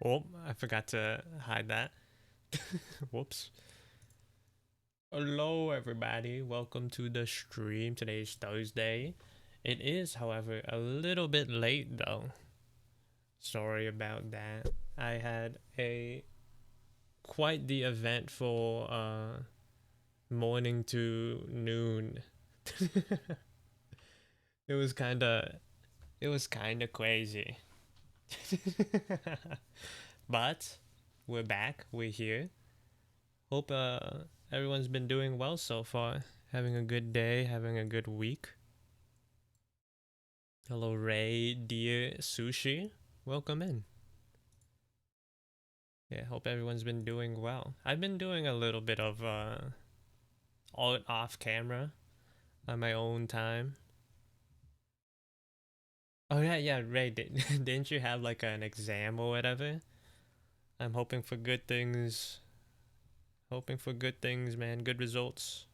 Oh, I forgot to hide that. Whoops. Hello, everybody. Welcome to the stream. Today is Thursday. It is, however, a little bit late though. Sorry about that. I had a quite the eventful morning to noon. it was kind of it was kind of crazy. But we're back. We're here. Hope everyone's been doing well so far. Having a good day, having a good week. Hello, Ray, dear Sushi. Welcome in. Yeah, hope everyone's been doing well. I've been doing a little bit of art off camera on my own time. Oh yeah, Ray, didn't you have like an exam or whatever? I'm hoping for good things. Hoping for good things, man. Good results.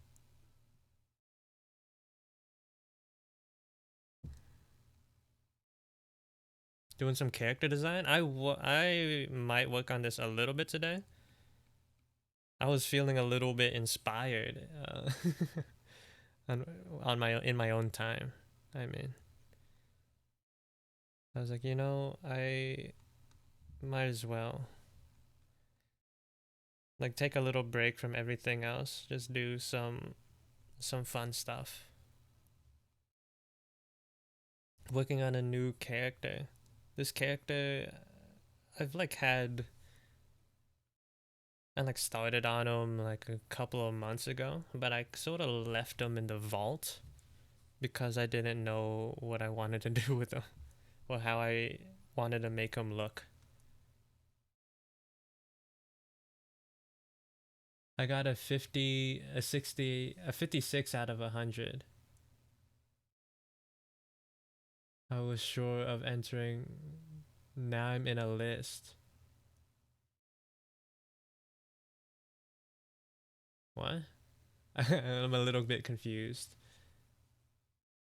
Doing some character design. I might work on this a little bit today. I was feeling a little bit inspired on, on my in my own time. I mean, I was like, I might as well like take a little break from everything else. Just do some fun stuff. Working on a new character. This character I've like had I like started on him like a couple of months ago, but I sort of left him in the vault because I didn't know what I wanted to do with him or how I wanted to make him look. I got a 50, a 60, a 56 out of 100. I was sure of entering. Now I'm in a list. What? I'm a little bit confused.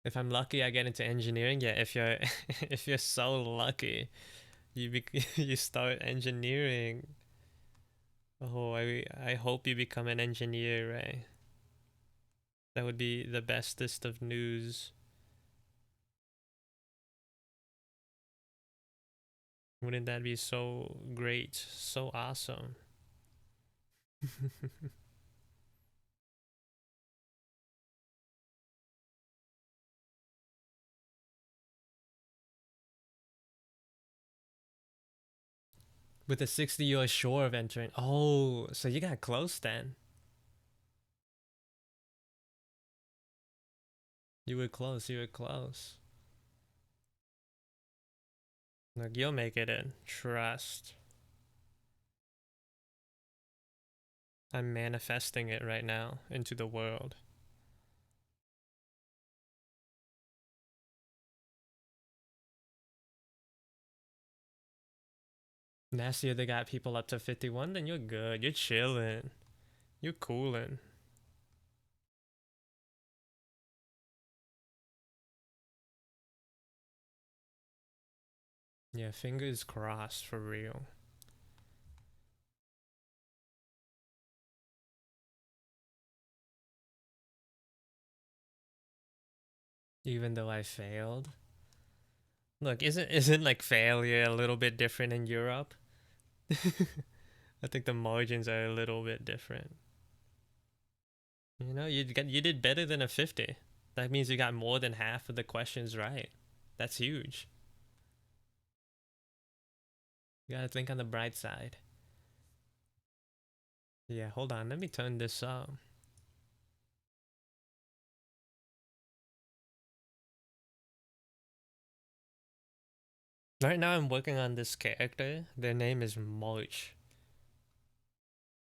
If I'm lucky, I get into engineering. Yeah, if you're if you're so lucky, you start engineering. Oh, I hope you become an engineer, Ray. That would be the bestest of news. Wouldn't that be so great? So awesome. With a 60, you're sure of entering. Oh, so you got close then. You were close. You were close. Like, you'll make it in. Trust. I'm manifesting it right now into the world. Last year they got people up to 51, then you're good. You're chilling. You're cooling. Yeah, fingers crossed for real. Even though I failed. Look, isn't like failure a little bit different in Europe? I think the margins are a little bit different. You did better than a 50. That means you got more than half of the questions right. That's huge. You gotta think on the bright side. Yeah, hold on. Let me turn this up. Right now, I'm working on this character. Their name is March.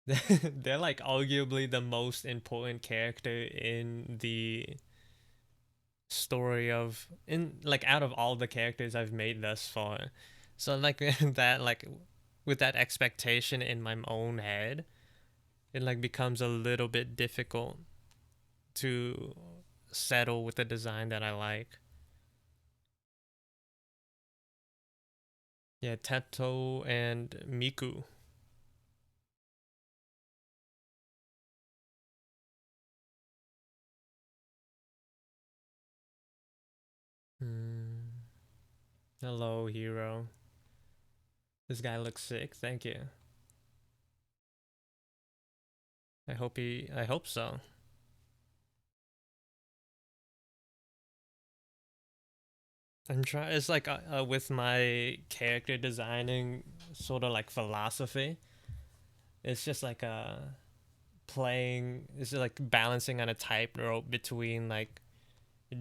They're like arguably the most important character in the story of in like out of all the characters I've made thus far. So like that like with that expectation in my own head, it like becomes a little bit difficult to settle with the design that I like. Yeah, Teto and Miku. Hmm. Hello, hero. This guy looks sick. Thank you. I hope so. I'm trying. It's like with my character designing sort of like philosophy. It's just like playing. It's just like balancing on a tightrope between like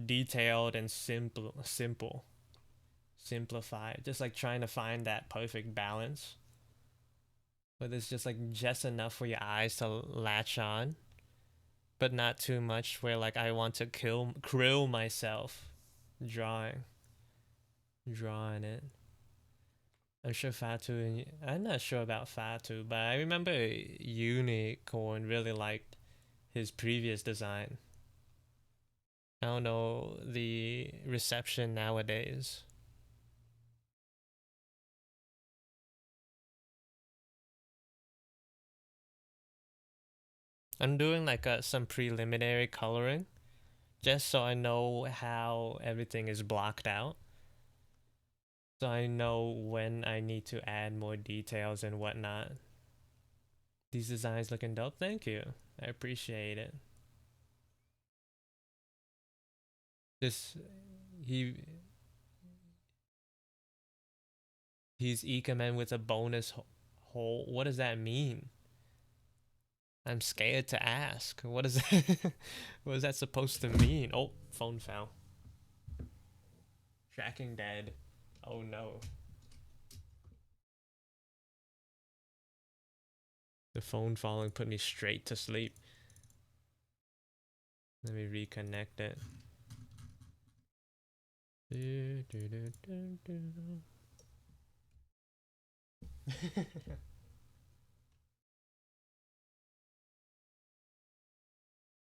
detailed and simplified. Just like trying to find that perfect balance. But it's just like just enough for your eyes to latch on, but not too much where like I want to krill myself drawing drawing it. I'm sure Fatu. I'm not sure about Fatu, but I remember Unicorn really liked his previous design. I don't know the reception nowadays. I'm doing like some preliminary coloring just so I know how everything is blocked out. So I know when I need to add more details and whatnot. These designs looking dope. Thank you. I appreciate it. This he he's Ikamen with a bonus hole. What does that mean? I'm scared to ask. What is that? What is that supposed to mean? Oh, phone fell. Tracking dead. Oh no. The phone falling put me straight to sleep. Let me reconnect it.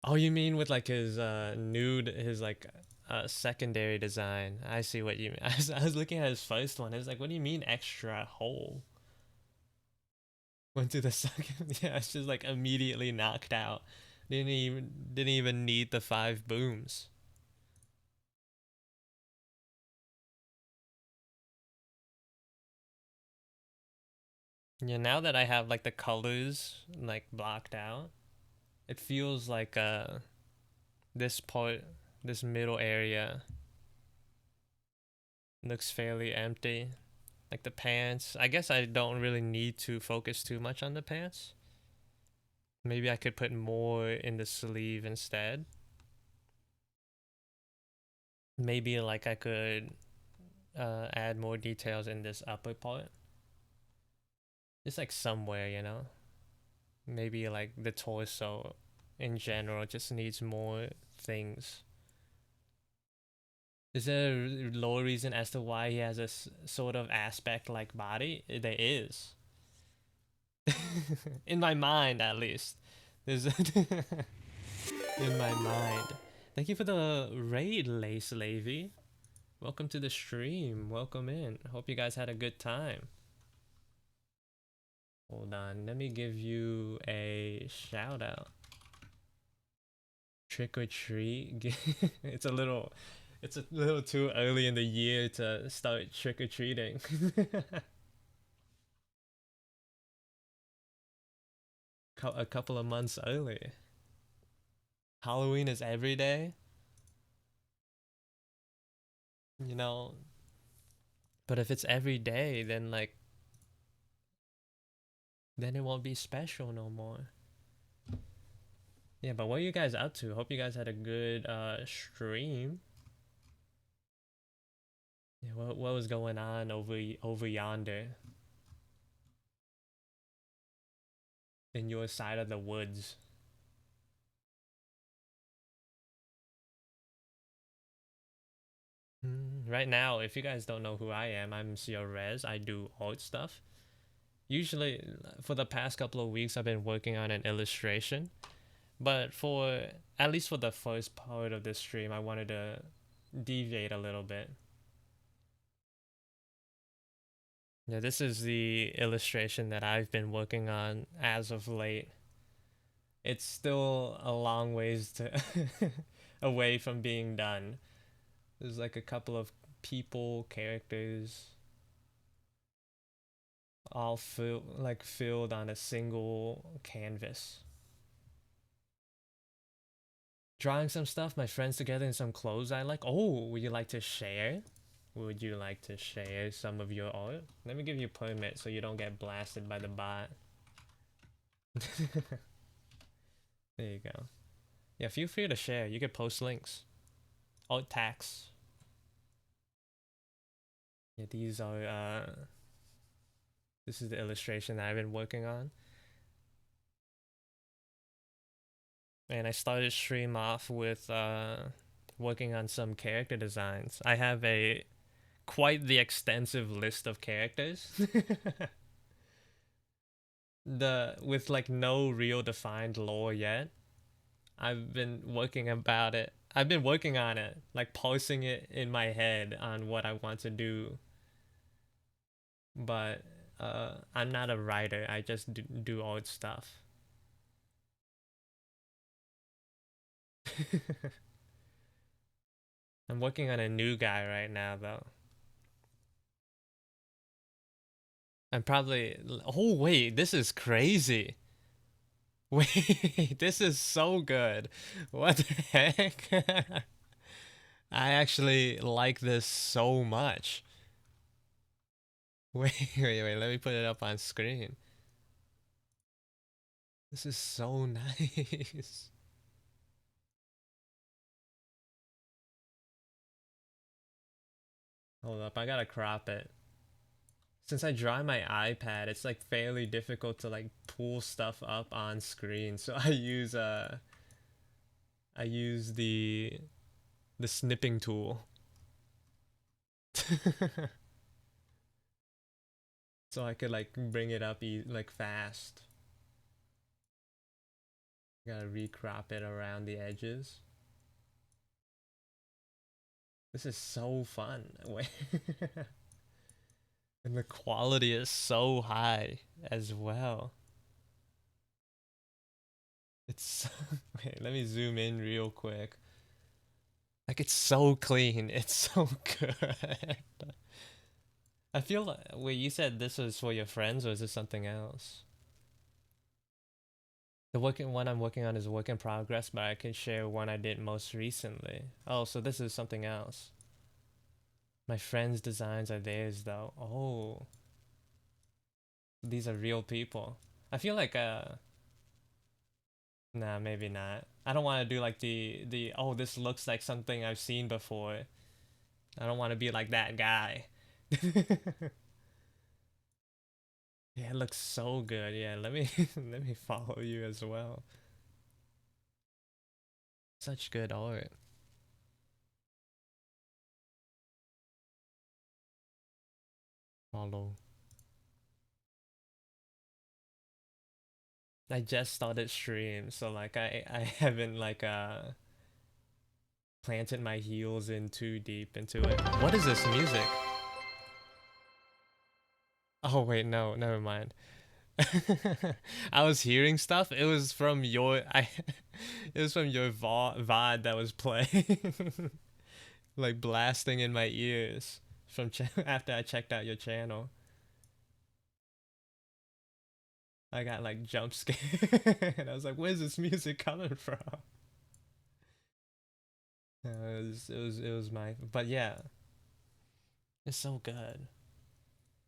Oh, you mean with like his nude, his like secondary design? I see what you mean. I was looking at his first one. I was like, what do you mean extra hole? Went to the second. Yeah, it's just like immediately knocked out. Didn't even need the five booms. Yeah, now that I have like the colors like blocked out, it feels like this part, this middle area looks fairly empty. Like the pants. I guess I don't really need to focus too much on the pants. Maybe I could put more in the sleeve instead. Maybe like I could add more details in this upper part. Just like somewhere, you know? Maybe like the torso in general just needs more things. Is there a low reason as to why he has a sort of aspect like body? There is. In my mind, at least. There's in my mind. Thank you for the raid, Lace Levy. Welcome to the stream. Welcome in. Hope you guys had a good time. Hold on. Let me give you a shout out. Trick or treat. It's a little too early in the year to start trick or treating. A couple of months early. Halloween is every day, you know. But if it's every day, then like then it won't be special no more. Yeah, but what are you guys up to? Hope you guys had a good stream. Yeah, what was going on over yonder in your side of the woods? Right now, if you guys don't know who I am, I'm Rez. I do art stuff. Usually, for the past couple of weeks, I've been working on an illustration. But for at least for the first part of this stream, I wanted to deviate a little bit. Yeah, this is the illustration that I've been working on as of late. It's still a long ways to away from being done. There's like a couple of people, characters, all filled on a single canvas. Drawing some stuff, my friends together in some clothes I like. Oh, would you like to share? Would you like to share some of your art? Let me give you a permit so you don't get blasted by the bot. There you go. Yeah, feel free to share. You could post links. Alt tax. Yeah, these are this is the illustration that I've been working on. And I started stream off with working on some character designs. I have a quite the extensive list of characters. The with like no real defined lore yet. I've been working about it. I've been working on it, like parsing it in my head on what I want to do. But I'm not a writer. I just do art stuff. I'm working on a new guy right now though. I'm probably oh wait, this is crazy. Wait, this is so good. What the heck? I actually like this so much. Wait, let me put it up on screen. This is so nice. Hold up, I gotta crop it. Since I draw my iPad, it's like fairly difficult to like pull stuff up on screen. So I use the snipping tool. So I could like bring it up like fast. Gotta recrop it around the edges. This is so fun. Wait. And the quality is so high as well. It's wait, let me zoom in real quick. Like it's so clean. It's so good. I feel like wait, you said this was for your friends or is this something else? The working one I'm working on is a work in progress, but I can share one I did most recently. Oh, so this is something else. My friends' designs are theirs though. Oh, these are real people. I feel like nah, maybe not. I don't want to do like the oh this looks like something I've seen before. I don't want to be like that guy. Yeah, it looks so good. Yeah, let me let me follow you as well. Such good art. Follow. I just started stream, so like I haven't like planted my heels in too deep into it. What is this music? Oh wait, no, never mind. I was hearing stuff. It was from your I it was from your VOD that was playing like blasting in my ears from after I checked out your channel. I got like jump scared and I was like, "Where's this music coming from?" It was my but yeah, it's so good.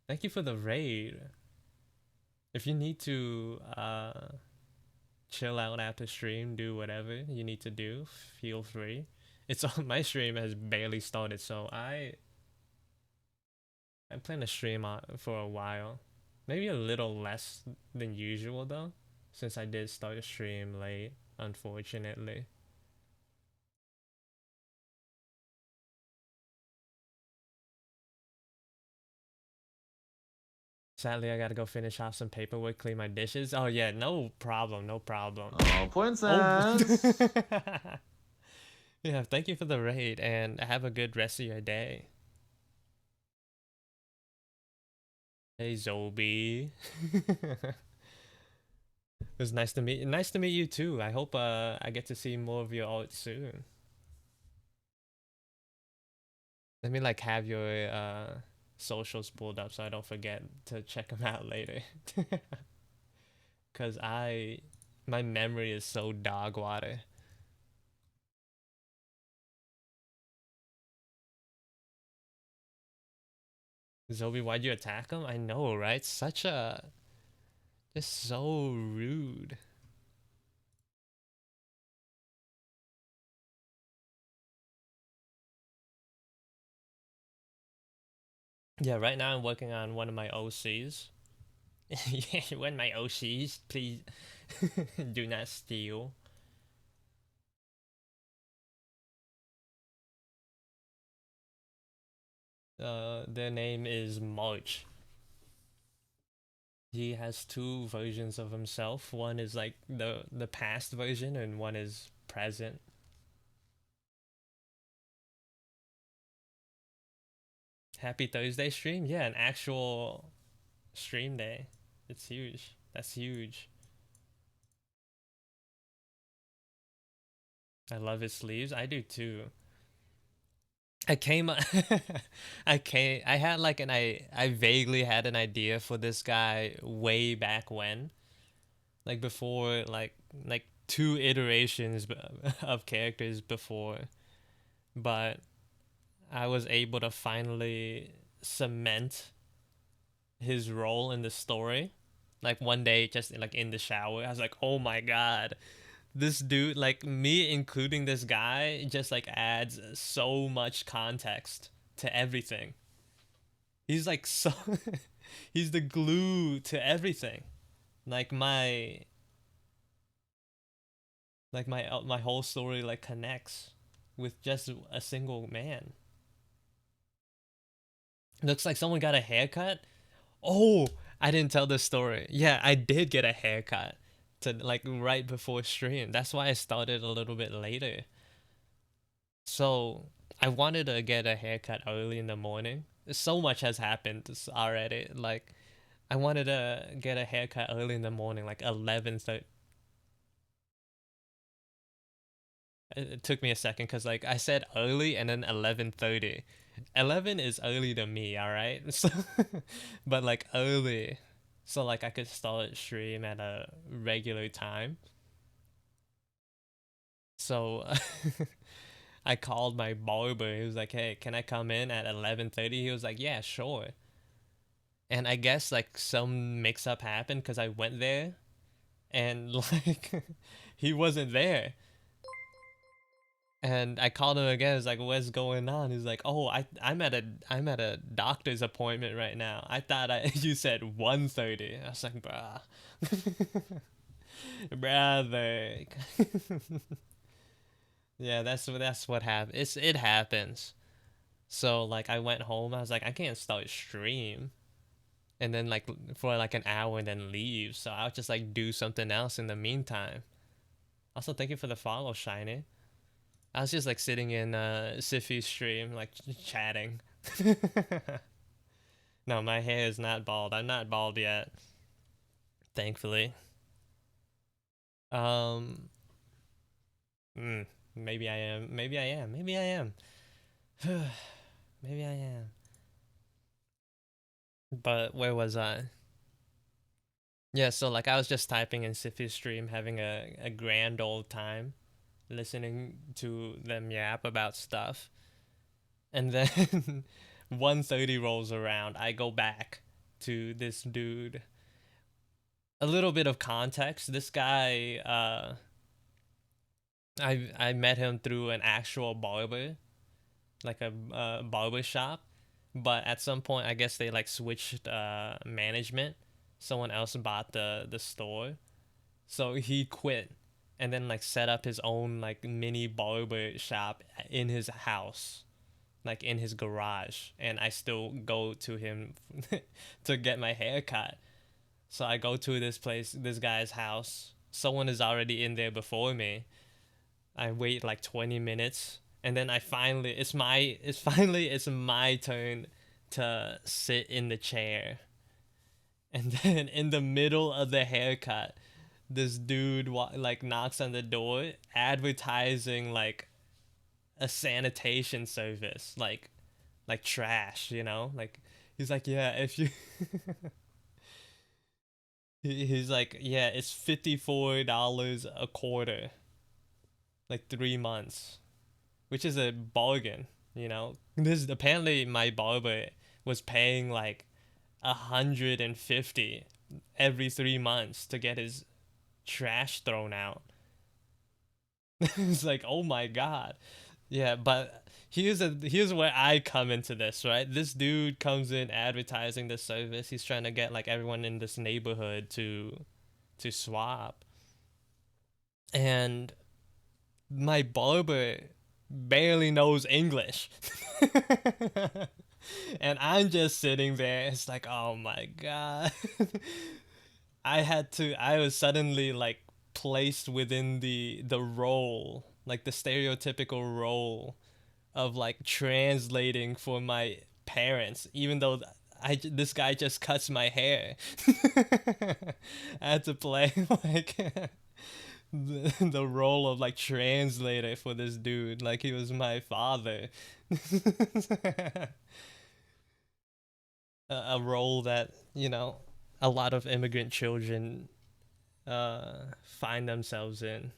Thank you for the raid. If you need to chill out after stream, do whatever you need to do, feel free. It's on my stream has barely started, so I plan to stream on for a while. Maybe a little less than usual though, since I did start a stream late, unfortunately. Sadly, I gotta go finish off some paperwork, clean my dishes. Oh yeah, no problem, no problem. Oh, Oh, princess! yeah. Thank you for the raid, and have a good rest of your day. Hey Zobi. It was nice to meet you too. I hope I get to see more of your art soon. Let me like have your socials pulled up so I don't forget to check them out later. Cause my memory is so dog water. Zobi, why'd you attack him? I know, right? Such a just so rude. Yeah, right now I'm working on one of my OCs. Yeah, one of my OCs, please do not steal. Their name is March. He has two versions of himself. One is like the past version, and one is present. Happy Thursday stream? Yeah, an actual stream day. It's huge. That's huge. I love his sleeves. I do too. I came I had like I vaguely had an idea for this guy way back when. Like before like two iterations of characters before. But I was able to finally cement his role in the story. Like one day, just like in the shower, I was like, "Oh my god, this dude!" Like me including this guy just like adds so much context to everything. He's like so, he's the glue to everything. Like my whole story like connects with just a single man. Looks like someone got a haircut. Oh, I didn't tell this story. Yeah, I did get a haircut to like right before stream. That's why I started a little bit later. So I wanted to get a haircut early in the morning. So much has happened already. Like I wanted to get a haircut early in the morning, like 11:30. It took me a second because like I said early and then 11:30. 11 is early to me, all right? So, but like early. So like I could start stream at a regular time. So I called my barber. He was like, "Hey, can I come in at 11:30?" He was like, "Yeah, sure." And I guess like some mix up happened because I went there and like he wasn't there. And I called him again. It's like, what's going on? He's like, oh, I'm at a doctor's appointment right now. I thought you said 1:30. I was like, bruh, brother. Yeah, that's what happened. It happens. So like I went home. I was like, I can't start stream and then like for like an hour and then leave. So I'll just like do something else in the meantime. Also, thank you for the follow, Shiny. I was just like sitting in Siffy's stream, like chatting. No, my hair is not bald. I'm not bald yet, thankfully. Um, mm, maybe I am. Maybe I am. Maybe I am. Maybe I am. But where was I? Yeah, so like I was just typing in Siffy's stream, having a grand old time, listening to them yap about stuff. And then 1:30 rolls around. I go back to this dude. A little bit of context. This guy, I met him through an actual barber, like a barber shop. But at some point, I guess they like switched management. Someone else bought the store, so he quit, and then like set up his own like mini barber shop in his house, like in his garage. And I still go to him to get my hair cut. So I go to this guy's house. Someone is already in there before me. I wait like 20 minutes, and then I finally it's my turn to sit in the chair. And then in the middle of the haircut, this dude like knocks on the door advertising like a sanitation service, like trash, you know? Like he's like, "Yeah, if you he's like, "Yeah, it's $54 a quarter, like 3 months." Which is a bargain, you know? This apparently my barber was paying like 150 every 3 months to get his trash thrown out. It's like, oh my god. Yeah, but here's where I come into this, right? This dude comes in advertising this service. He's trying to get like everyone in this neighborhood to swap. And my barber barely knows English. And I'm just sitting there. It's like, oh my god. I was suddenly like placed within the role, like the stereotypical role of like translating for my parents, even though this guy just cuts my hair. I had to play like the role of like translator for this dude, like he was my father. A role that, you know, a lot of immigrant children find themselves in.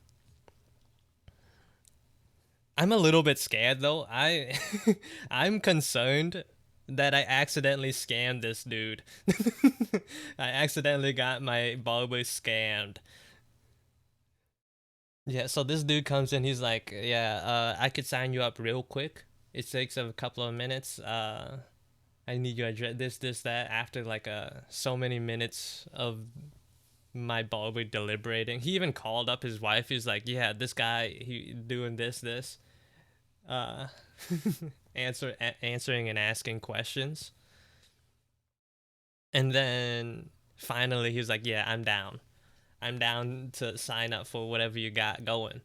I'm a little bit scared though. I'm concerned that I accidentally scammed this dude. I accidentally got my barber scammed. Yeah, so this dude comes in, he's like, "Yeah, I could sign you up real quick. It takes a couple of minutes. I need your address, this, that." After like so many minutes of my barber deliberating, he even called up his wife. He's like, "Yeah, this guy, he doing this." Uh, answering and asking questions, and then finally he was like, "Yeah, I'm down. I'm down to sign up for whatever you got going."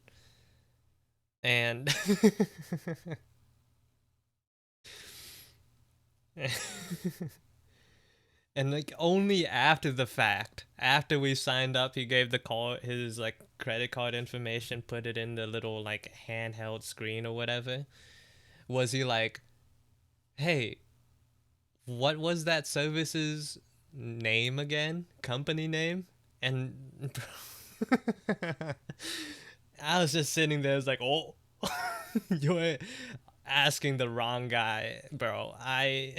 And and like only after the fact, after we signed up, he gave the call his like credit card information, put it in the little like handheld screen or whatever. Was he like, "Hey, what was that service's name again? Company name?" And I was just sitting there, I was like, "Oh, you're asking the wrong guy, bro. I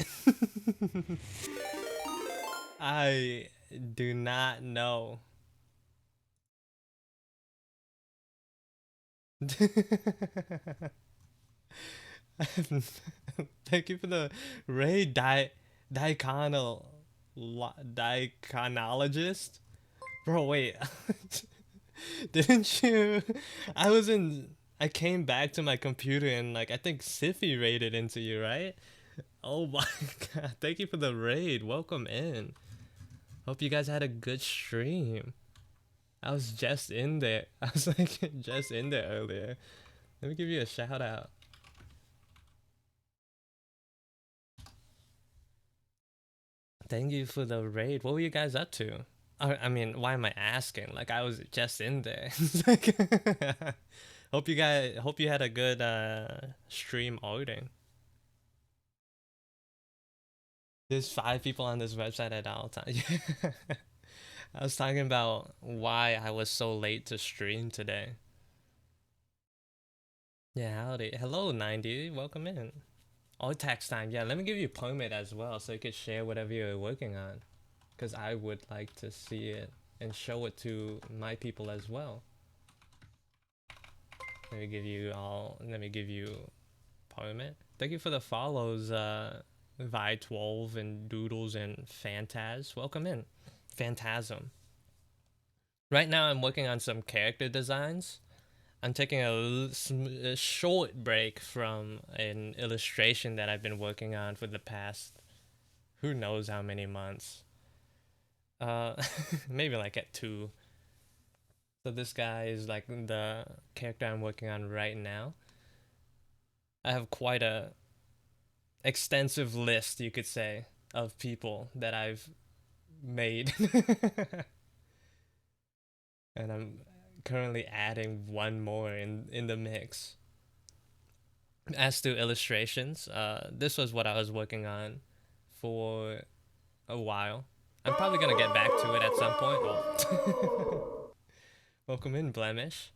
do not know." Thank you for the Ray Diconal Diconologist. Bro, wait. Didn't you? I was in. I came back to my computer and like I think Siffy raided into you, right? Oh my god! Thank you for the raid. Welcome in. Hope you guys had a good stream. I was just in there. I was like just in there earlier. Let me give you a shout out. Thank you for the raid. What were you guys up to? I mean, why am I asking? Like I was just in there. Like, hope you had a good stream outing. There's 5 people on this website at all times. I was talking about why I was so late to stream today. Yeah, howdy. Hello, 90. Welcome in. Oh, tax time. Yeah, let me give you a permit as well so you could share whatever you're working on. Because I would like to see it and show it to my people as well. Let me give you permit. Thank you for the follows, Vi12 and Doodles and Phantaz. Welcome in. Phantasm. Right now I'm working on some character designs. I'm taking a short break from an illustration that I've been working on for the past who knows how many months. Maybe like at 2. So this guy is like the character I'm working on right now. I have quite a extensive list, you could say, of people that I've made. And I'm currently adding one more in the mix. As to illustrations, this was what I was working on for a while. I'm probably gonna get back to it at some point. Oh. Welcome in, Blemish.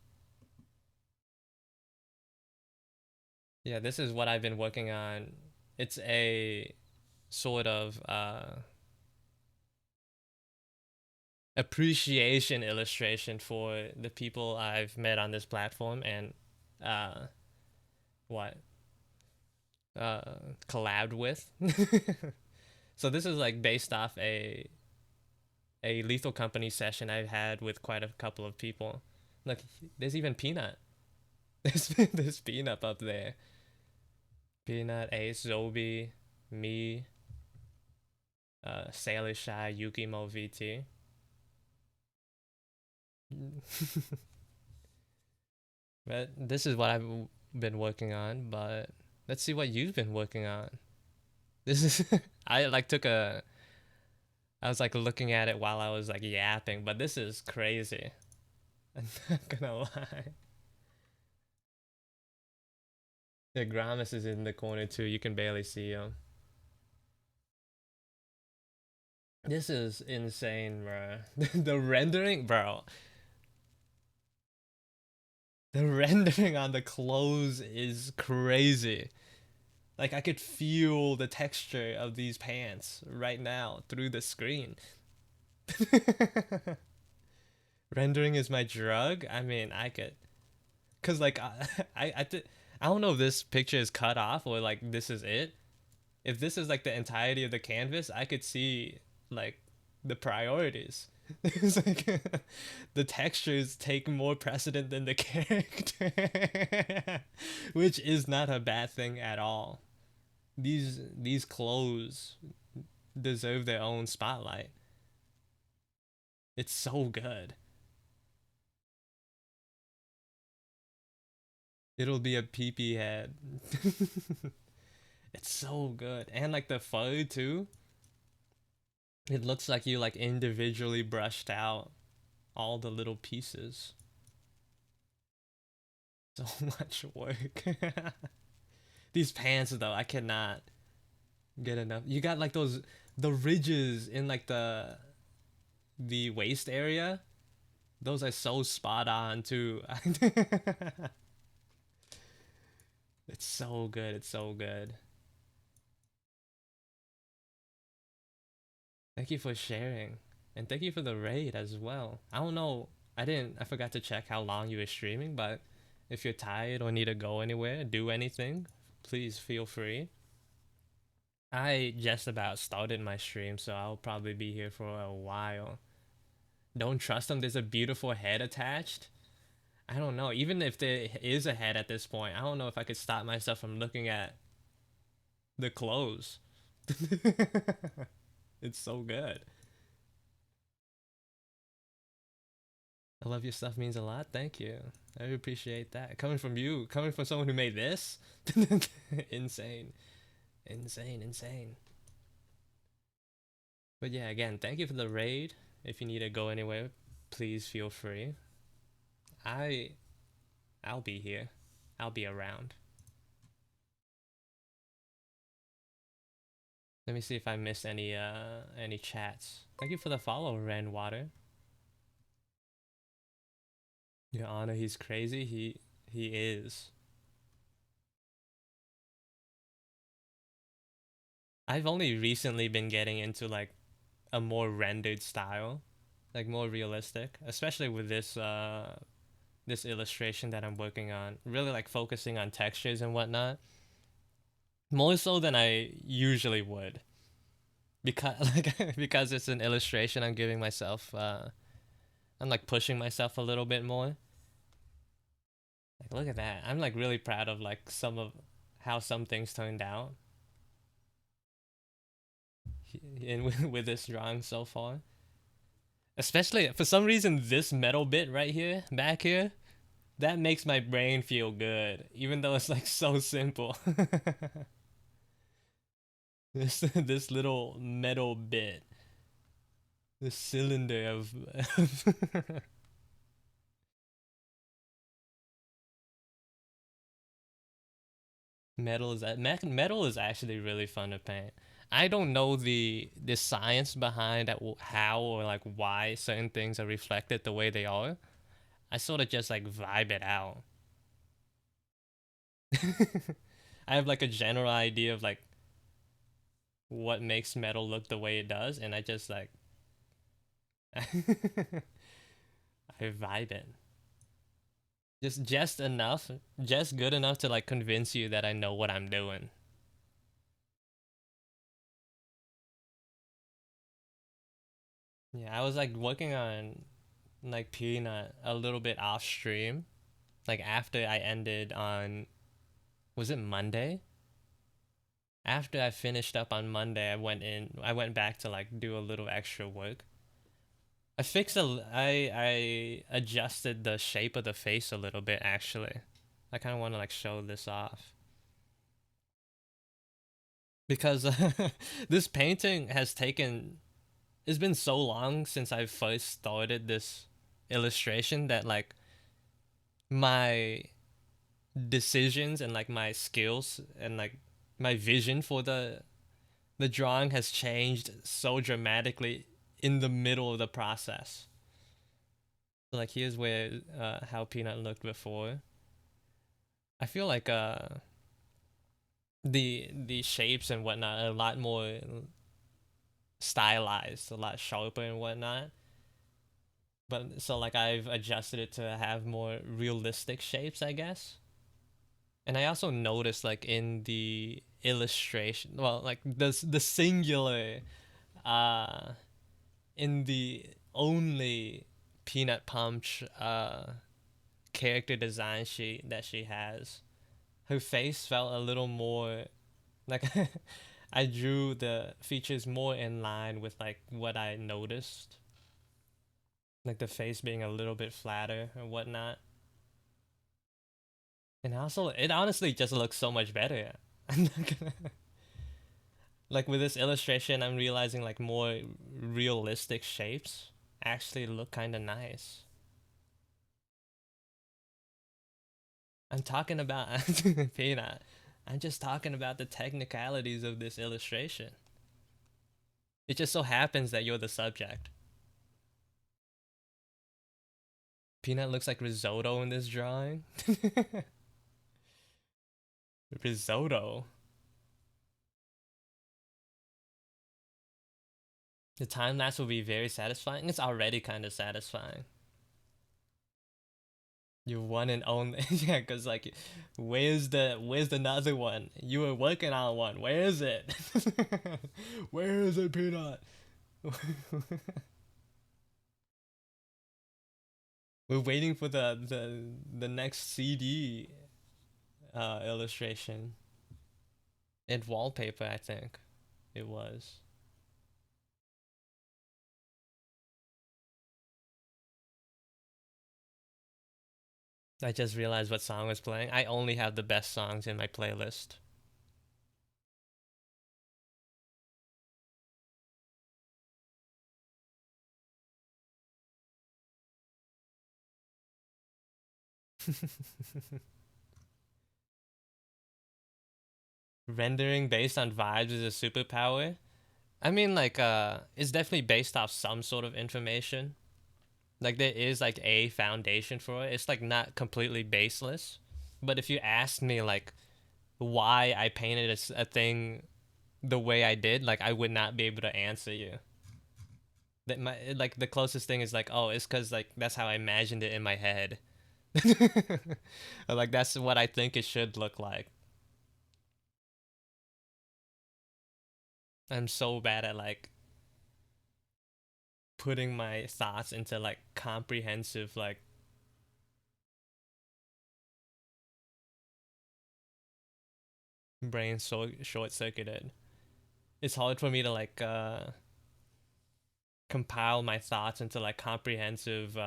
Yeah, this is what I've been working on. It's a sort of appreciation illustration for the people I've met on this platform and uh, what collabed with. So this is like based off a Lethal Company session I've had with quite a couple of people. Look, there's even Peanut. There's Peanut up there. Peanut, Ace, Zobi, me, Sailor Shy, Yukimo VT. But this is what I've been working on. But let's see what you've been working on. This is I like took a I was like looking at it while I was like yapping, but this is crazy. I'm not gonna lie. Yeah, Gramus is in the corner too. You can barely see him. This is insane, bro. The rendering, bro. The rendering on the clothes is crazy. Like I could feel the texture of these pants right now through the screen. Rendering is my drug. I mean, I could, cause like I don't know if this picture is cut off or like this is it. If this is like the entirety of the canvas, I could see like the priorities. It's like the textures take more precedent than the character, which is not a bad thing at all. These clothes deserve their own spotlight. It's so good. It'll be a peepee head. It's so good. And like the fur too. It looks like you like individually brushed out all the little pieces. So much work. These pants though, I cannot get enough. You got like those the ridges in like the waist area. Those are so spot on too. It's so good. It's so good. Thank you for sharing. And thank you for the raid as well. I don't know. I forgot to check how long you were streaming, but if you're tired or need to go anywhere, do anything, please feel free. I just about started my stream, so I'll probably be here for a while. Don't trust them. There's a beautiful head attached. I don't know. Even if there is a head at this point, I don't know if I could stop myself from looking at the clothes. It's so good. I love your stuff means a lot. Thank you. I appreciate that. Coming from you, coming from someone who made this. Insane. Insane, insane. But yeah, again, thank you for the raid. If you need to go anywhere, please feel free. I I'll be here. I'll be around. Let me see if I missed any chats. Thank you for the follow, Rainwater. Your Honor, he's crazy. He is. I've only recently been getting into like a more rendered style, like more realistic, especially with this illustration that I'm working on. Really like focusing on textures and whatnot. More so than I usually would. Because like because it's an illustration, I'm giving myself I'm like pushing myself a little bit more. Like look at that. I'm like really proud of like some of how some things turned out in with this drawing so far. Especially for some reason this metal bit right here, back here, that makes my brain feel good, even though it's like so simple. This little metal bit. The cylinder of metal is actually really fun to paint. I don't know the science behind that, how or like why certain things are reflected the way they are. I sort of just like vibe it out. I have like a general idea of like what makes metal look the way it does, and I just like I vibe it. Just enough, just good enough to like convince you that I know what I'm doing. Yeah, I was like working on like Peanut a little bit off stream. Like after I ended on, was it Monday? After I finished up on Monday, I went back to like do a little extra work. I adjusted the shape of the face a little bit actually. I kind of want to like show this off because this painting has taken, it's been so long since I first started this illustration that like my decisions and like my skills and like my vision for the drawing has changed so dramatically in the middle of the process. So like here's where how Peanut looked before. I feel like the shapes and whatnot are a lot more stylized, a lot sharper and whatnot. But so like I've adjusted it to have more realistic shapes, I guess. And I also noticed like in the illustration, well, like the singular uh in the only Peanut Punch character design sheet that she has, her face felt a little more like I drew the features more in line with like what I noticed, like the face being a little bit flatter and whatnot. And also, it honestly just looks so much better. I'm not gonna like with this illustration, I'm realizing like more realistic shapes actually look kind of nice. I'm talking about Peanut. I'm just talking about the technicalities of this illustration. It just so happens that you're the subject. Peanut looks like risotto in this drawing. Risotto. The time lapse will be very satisfying. It's already kind of satisfying. You one and only, yeah. Cause like, where's the another one? You were working on one. Where is it? Where is it, Peanut? We're waiting for the next CD illustration and wallpaper. I think it was. I just realized what song was playing. I only have the best songs in my playlist. Rendering based on vibes is a superpower. I mean, like, it's definitely based off some sort of information. Like, there is like a foundation for it. It's like not completely baseless. But if you asked me like why I painted a thing the way I did, like I would not be able to answer you. That my like the closest thing is like, oh, it's because like that's how I imagined it in my head. Or, like that's what I think it should look like. I'm so bad at like putting my thoughts into like comprehensive like brain so short circuited. It's hard for me to like compile my thoughts into like comprehensive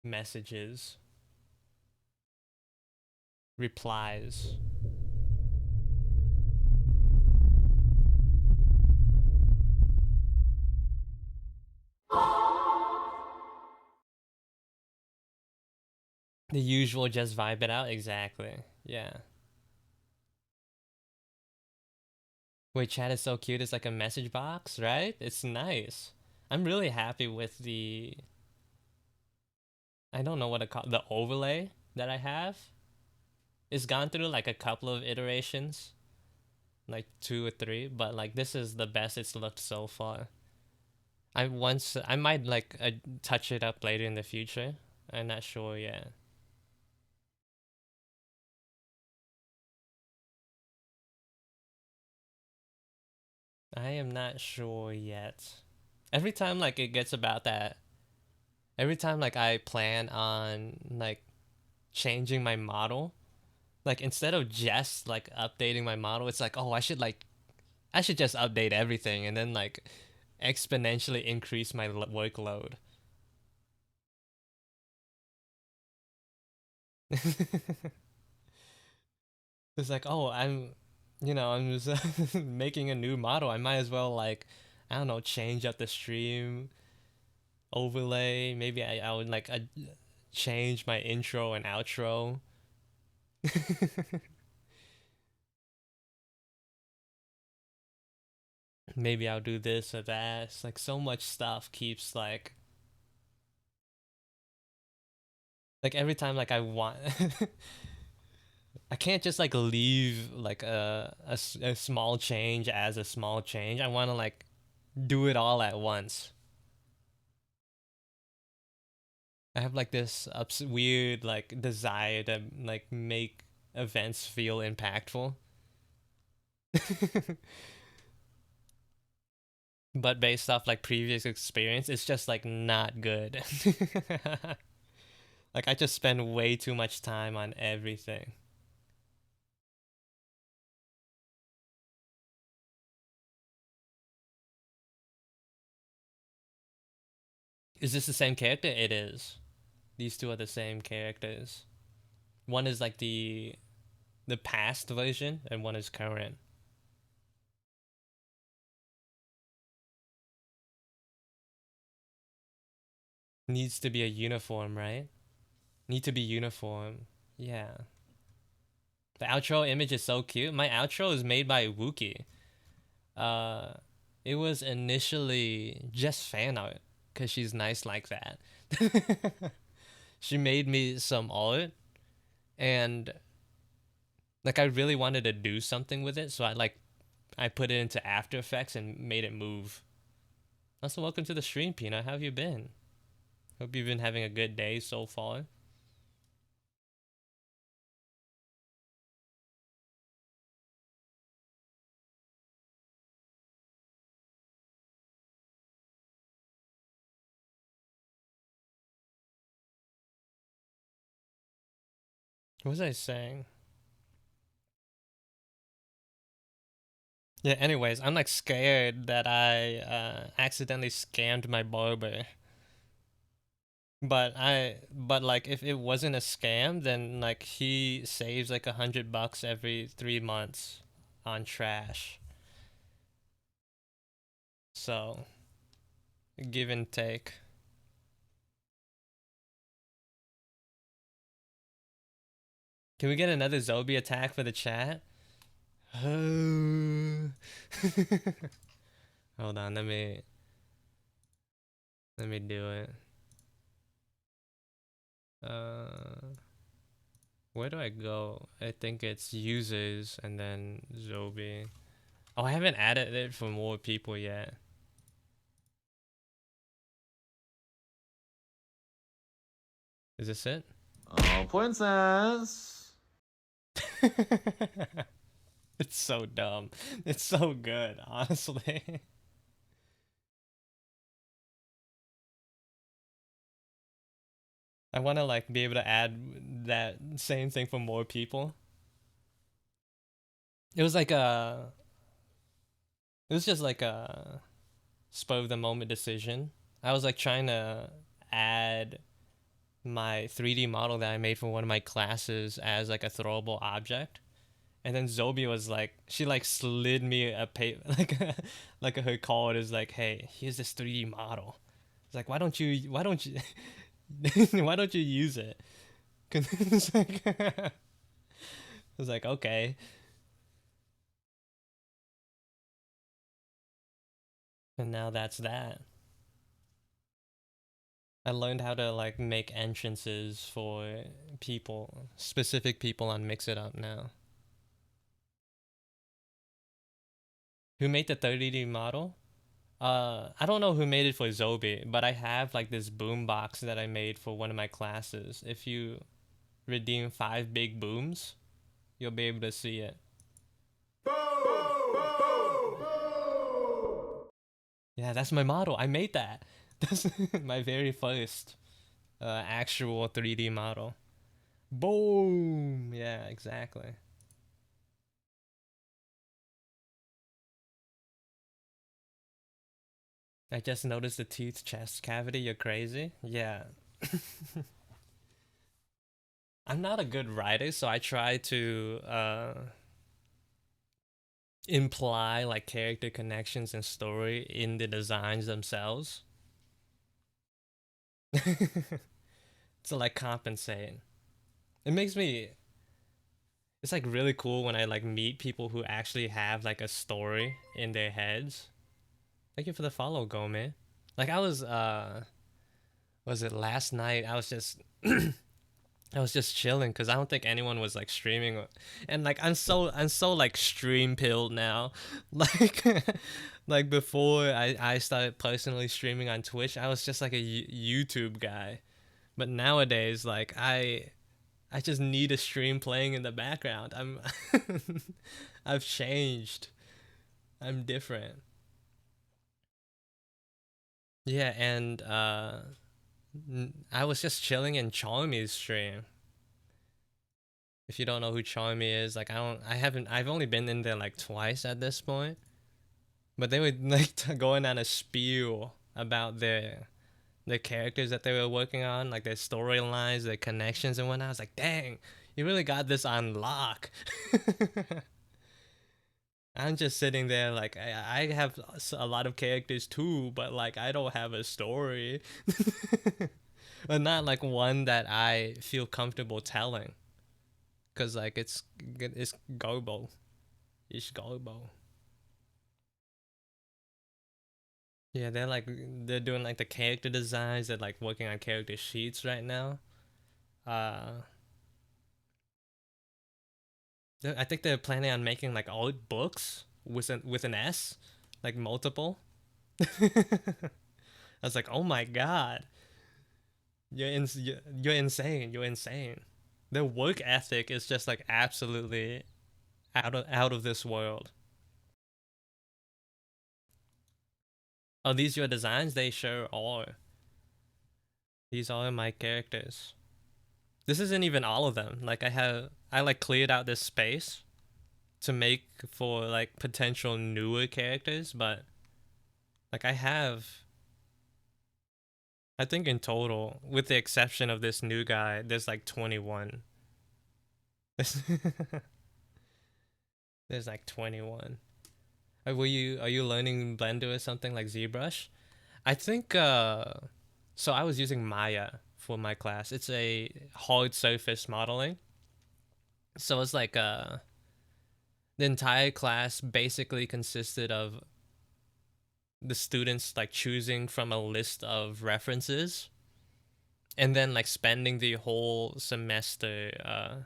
messages, replies. The usual just vibe it out, exactly. Yeah. Wait, chat is so cute. It's like a message box, right? It's nice. I'm really happy with the, I don't know what to call the overlay that I have. It's gone through like a couple of iterations, like two or three, but like this is the best it's looked so far. I might like touch it up later in the future. I'm not sure yet. I am not sure yet. Every time like it gets about that, every time like I plan on like changing my model, like instead of just like updating my model, it's like, oh, I should just update everything and then like exponentially increase my workload. It's like, oh, I'm just making a new model. I might as well like, I don't know, change up the stream overlay. Maybe I would like change my intro and outro. Maybe I'll do this or that. It's like so much stuff keeps like every time like I want I can't just like leave like a small change as a small change. I want to like do it all at once. I have like this weird like desire to like make events feel impactful. But based off like previous experience, it's just like not good. Like I just spend way too much time on everything. Is this the same character? It is. These two are the same characters. One is like the past version and one is current. Needs to be a uniform, right? Need to be uniform. Yeah. The outro image is so cute. My outro is made by Wookie. Uh, it was initially just fan art because she's nice like that. She made me some art and like I really wanted to do something with it, so I put it into After Effects and made it move. Also, welcome to the stream, Pina. How have you been? Hope you've been having a good day so far. What was I saying? Yeah, anyways, I'm like scared that I accidentally scammed my barber. But like if it wasn't a scam, then like he saves like $100 every 3 months on trash. So give and take. Can we get another Zombie attack for the chat? Hold on, let me do it. Uh, where do I go? I think it's users and then Zombie. Oh, I haven't added it for more people yet. Is this it? Oh, princess. It's so dumb. It's so good, honestly. I want to like be able to add that same thing for more people. It was like a it was just like a spur of the moment decision. I was like trying to add my 3D model that I made for one of my classes as like a throwable object. And then Zobi was like, she like slid me a paper, like her card is like, hey, here's this 3D model. It's like, why don't you, why don't you use it? It's like, I was like, okay. And now that's that. I learned how to like make entrances for people, specific people on Mix It Up now. Who made the 30D model? I don't know who made it for Zobi, but I have like this boom box that I made for one of my classes. If you redeem 5 big booms, you'll be able to see it. Yeah, that's my model. I made that. That's my very first actual 3D model. Boom! Yeah, exactly. I just noticed the teeth chest cavity. You're crazy? Yeah. I'm not a good writer, so I try to imply like character connections and story in the designs themselves. To like compensate. It makes me it's like really cool when I like meet people who actually have like a story in their heads. Thank you for the follow, Gomez. Like I was it last night? I was just chilling because I don't think anyone was like streaming, and like I'm so like stream pilled now, like like before I started personally streaming on Twitch, I was just like a YouTube guy, but nowadays like I just need a stream playing in the background. I've changed. I'm different. Yeah, and I was just chilling in Charmy's stream. If you don't know who Charmy is, like I've only been in there like twice at this point. But they were like going on a spiel about their characters that they were working on, like their storylines, their connections and whatnot. I was like, dang, you really got this on lock. I'm just sitting there like I have a lot of characters too, but like I don't have a story. But not like one that I feel comfortable telling. Cause like it's Gobo. It's Gobo. Yeah, they're doing like the character designs. They're like working on character sheets right now. Uh, I think they're planning on making like old books with an S, like multiple. I was like, oh my god, you're insane. You're insane. Their work ethic is just like absolutely out of this world. Are these your designs? They sure are. These are my characters. This isn't even all of them. Like I like cleared out this space to make for like potential newer characters, but like I think in total, with the exception of this new guy, there's like 21. There's like 21. Are you learning Blender or something like ZBrush? I think so I was using Maya for my class. It's a hard surface modeling. So it's like the entire class basically consisted of the students like choosing from a list of references and then like spending the whole semester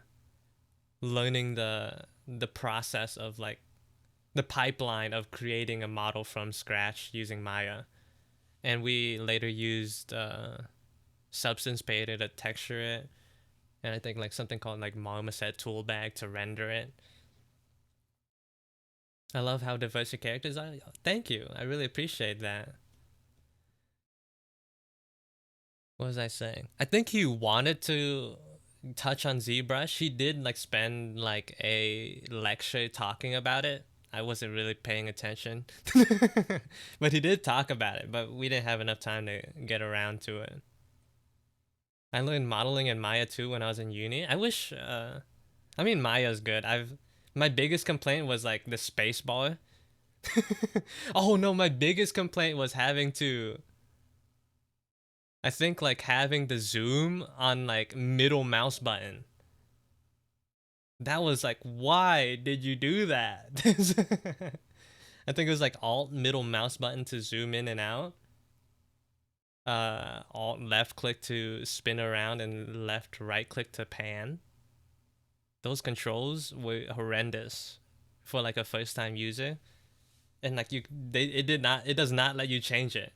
learning the process of like the pipeline of creating a model from scratch using Maya. And we later used substance painter to texture it, and I think like something called like Marmoset toolbag to render it. I love how diverse your characters are. Thank you. I really appreciate that. What was I saying? I think he wanted to touch on ZBrush. He did like spend like a lecture talking about it. I wasn't really paying attention. But he did talk about it, but we didn't have enough time to get around to it. I learned modeling in Maya too when I was in uni. I wish I mean Maya's good. I've My biggest complaint was like the space bar. Oh no, my biggest complaint was having to I think like having the zoom on like middle mouse button, that was like, why did you do that? I think it was like alt middle mouse button to zoom in and out. Alt left click to spin around and left right click to pan. Those controls were horrendous for like a first time user, and like it does not let you change it.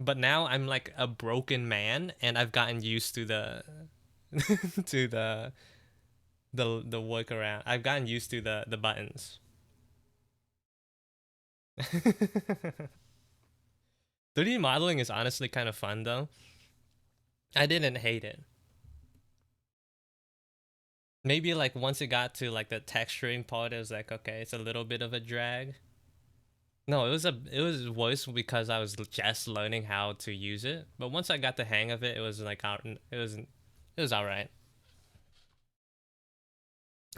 But now I'm like a broken man, and I've gotten used to the to the workaround. I've gotten used to the buttons. 3D modeling is honestly kind of fun though. I didn't hate it. Maybe like once it got to like the texturing part, it was like, okay, it's a little bit of a drag. No, it was worse because I was just learning how to use it. But once I got the hang of it, it was like it was all right.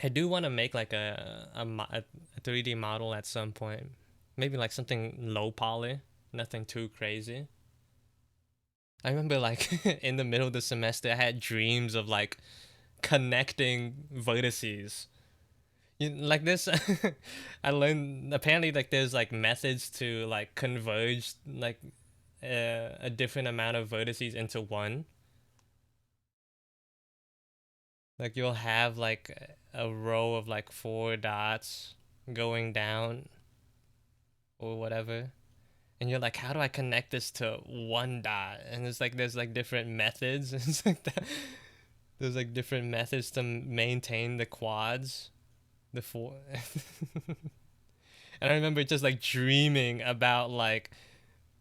I do want to make like a 3D model at some point. Maybe like something low poly, nothing too crazy. I remember like in the middle of the semester, I had dreams of like connecting vertices. Like this, I learned apparently like there's like methods to like converge like a different amount of vertices into one. Like you'll have like a row of like four dots going down or whatever, and you're like, how do I connect this to one dot? And it's like there's like different methods. It's like that. There's like different methods to maintain the quads, the four. And I remember just like dreaming about like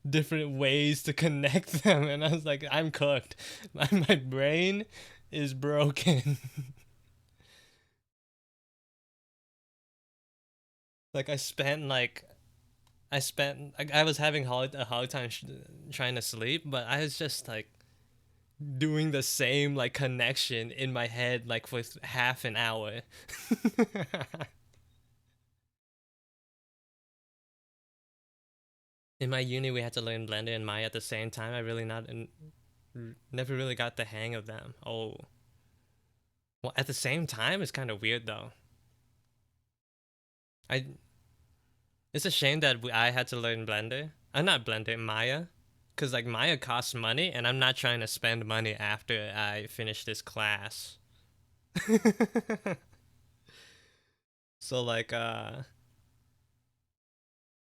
different ways to connect them, and I was like, I'm cooked. My brain is broken. Like I was having a hard time trying to sleep, but I was just like doing the same like connection in my head like for half an hour. In my uni, we had to learn Blender and Maya at the same time. I really not never really got the hang of them. Oh, well, at the same time, it's kind of weird though. I It's a shame that I had to learn Blender. I'm not Blender, Maya, because like Maya costs money, and I'm not trying to spend money after I finish this class. So like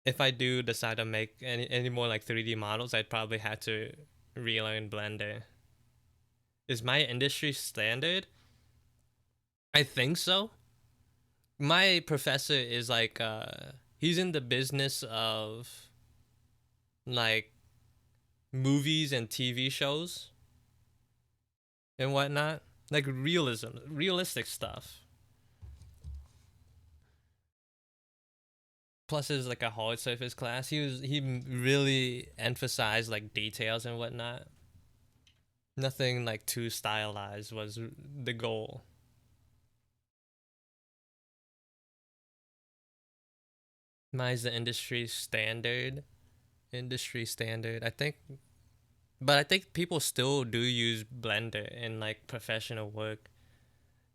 if I do decide to make any more like 3D models, I'd probably have to relearn Blender. Is my industry standard? I think so. My professor is like he's in the business of like movies and TV shows and whatnot, like realistic stuff. Plus, it's like a hard surface class. He really emphasized like details and whatnot. Nothing like too stylized was the goal. Mine's the industry standard. Industry standard. I think, but I think people still do use Blender in like professional work.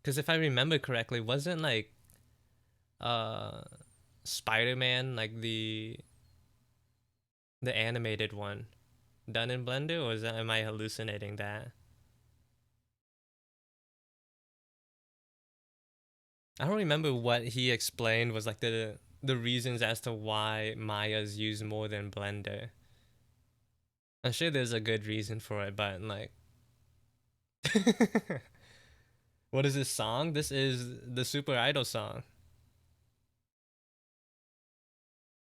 Because if I remember correctly, wasn't like uh Spider-Man like the animated one done in Blender, or am I hallucinating that? I don't remember what he explained was like the reasons as to why Maya's used more than Blender. I'm sure there's a good reason for it, but like what is this song? This is the Super Idol song.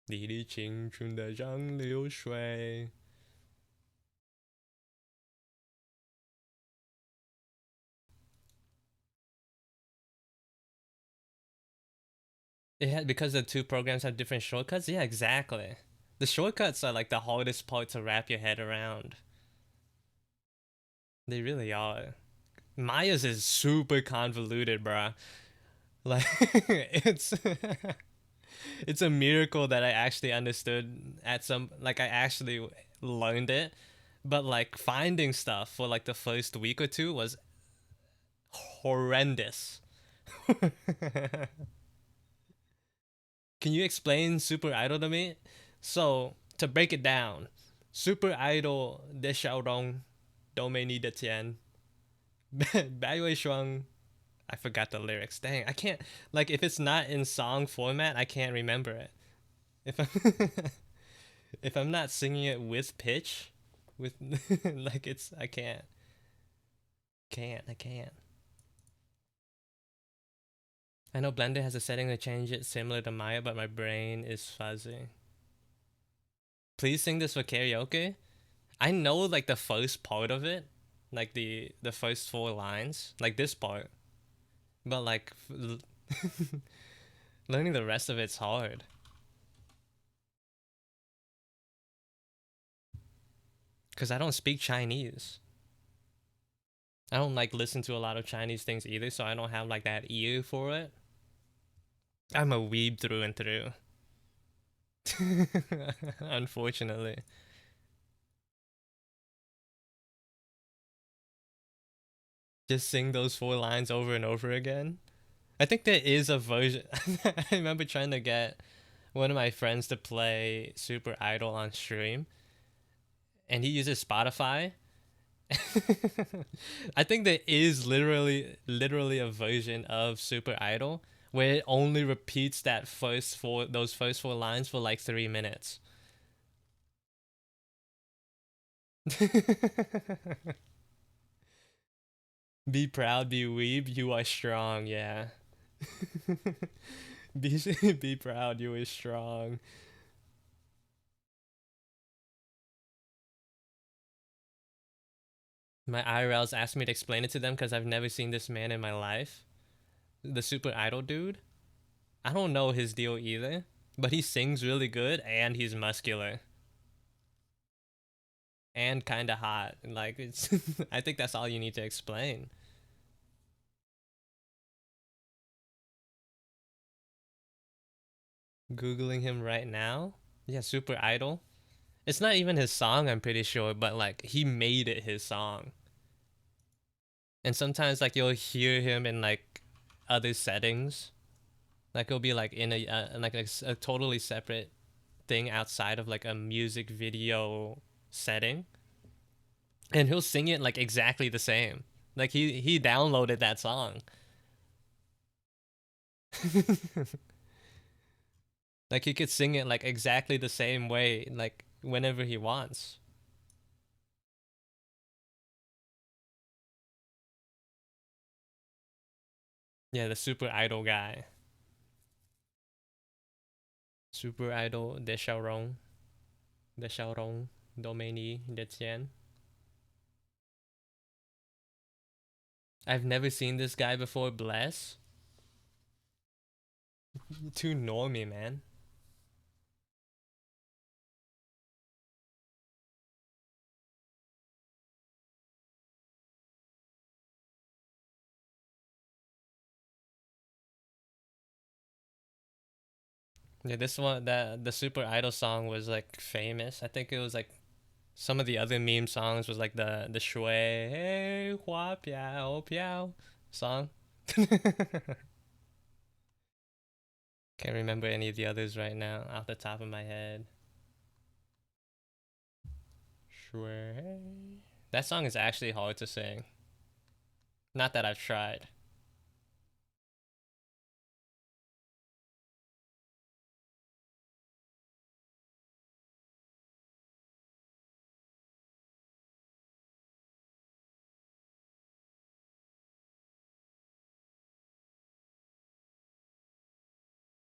滴滴青春的长流水. It had because the two programs have different shortcuts. Yeah, exactly. The shortcuts are like the hardest part to wrap your head around. They really are. Maya's is super convoluted, bruh. Like it's it's a miracle that I actually understood at some like I actually learned it But like finding stuff for like the first week or two was horrendous. Can you explain Super Idol to me? So to break it down, Super Idol de xiao rong do me ni de tian. Bai Wei Shuang. I forgot the lyrics. Dang, I can't, like, if it's not in song format, I can't remember it. If I'm if I'm not singing it with pitch, with like it's I can't. I know Blender has a setting to change it similar to Maya, but my brain is fuzzy. Please sing this for karaoke. I know like the first part of it, like the first four lines, like this part, but like learning the rest of it's hard. Cause I don't speak Chinese. I don't like listen to a lot of Chinese things either, so I don't have like that ear for it. I'm a weeb through and through. Unfortunately. Just sing those four lines over and over again. I think there is a version. I remember trying to get one of my friends to play Super Idol on stream, and he uses Spotify. I think there is literally a version of Super Idol where it only repeats those first four lines for like 3 minutes. Be proud, be weeb, you are strong, yeah. Be proud, you are strong. My IRLs asked me to explain it to them because I've never seen this man in my life. The Super Idol dude. I don't know his deal either, but he sings really good and he's muscular and kind of hot. Like it's, I think that's all you need to explain. Googling him right now. Yeah, Super Idol. It's not even his song, I'm pretty sure, but like he made it his song. And sometimes like you'll hear him in like other settings. Like it'll be like in a totally separate thing outside of like a music video setting, and he'll sing it like exactly the same. Like he downloaded that song. Like he could sing it like exactly the same way, like whenever he wants. Yeah, the Super Idol guy. Super Idol de Xiaorong. De Xiaorong. Domaini de Tian. I've never seen this guy before, bless. Too normie, man. Yeah, this one, that the Super Idol song was like famous. I think it was like some of the other meme songs was like the shui hey hua piao piao song. Can't remember any of the others right now off the top of my head. Shui. That song is actually hard to sing. Not that I've tried.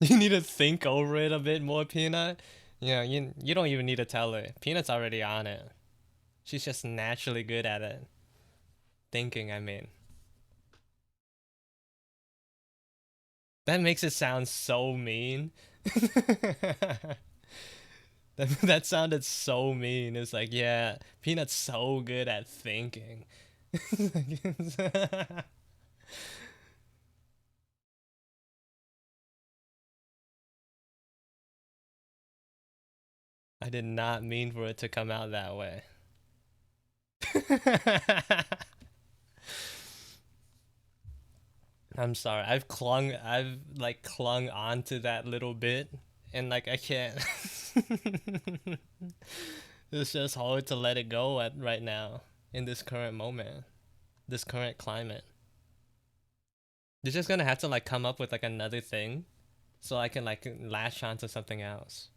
You need to think over it a bit more, Peanut. You don't even need to tell her. Peanut's already on it. She's just naturally good at it. Thinking, I mean. That makes it sound so mean. That sounded so mean. It's like, yeah, Peanut's so good at thinking. I did not mean for it to come out that way. I'm sorry. I've like clung on to that little bit, and like I can't. It's just hard to let it go at right now in this current moment, this current climate. You're just gonna have to like come up with like another thing, so I can like latch onto something else.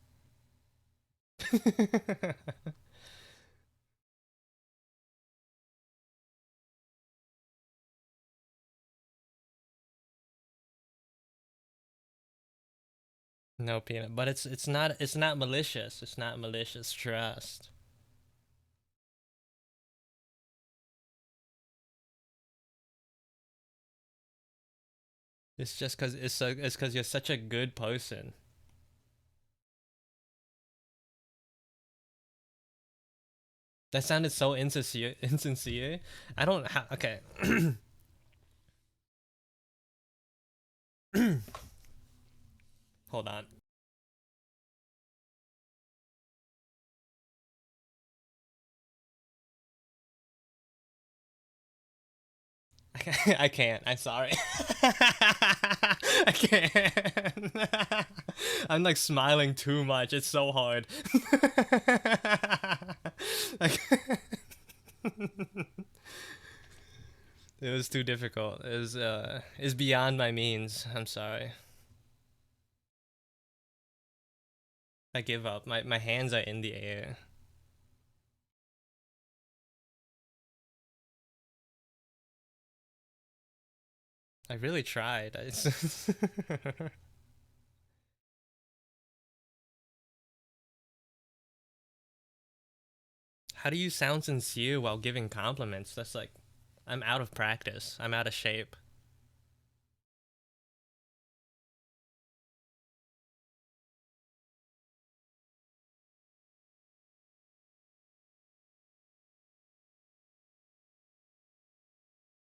No peanut, but it's not malicious. It's not malicious. Trust. It's just cause it's cause you're such a good person. That sounded so insincere. Insincere. I don't. Okay. Hold on. I can't. I'm sorry. I can't. I'm like smiling too much. It's so hard. Like, it was too difficult. It's beyond my means. I'm sorry. I give up. My hands are in the air. I really tried. How do you sound sincere while giving compliments? That's like, I'm out of practice. I'm out of shape.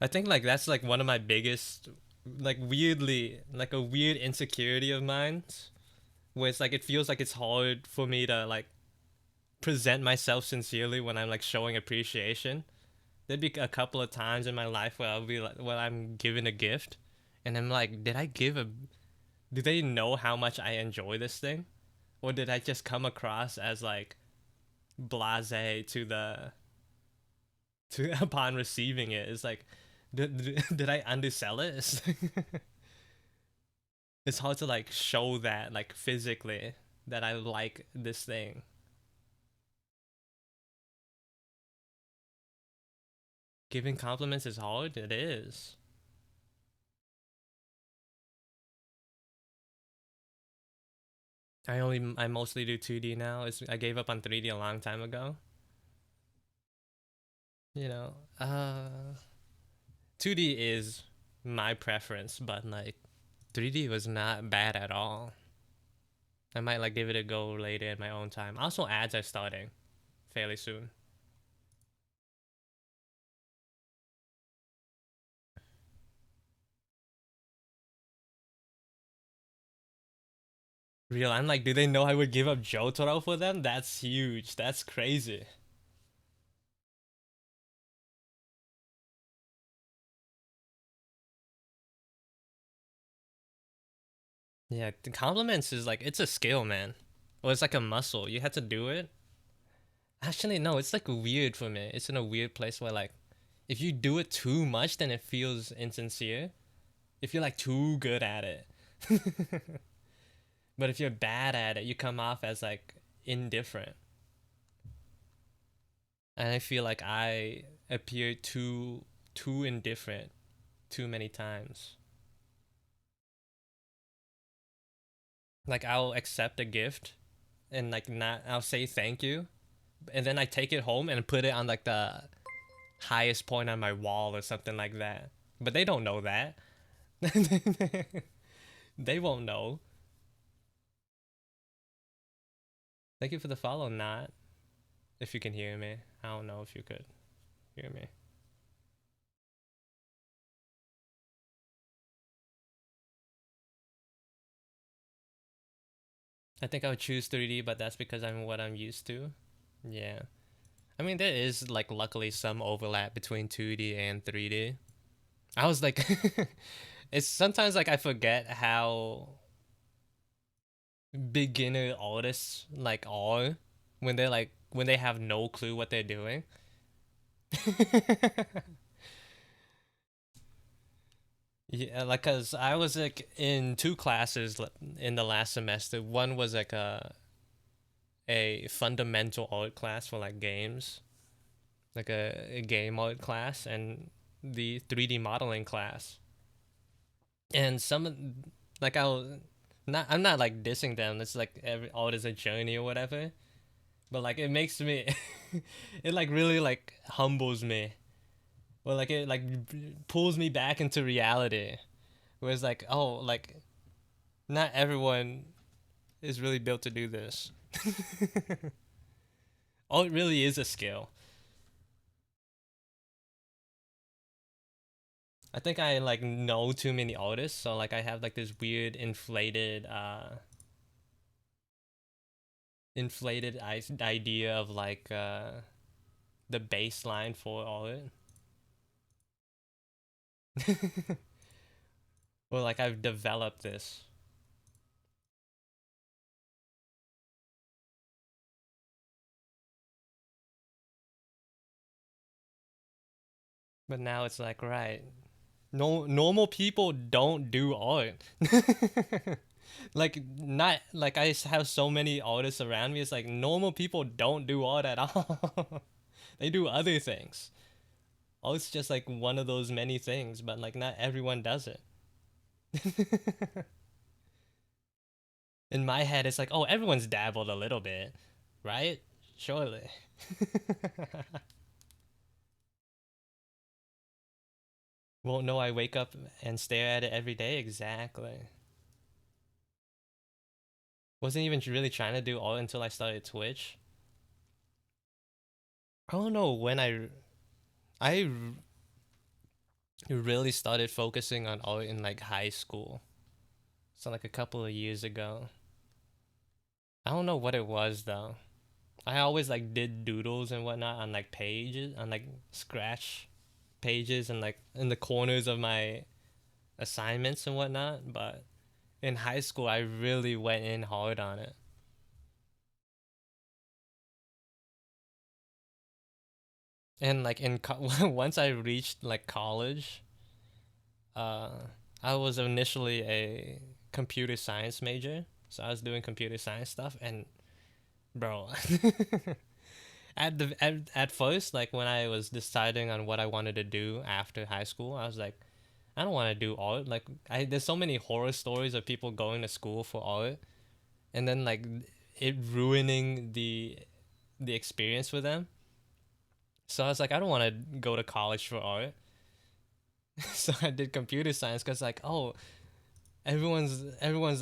I think like that's like one of my biggest, like weirdly, like a weird insecurity of mine, where it's like it feels like it's hard for me to like present myself sincerely when I'm like showing appreciation. There'd be a couple of times in my life where I'll be like, when I'm given a gift, and I'm like, did I give a? Do they know how much I enjoy this thing, or did I just come across as like blasé to the to upon receiving it? It's like, did I undersell it? It's hard to like show that like physically that I like this thing. Giving compliments is hard. It is. I mostly do 2D now. I gave up on 3D a long time ago. You know, 2D is my preference, but like 3D was not bad at all. I might like give it a go later in my own time. Also, ads are starting fairly soon. Real, I'm like, do they know I would give up Jotaro for them? That's huge. That's crazy. Yeah, the compliments is like it's a skill, man. Or it's like a muscle. You had to do it. Actually, no, it's like weird for me. It's in a weird place where like if you do it too much, then it feels insincere. If you're like too good at it. But if you're bad at it, you come off as like indifferent. And I feel like I appear too indifferent too many times. Like I'll accept a gift and like not I'll say thank you, and then I take it home and put it on like the highest point on my wall or something like that. But they don't know that. They won't know. Thank you for the follow, not if you can hear me. I don't know if you could hear me. I think I would choose 3D, but that's because I'm what I'm used to. Yeah. I mean, there is like luckily some overlap between 2D and 3D. I was like, it's sometimes like I forget how beginner artists like are when they're like when they have no clue what they're doing. Yeah, like cause I was like in two classes in the last semester. One was like a fundamental art class for like games, like a game art class, and the 3D modeling class. And like I'm not like dissing them. It's like every art is a journey or whatever. But like it makes me, it like really like humbles me, or like it like pulls me back into reality. Where it's like, oh, like not everyone is really built to do this. Oh, it really is a skill. I think I like know too many artists, so like I have like this weird inflated idea of like the baseline for art. Or like I've developed this. But now it's like, right, no normal people don't do art. Like not like I have so many artists around me. It's like normal people don't do art at all. They do other things. Art's just like one of those many things, but like not everyone does it. In my head, it's like, oh, everyone's dabbled a little bit, right? Surely. Won't know I wake up and stare at it every day. Exactly. Wasn't even really trying to do art until I started Twitch. I don't know when I really started focusing on art in like high school. So like a couple of years ago. I don't know what it was though. I always like did doodles and whatnot on like pages, on like scratch pages and like in the corners of my assignments and whatnot. But in high school, I really went in hard on it. And like once I reached like college, uh, I was initially a computer science major, so I was doing computer science stuff, and bro, at first, like when I was deciding on what I wanted to do after high school, I was like, I don't want to do art. Like, there's so many horror stories of people going to school for art, and then like it ruining the experience for them. So I was like, I don't want to go to college for art. So I did computer science because like, oh, everyone's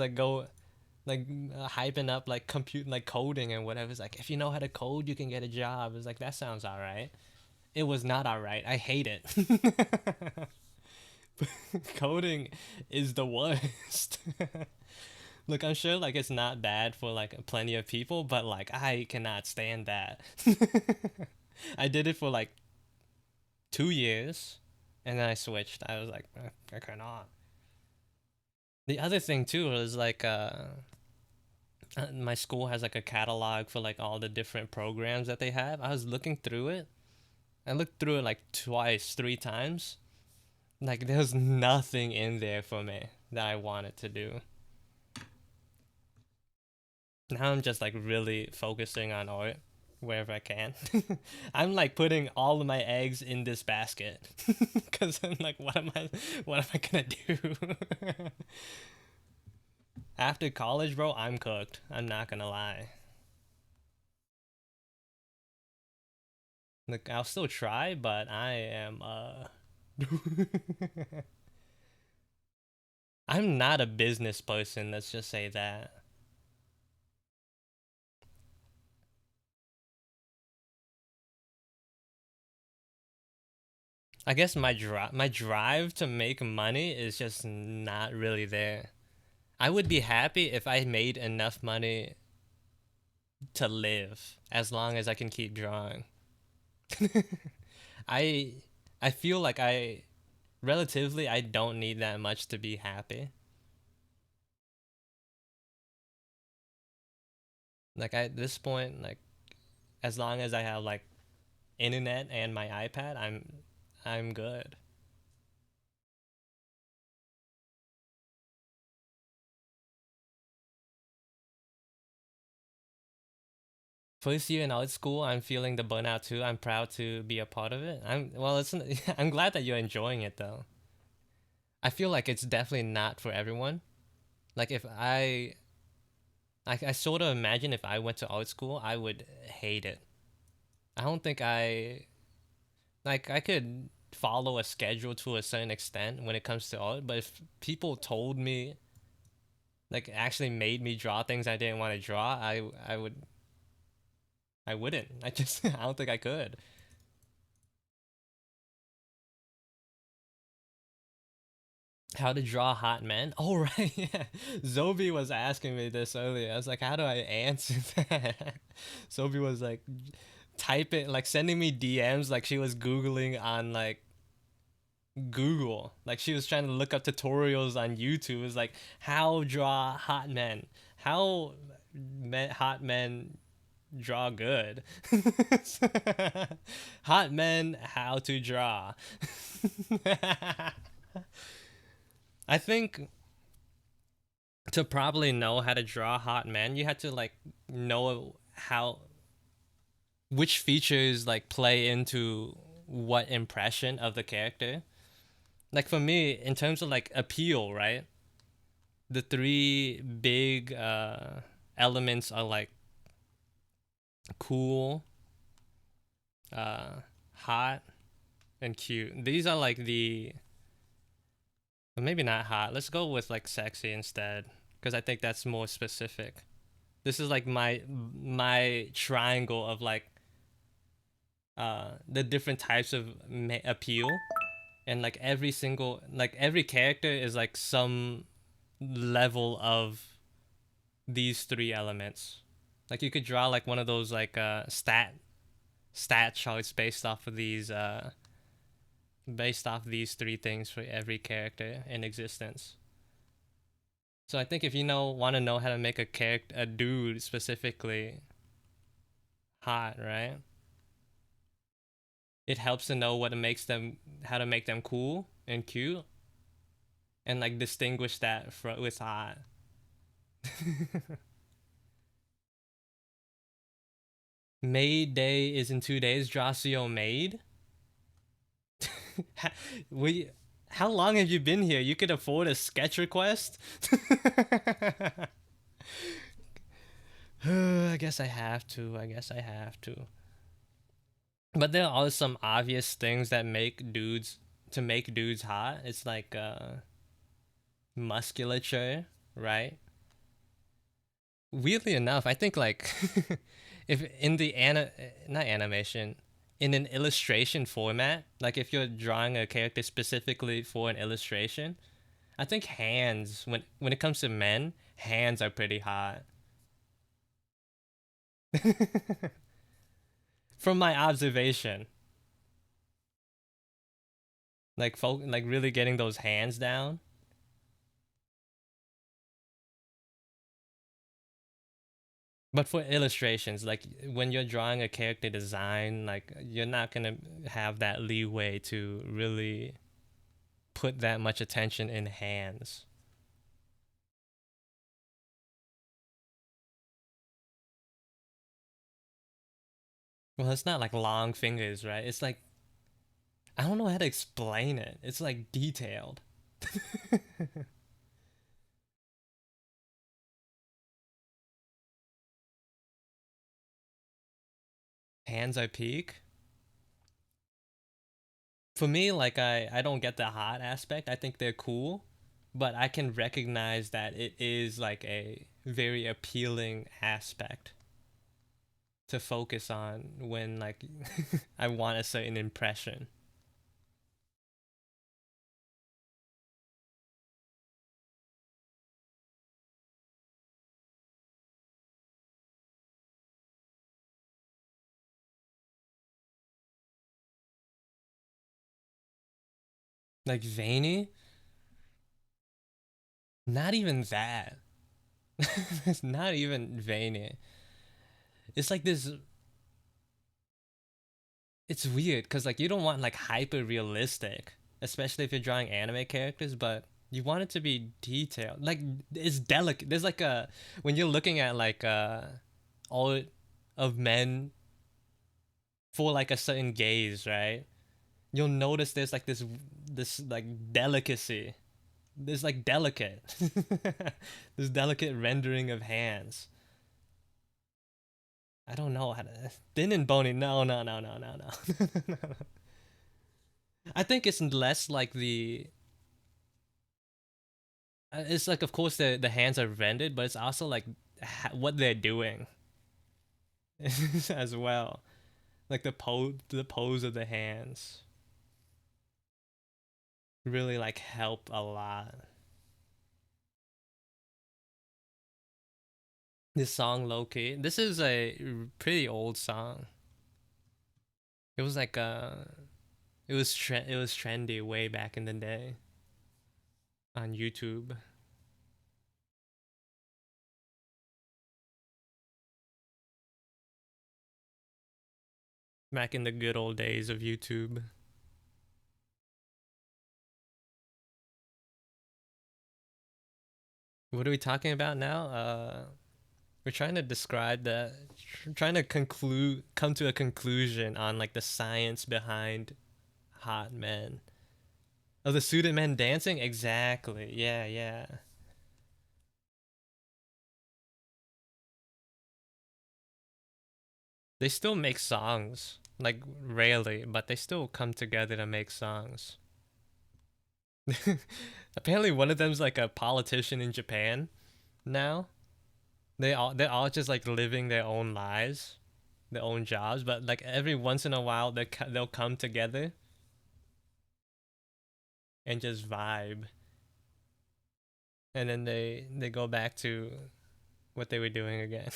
like hyping up like compute like coding and whatever. It's like if you know how to code, you can get a job. It's like that sounds all right. It was not all right. I hate it. Coding is the worst. Look, I'm sure like it's not bad for like plenty of people, but like I cannot stand that. I did it for like 2 years, and then I switched. I was like, I cannot. The other thing too is like my school has like a catalog for like all the different programs that they have. I was looking through it. I looked through it like twice, 3 times. Like there's nothing in there for me that I wanted to do. Now I'm just like really focusing on art wherever I can. I'm like putting all of my eggs in this basket because I'm like, what am I gonna do? After college, bro, I'm cooked. I'm not gonna lie. Look, I'll still try, but I am I'm not a business person, let's just say that. I guess my drive to make money is just not really there. I would be happy if I made enough money to live as long as I can keep drawing. I I feel like I don't need that much to be happy. Like at this point, like as long as I have like internet and my iPad, I'm good. First year in art school, I'm feeling the burnout too. I'm proud to be a part of it. It's I'm glad that you're enjoying it though. I feel like it's definitely not for everyone. Like if I sort of imagine if I went to art school, I would hate it. I don't think I could follow a schedule to a certain extent when it comes to art, but if people told me like actually made me draw things I didn't want to draw, I wouldn't. I just I don't think I could. How to draw hot men? Oh right, yeah. Zobi was asking me this earlier. I was like, how do I answer that? Zobi was like type it like sending me DMs like she was Googling on like Google. Like she was trying to look up tutorials on YouTube. It was like how draw hot men. How hot men draw good. Hot men how to draw. I think to probably know how to draw hot men, you had to like know how which features like play into what impression of the character. Like for me, in terms of like appeal, right? The three big elements are like cool, uh, hot, and cute. These are like the maybe not hot. Let's go with like sexy instead, because I think that's more specific. This is like my triangle of like the different types of appeal, and like every character is like some level of these three elements. Like you could draw like one of those like stat charts based off these three things for every character in existence. So I think if you want to know how to make a dude specifically hot, right? It helps to know how to make them cool and cute, and like distinguish that with hot. Maid Day is in 2 days. Dracio Maid. we, how long have you been here? You could afford a sketch request. I guess I have to. I guess I have to. But there are some obvious things that make dudes hot. It's like musculature, right? Weirdly enough, I think like if in the not animation, in an illustration format, like if you're drawing a character specifically for an illustration, I think hands when it comes to men, hands are pretty hot. From my observation, like really getting those hands down. But for illustrations, like when you're drawing a character design, like you're not gonna have that leeway to really put that much attention in hands. Well, it's not like long fingers, right? It's like I don't know how to explain it. It's like detailed. Hands I peak. For me, like I don't get the hot aspect. I think they're cool, but I can recognize that it is like a very appealing aspect to focus on when like I want a certain impression. Like veiny? Not even that. It's not even veiny. It's like this. It's weird because like you don't want like hyper realistic, especially if you're drawing anime characters, but you want it to be detailed. Like it's delicate. There's like a when you're looking at like all of men for like a certain gaze, right? You'll notice there's like this like delicacy. There's like delicate. This delicate rendering of hands. I don't know how to thin and bony. No, no, no, no, no, no. I think it's less like the. It's like of course the hands are rendered, but it's also like what they're doing as well. Like the pose of the hands really like help a lot. This song low key. This is a pretty old song. It was like it was trendy way back in the day on YouTube. Back in the good old days of YouTube. What are we talking about now? We're trying to describe the trying to come to a conclusion on like the science behind hot men. Oh, the suited men dancing? Exactly. Yeah, yeah. They still make songs. Like rarely, but they still come together to make songs. Apparently one of them's like a politician in Japan now. They're all just like living their own lives, their own jobs, but like every once in a while they'll come together and just vibe, and then they go back to what they were doing again.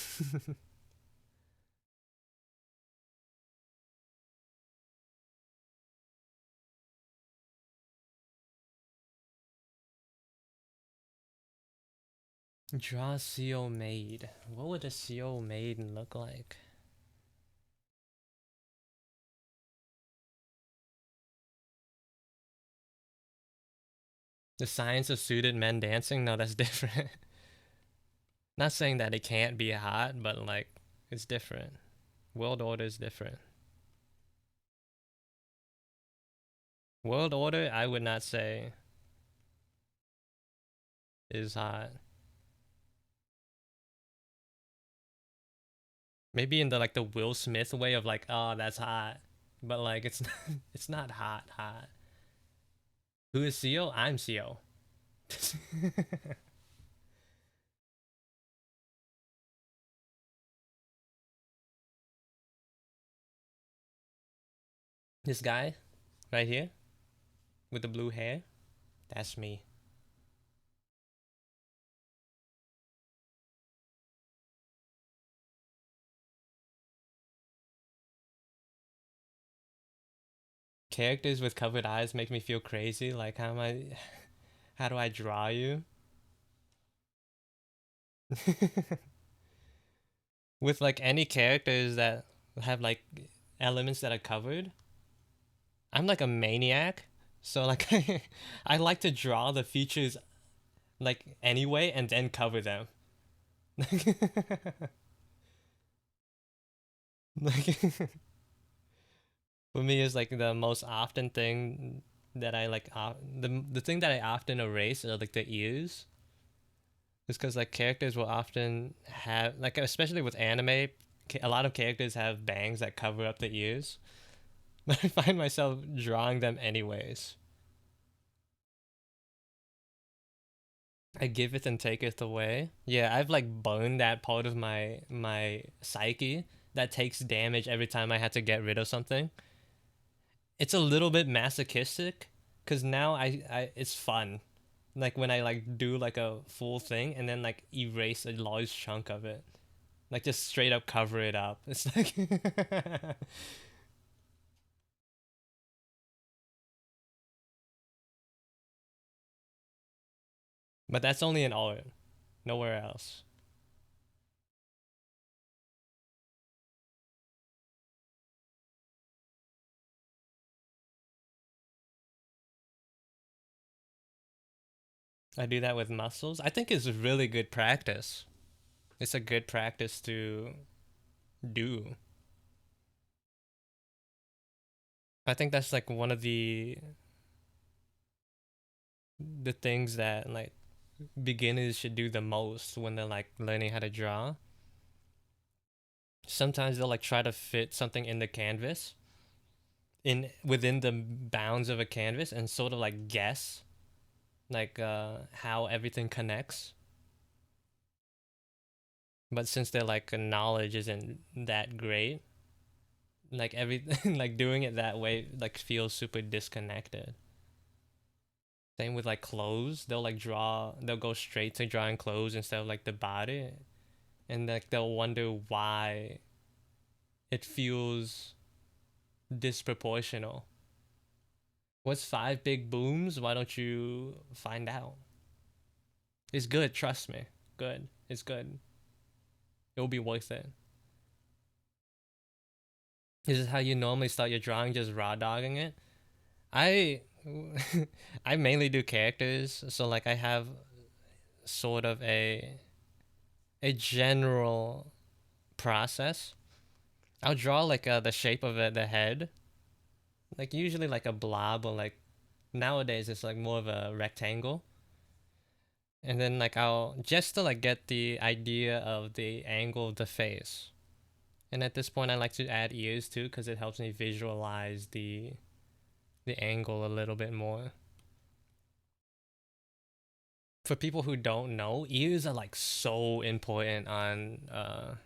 Draw seal maid. What would a seal maiden look like? The science of suited men dancing? No, that's different. Not saying that it can't be hot, but like it's different. World order is different. World order, I would not say is hot. Maybe in the like the Will Smith way of like, oh, that's hot, but like it's it's not hot hot. Who is Seal? I'm Seal. This guy right here with the blue hair, that's me. Characters with covered eyes make me feel crazy. Like how am I? How do I draw you? With like any characters that have like elements that are covered, I'm like a maniac. So like I like to draw the features like anyway and then cover them. Like for me is like the most often thing that I like the thing that I often erase are like the ears. Just because like characters will often have like especially with anime, a lot of characters have bangs that cover up the ears. But I find myself drawing them anyways. I giveth and taketh away. Yeah, I've like burned that part of my psyche that takes damage every time I had to get rid of something. It's a little bit masochistic because now I it's fun. Like when I like do like a full thing and then like erase a large chunk of it. Like just straight up cover it up. It's like But that's only in art, nowhere else. I do that with muscles. I think it's really good practice. It's a good practice to do. I think that's like one of the things that like beginners should do the most when they're like learning how to draw. Sometimes they'll like try to fit something in the canvas in within the bounds of a canvas and sort of like guess like how everything connects. But since their like knowledge isn't that great, like everything like doing it that way like feels super disconnected. Same with like clothes. They'll go straight to drawing clothes instead of like the body. And like they'll wonder why it feels disproportional. What's five big booms? Why don't you find out? It's good, trust me. Good. It's good. It will be worth it. Is this how you normally start your drawing, just raw dogging it? I I mainly do characters, so like I have sort of a general process. I'll draw like the shape of the head, like usually like a blob or like nowadays it's like more of a rectangle. And then like I'll just to like get the idea of the angle of the face. And at this point I like to add ears too because it helps me visualize the angle a little bit more. For people who don't know, ears are like so important on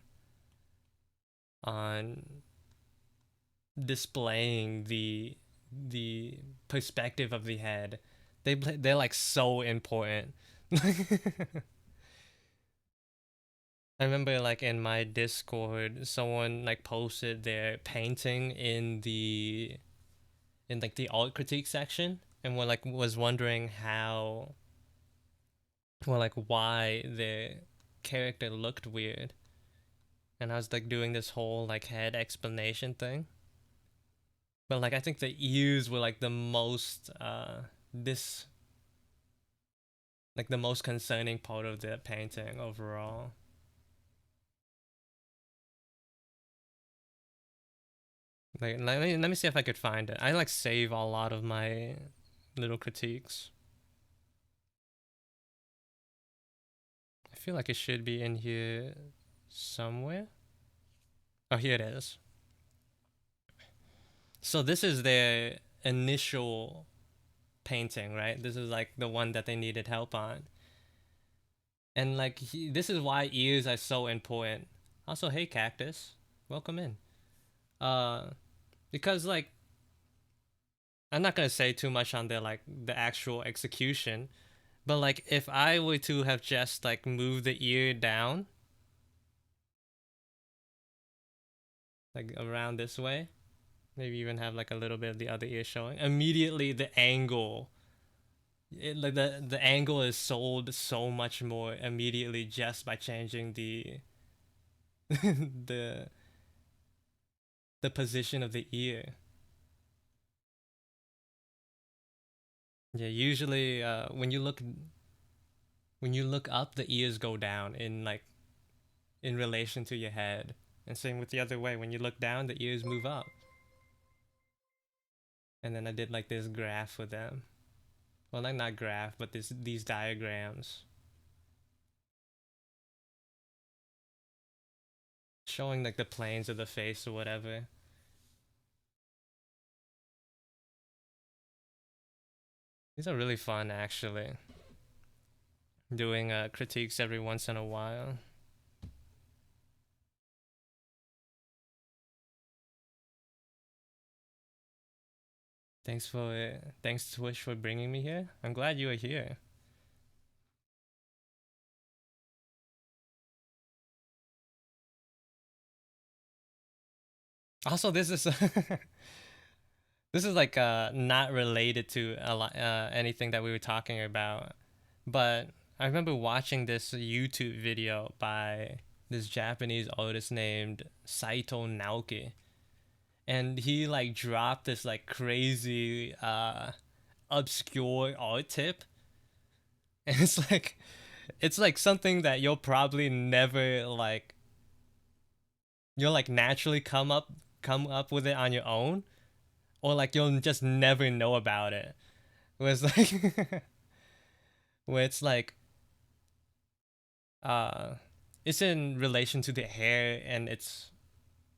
displaying the perspective of the head. They're like so important. I remember like in my Discord, someone like posted their painting in like the art critique section, and was wondering how, well, like why the character looked weird, and I was like doing this whole like head explanation thing. But like I think the ears were like the most this like the most concerning part of the painting overall. Like let me see if I could find it. I like save a lot of my little critiques. I feel like it should be in here somewhere. Oh, here it is. So this is their initial painting, right? This is like the one that they needed help on. And like this is why ears are so important. Also, hey cactus, welcome in. Uh because like I'm not gonna say too much on the actual execution, but like if I were to have just like moved the ear down, like around this way, maybe even have like a little bit of the other ear showing, immediately the angle, like the angle is sold so much more immediately just by changing the the the position of the ear. Yeah, usually when you look up, the ears go down in relation to your head. And same with the other way. When you look down, the ears move up. And then I did like this graph for them. Well, like not graph, but these diagrams showing like the planes of the face or whatever. These are really fun actually. Doing critiques every once in a while. Thanks Twitch for bringing me here. I'm glad you are here. Also, this is this is like not related to a lot anything that we were talking about, but I remember watching this YouTube video by this Japanese artist named Saito Naoki, and he like dropped this like crazy obscure art tip, and it's like something that you'll probably never like you'll like naturally come up with it on your own, or like you'll just never know about it. Where it's like where it's like uh it's in relation to the hair and it's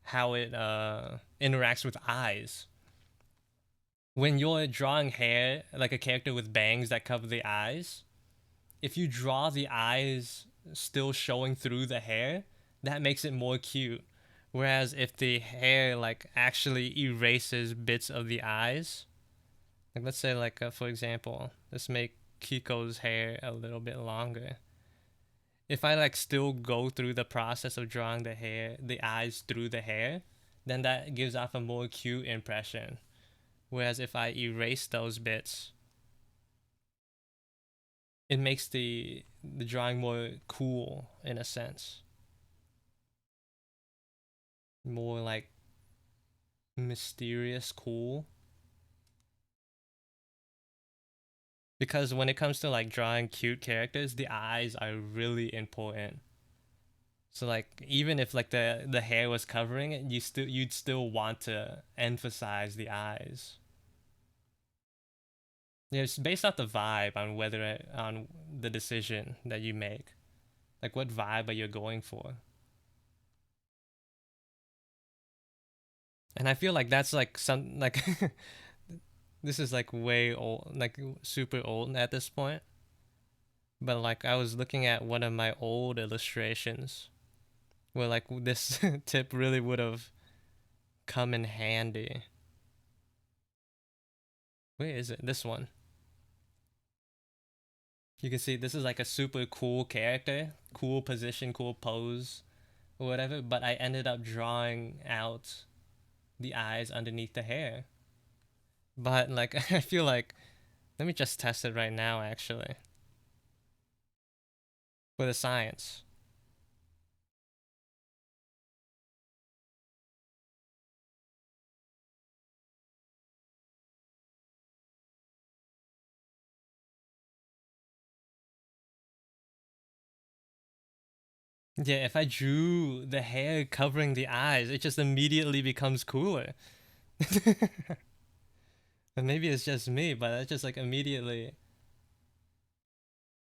how it interacts with eyes. When you're drawing hair, like a character with bangs that cover the eyes, if you draw the eyes still showing through the hair, that makes it more cute. Whereas if the hair like actually erases bits of the eyes, like let's say like for example, let's make Kiko's hair a little bit longer. If I like still go through the process of drawing the eyes through the hair, then that gives off a more cute impression. Whereas if I erase those bits, it makes the drawing more cool in a sense, more like mysterious, cool. Because when it comes to like drawing cute characters, the eyes are really important. So like even if like the hair was covering it, you'd still want to emphasize the eyes. Yeah, it's based off the vibe on on the decision that you make. Like what vibe are you going for? And I feel like that's like some like this is like way old, like super old at this point. But like I was looking at one of my old illustrations where like this tip really would have come in handy. Where is it? This one. You can see this is like a super cool character, cool position, cool pose, or whatever. But I ended up drawing out the eyes underneath the hair. But like I feel like let me just test it right now actually for the science. Yeah, if I drew the hair covering the eyes, it just immediately becomes cooler. And maybe it's just me, but it just like immediately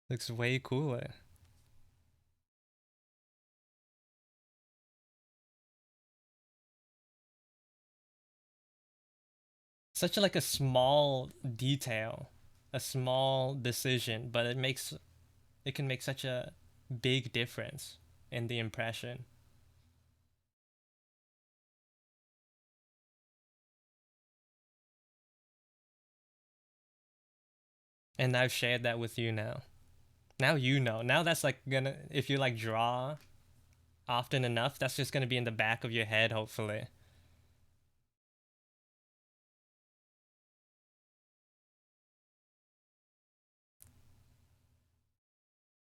looks way cooler. Such a, like a small detail, a small decision, but it can make such a big difference in the impression. And I've shared that with you now. Now you know. Now that's like gonna if you like draw often enough, that's just gonna be in the back of your head, hopefully.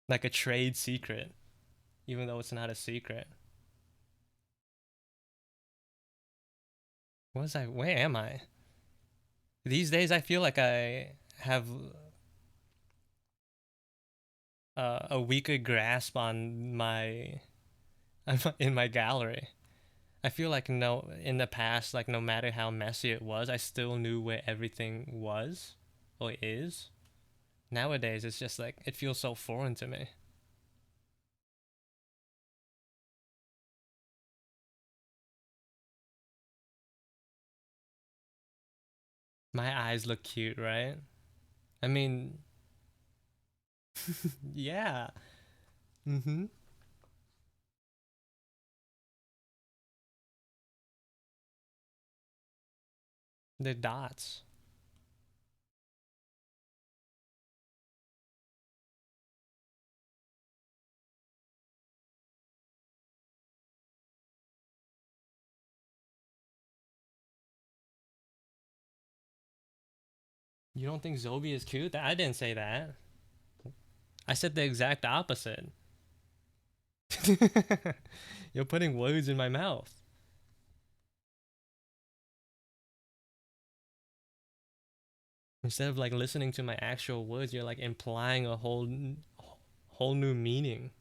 Like a trade secret, even though it's not a secret. Where am I? These days I feel like I have a weaker grasp on my in my gallery. I feel like no in the past, like no matter how messy it was, I still knew where everything was or is. Nowadays it's just like it feels so foreign to me. My eyes look cute, right? I mean, yeah. Mm-hmm. They're dots. You don't think Zobi is cute? I didn't say that. I said the exact opposite. You're putting words in my mouth. Instead of like listening to my actual words, you're like implying a whole new meaning.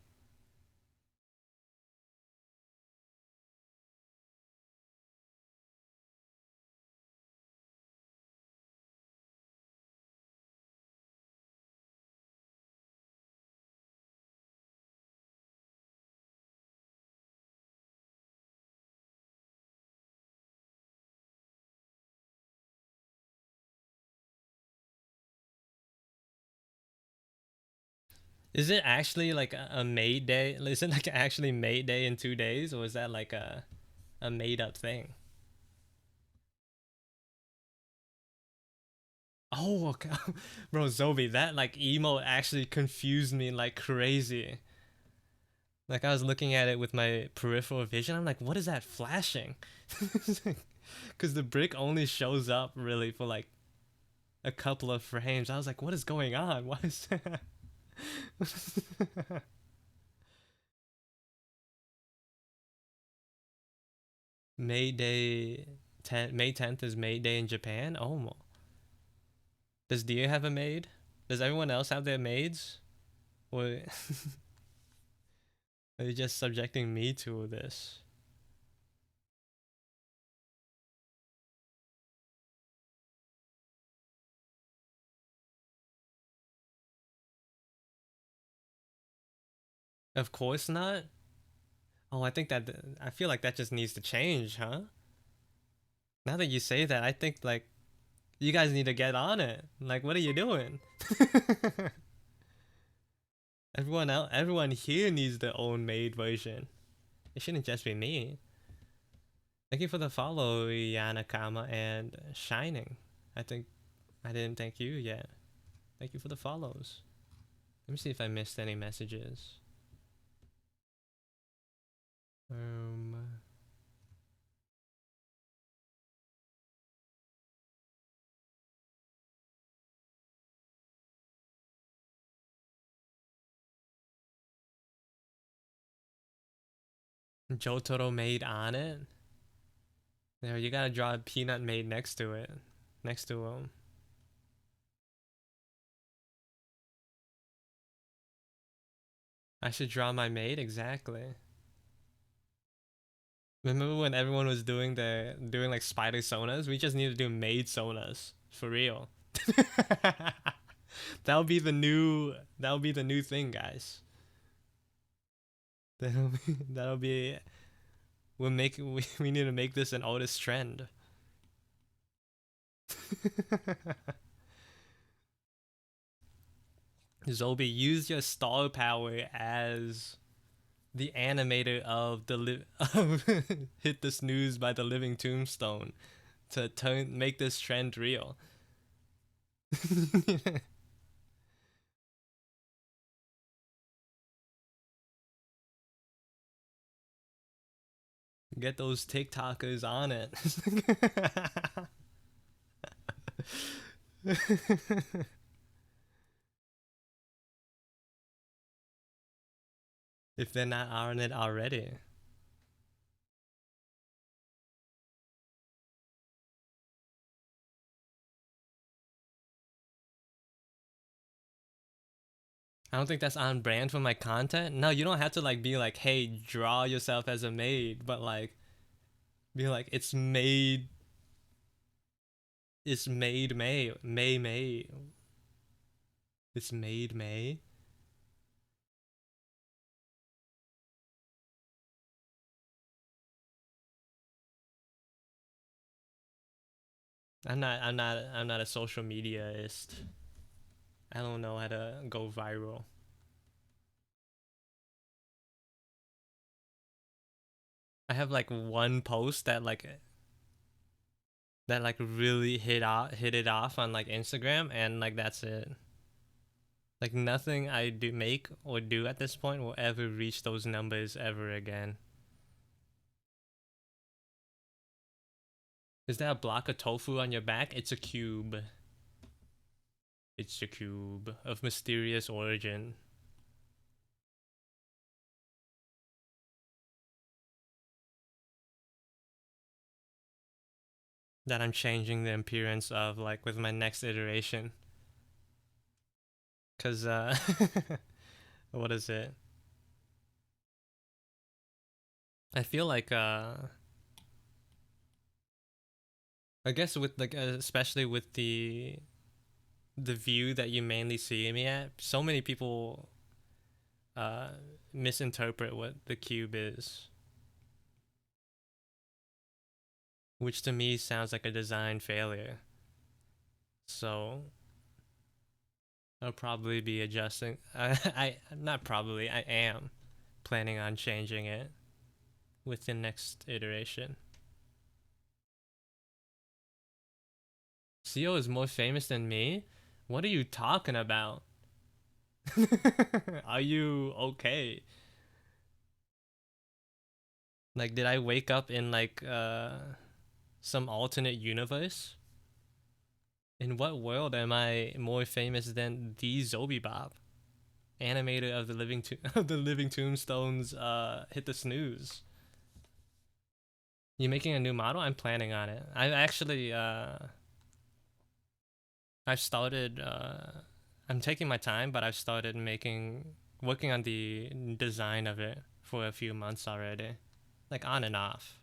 Is it actually like a May Day? Is it like actually May Day in 2 days, or is that like a made up thing? Oh, okay. Bro, Zobi, that like emo actually confused me like crazy. Like I was looking at it with my peripheral vision. I'm like, what is that flashing? Because the brick only shows up really for like a couple of frames. I was like, what is going on? Why is that? May Day 10 May 10th is May Day in Japan. Oh, does Dia have a maid? Does everyone else have their maids? Or are you just subjecting me to this? Of course not. Oh, I feel like that just needs to change, huh? Now that you say that, I think like you guys need to get on it. Like, what are you doing? Everyone here needs their own made version. It shouldn't just be me. Thank you for the follow, Yanakama and Shining. I think I didn't thank you yet. Thank you for the follows. Let me see if I missed any messages. Um, Jotaro made on it. There, you gotta draw a peanut made next to it, next to him. I should draw my maid exactly. Remember when everyone was doing like spider sonas? We just need to do maid sonas for real. That'll be the new thing, guys. That'll be we need to make this an oldest trend. Zobi, use your star power as the animator of of hit the snooze by the living tombstone to make this trend real. Get those TikTokers on it. If they're not on it already. I don't think that's on brand for my content. No, you don't have to like be like, hey, draw yourself as a maid, but like be like it's made May. It's made May. I'm not a social mediaist. I don't know how to go viral. I have like one post that really hit it off on like Instagram, and like that's it. Like nothing I do make or do at this point will ever reach those numbers ever again. Is that a block of tofu on your back? It's a cube. It's a cube of mysterious origin. that I'm changing the appearance of, like, with my next iteration. Cause what is it? I feel like I guess with like especially with the view that you mainly see me at, so many people uh misinterpret what the cube is, which to me sounds like a design failure. So I'll probably be adjusting. I not probably. I am planning on changing it with the next iteration. CEO is more famous than me? What are you talking about? Are you okay? Like, did I wake up in like some alternate universe? In what world am I more famous than the Bob, animator of the of the Living Tombstones? Hit the snooze. You making a new model? I'm planning on it. I actually I've started I'm taking my time, but I've started working on the design of it for a few months already. Like on and off.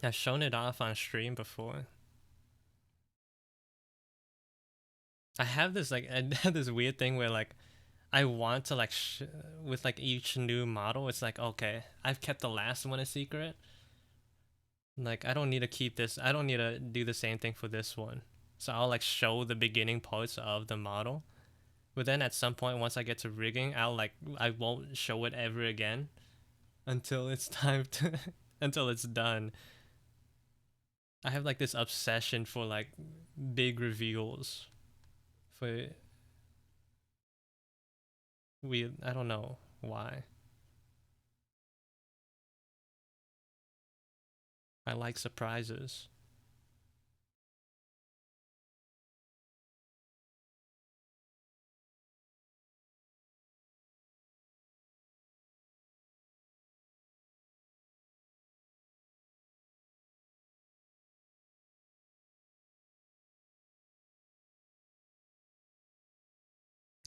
I've shown it off on stream before. I have this like I have this weird thing where like I want to like with like each new model, it's like okay, I've kept the last one a secret. Like I don't need to keep this. I don't need to do the same thing for this one. So I'll like show the beginning parts of the model. But then at some point once I get to rigging, I won't show it ever again until it's time to until it's done. I have like this obsession for like big reveals for I don't know why. I like surprises.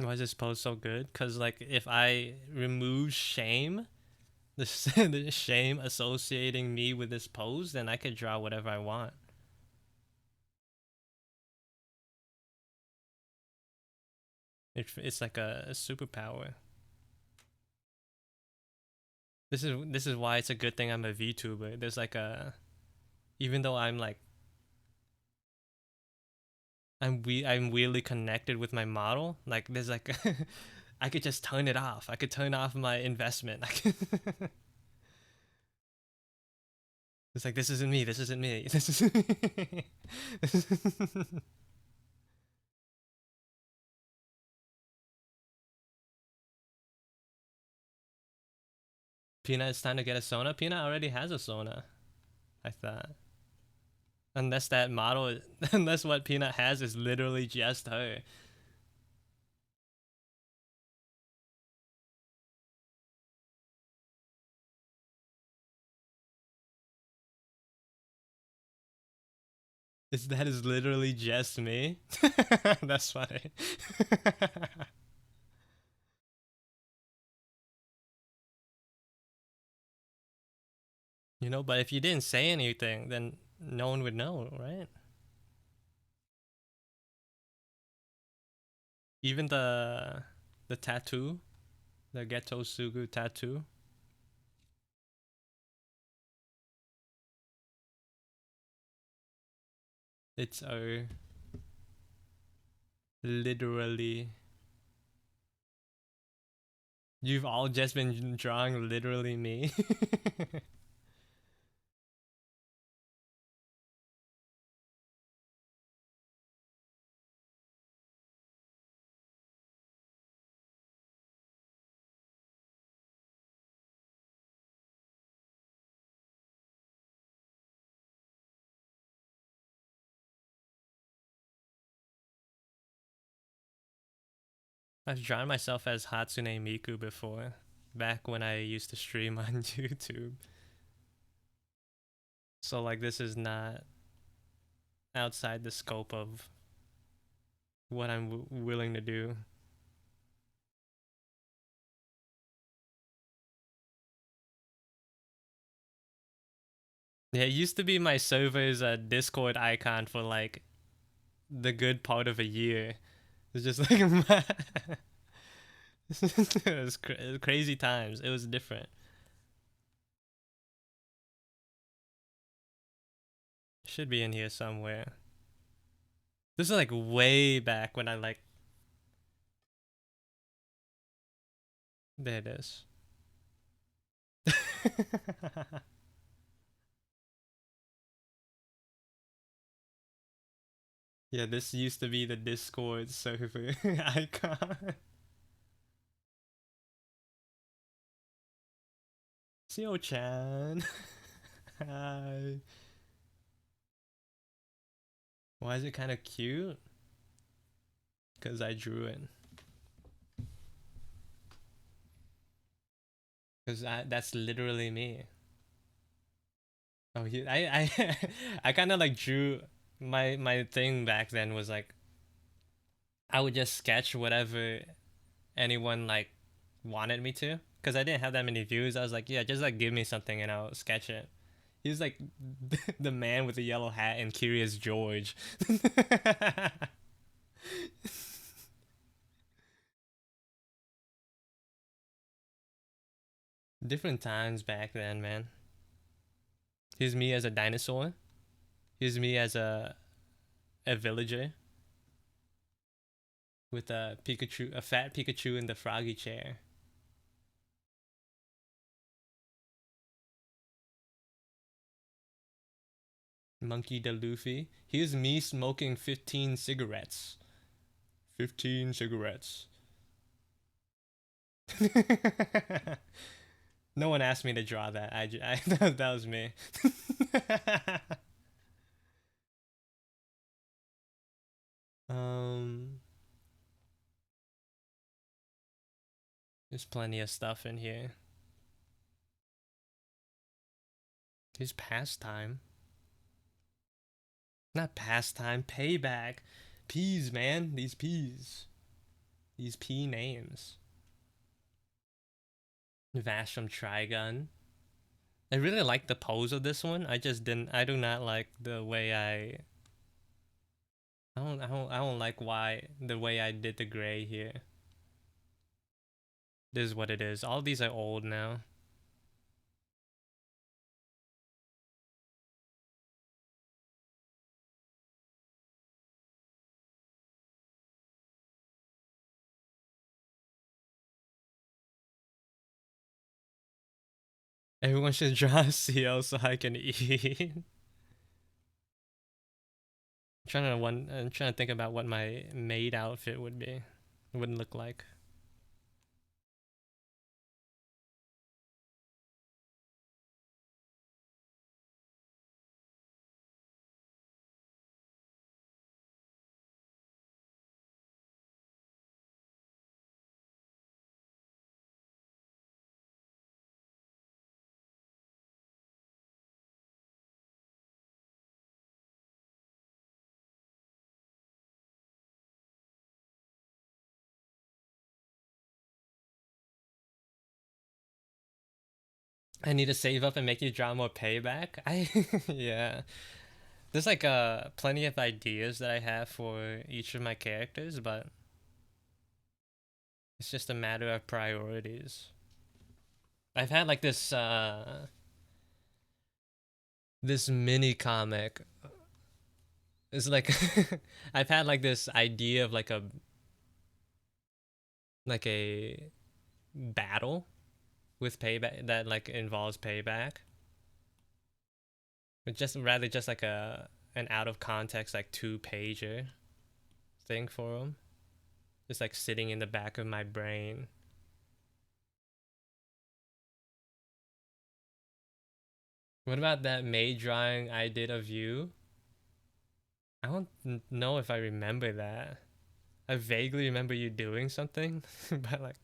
Why is this pose so good? Cause like if I remove shame, the shame associating me with this pose, then I could draw whatever I want. It's like a superpower. This is why it's a good thing I'm a VTuber. There's like a even though I'm like I'm weirdly connected with my model. Like there's like I could just turn it off. I could turn off my investment. It's like this isn't me. This isn't me. This is me. Peanut, it's time to get a Sona. Peanut already has a Sona. I thought. Unless that model, unless what Peanut has is literally just her. That is literally just me. That's funny. But if you didn't say anything, then no one would know, right? Even the tattoo, the Ghetto Sugu tattoo. It's a literally. You've all just been drawing literally me. I've drawn myself as Hatsune Miku before. back when I used to stream on YouTube. So like this is not outside the scope of what I'm willing to do. Yeah, it used to be my server's Discord icon for like the good part of a year. It's just like it was crazy times. It was different. Should be in here somewhere. This is like way back when I like. There it is. Yeah, this used to be the Discord server icon. Seo-chan. Hi. Why is it kind of cute? Because I drew it. Because that's literally me. Oh, I kind of like drew my thing back then was like I would just sketch whatever anyone like wanted me to because I didn't have that many views. I was like, yeah, just like give me something and I'll sketch it. He's like the man with the yellow hat and Curious George. Different times back then, man. Here's me as a dinosaur. Here's me as a villager with a fat Pikachu in the froggy chair. Monkey the Luffy. Here's me smoking 15 cigarettes. 15 cigarettes. No one asked me to draw that. That was me. um, there's plenty of stuff in here. Here's pastime. Not pastime, payback. Peas, man. These peas. These P names. Vasham Trigun. I really like the pose of this one. I just didn't. I do not like the way I don't like why the way I did the gray here. This is what it is. All these are old now. Everyone should draw a CL so I can eat. I'm trying to think about what my maid outfit wouldn't look like. I need to save up and make you draw more payback. Yeah. There's like plenty of ideas that I have for each of my characters, but it's just a matter of priorities. I've had like this mini comic. It's like I've had like this idea of like a battle with payback that like involves payback. But just like an out of context like 2-pager thing for him. Just like sitting in the back of my brain. What about that maid drawing I did of you? I don't know if I remember that. I vaguely remember you doing something, but like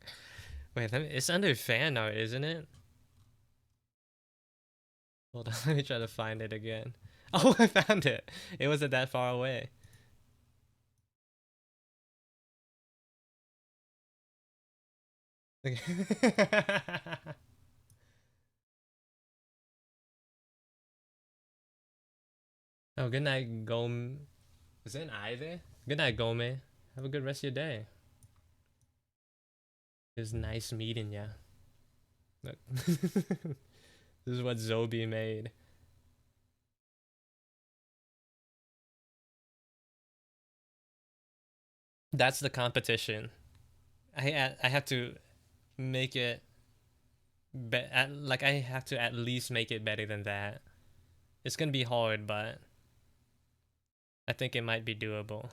Wait, it's under fan art, isn't it? Hold on, let me try to find it again. Oh, I found it. It wasn't that far away. Oh, good night, Gome. Is it an I there? Good night, Gome. Have a good rest of your day. It was nice meeting ya. Look. This is what Zobi made. That's the competition. I have to make it like I have to at least make it better than that. It's gonna be hard, but I think it might be doable.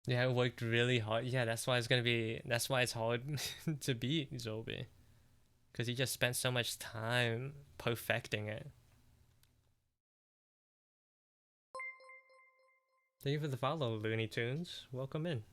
Yeah, it worked really hard. Yeah, that's why it's gonna be. That's why it's hard to beat Zobi, because he just spent so much time perfecting it. Thank you for the follow, Looney Tunes. Welcome in.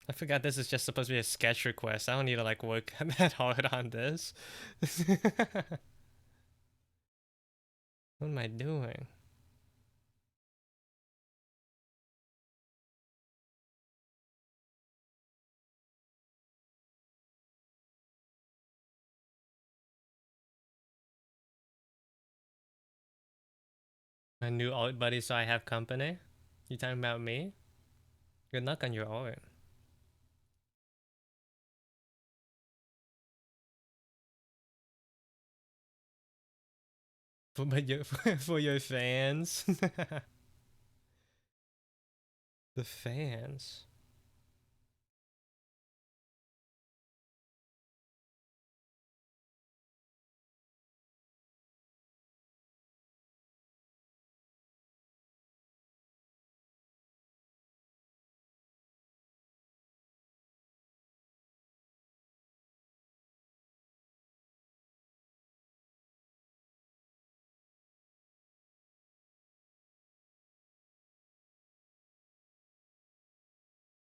I forgot this is just supposed to be a sketch request. I don't need to like work that hard on this. What am I doing? My new art buddy, so I have company? You talking about me? Good luck on your art. For your fans. The fans.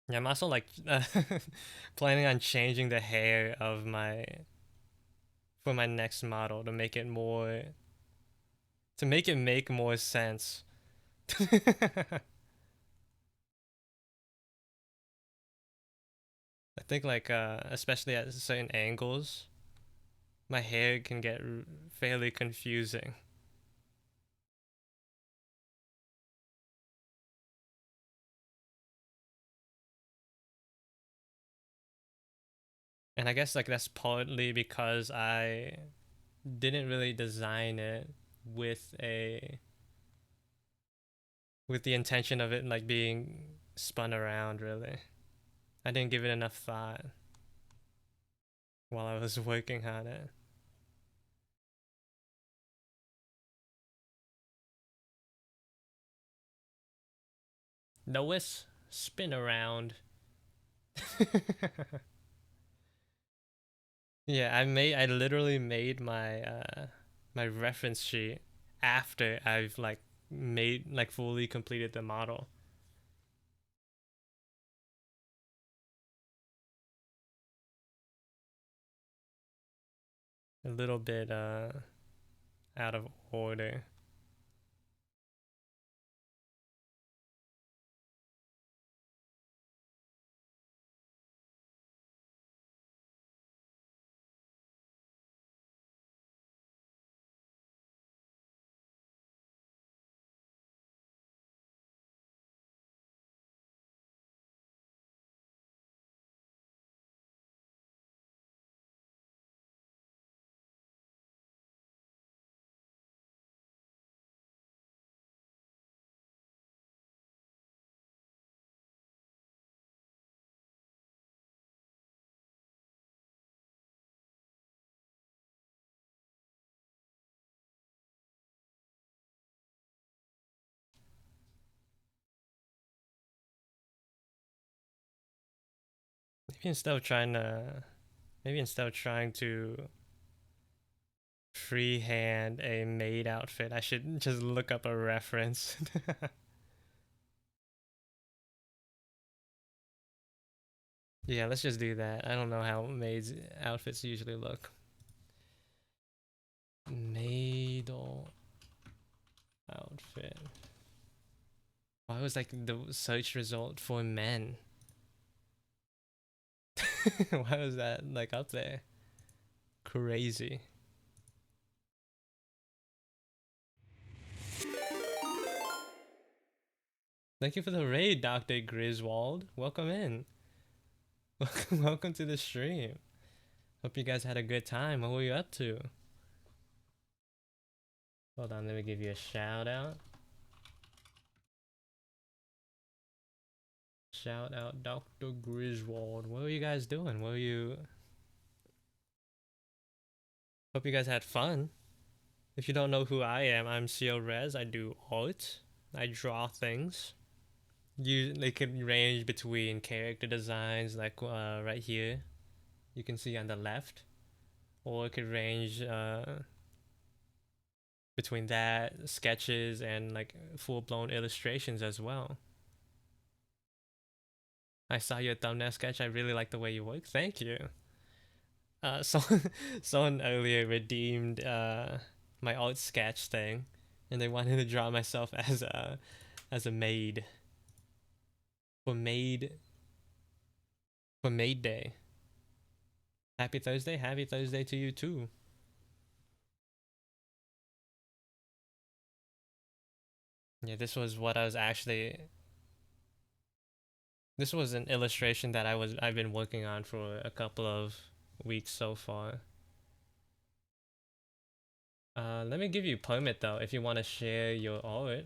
Yeah, I'm also like planning on changing the hair of my for my next model to make it more to make it make more sense. I think like especially at certain angles, my hair can get fairly confusing. And I guess like that's partly because I didn't really design it with a with the intention of it like being spun around really. I didn't give it enough thought while I was working on it. Noah's spin around. Yeah, I literally made my my reference sheet after I've like made like fully completed the model. a little bit out of order. Maybe instead of trying to, maybe instead of trying to freehand a maid outfit, I should just look up a reference. Yeah, let's just do that. I don't know how maids' outfits usually look. Maid outfit. Why was like the search result for men? Why was that like up there? Crazy. Thank you for the raid, Dr. Griswold. Welcome in. Welcome to the stream. Hope you guys had a good time. What were you up to? Hold on, let me give you a shout out. Shout out Dr. Griswold. What were you guys doing? What were you... Hope you guys had fun. If you don't know who I am, I'm CO Rez. I do art. I draw things. They could range between character designs, like right here. You can see on the left. Or it could range between that, sketches, and like full-blown illustrations as well. I saw your thumbnail sketch. I really like the way you work. Thank you. So someone earlier redeemed my art sketch thing, and they wanted to draw myself as a maid for maid for Maid Day. Happy Thursday. Happy Thursday to you too. Yeah, this was what I was actually. This was an illustration that I've been working on for a couple of weeks so far. Let me give you permit though if you want to share your art.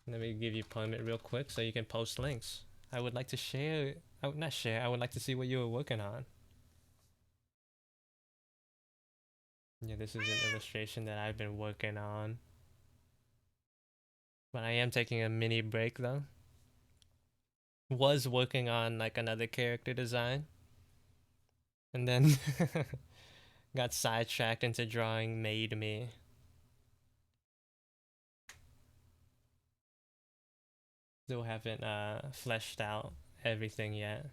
Let me give you permit real quick so you can post links. I would like to share. I would not share. I would like to see what you were working on. Yeah, this is an illustration that I've been working on. But I am taking a mini break though. Was working on like another character design. And then got sidetracked into drawing Made Me. Still haven't fleshed out everything yet.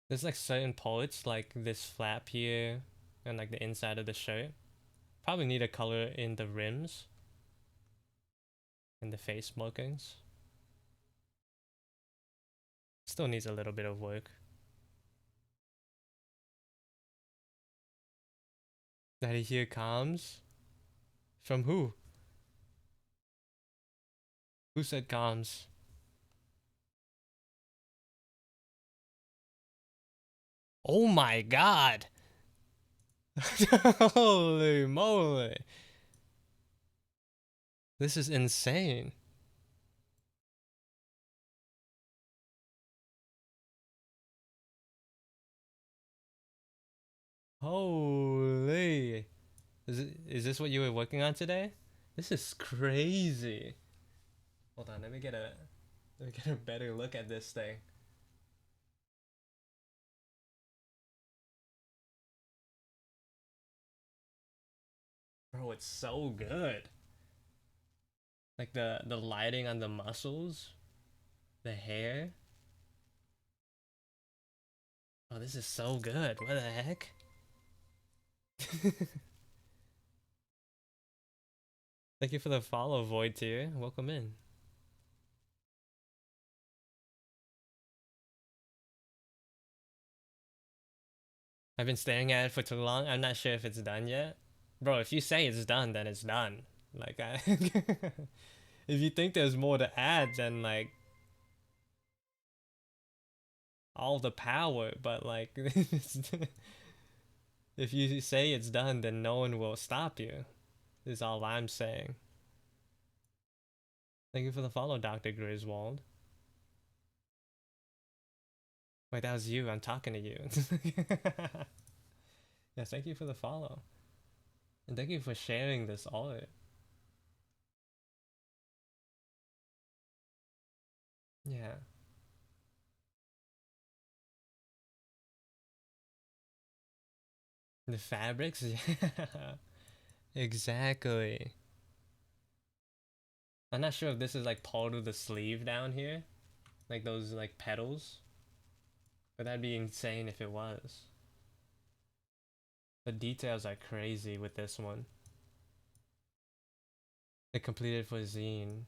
There's like certain parts like this flap here and like the inside of the shirt. Probably need a color in the rims and the face markings. Still needs a little bit of work. That he hear comms? From who? Who said comms? Oh my god! Holy moly! This is insane. Holy. Is this what you were working on today? This is crazy. Hold on, let me get a better look at this thing. Bro, it's so good. Like the lighting on the muscles, the hair. Oh, this is so good. What the heck? Thank you for the follow, Void Tier. Welcome in. I've been staring at it for too long. I'm not sure if it's done yet. Bro, if you say it's done, then it's done. Like, if you think there's more to add, then, like, all the power. But, like, if you say it's done, then no one will stop you, is all I'm saying. Thank you for the follow, Dr. Griswold. Wait, that was you. I'm talking to you. Yes, thank you for the follow. And thank you for sharing this art. Yeah. The fabrics? Yeah. Exactly. I'm not sure if this is like part of the sleeve down here. Like those like petals. But that'd be insane if it was. The details are crazy with this one. The completed for zine.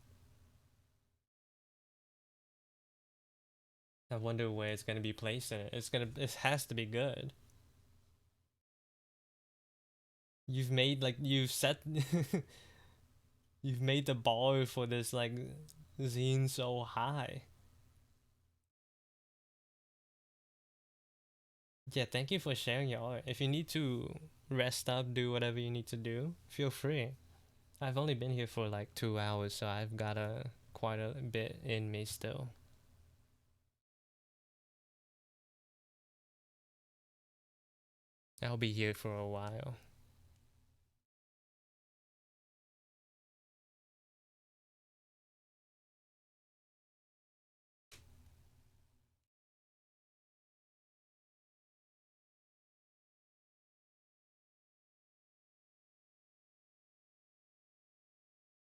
I wonder where it's gonna be placed in it. It has to be good. You've made like you've set you've made the bar for this like zine so high. Yeah, thank you for sharing your art. If you need to rest up, do whatever you need to do, feel free. I've only been here for like 2 hours, so I've got quite a bit in me still. I'll be here for a while.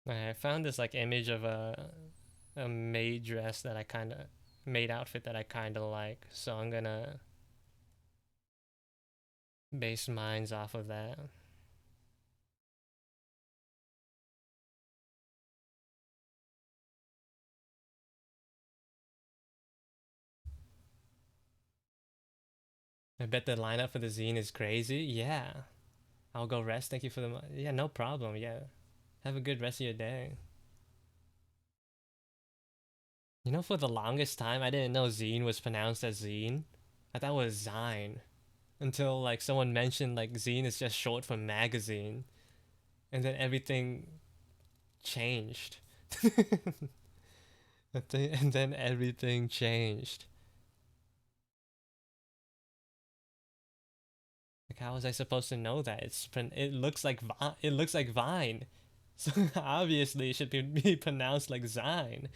I found this like image of a maid dress that I kind of maid outfit that I kind of like, so I'm gonna base mines off of that. I bet the lineup for the zine is crazy. Yeah, I'll go rest. Thank you for the yeah, no problem. Yeah, have a good rest of your day. You know, for the longest time, I didn't know zine was pronounced as zine. I thought it was zine until like someone mentioned like zine is just short for magazine, and then everything changed. And then everything changed. Like, how was I supposed to know that? It looks like it looks like Vine, so obviously it should be pronounced like Zine.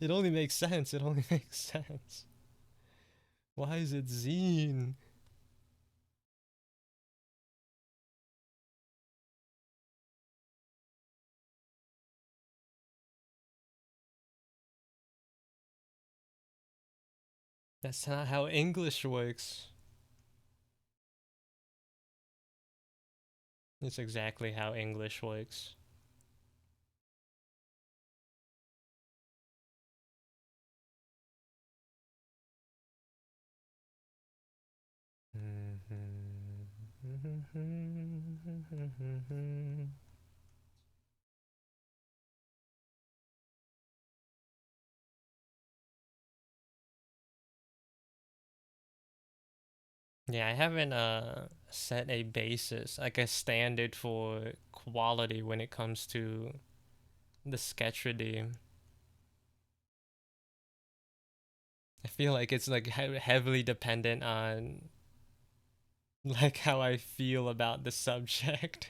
It only makes sense. It only makes sense. Why is it Zine? That's not how English works. It's exactly how English works. Yeah, I haven't set a basis, like a standard for quality when it comes to the sketch redeem. I feel like it's like heavily dependent on like how I feel about the subject.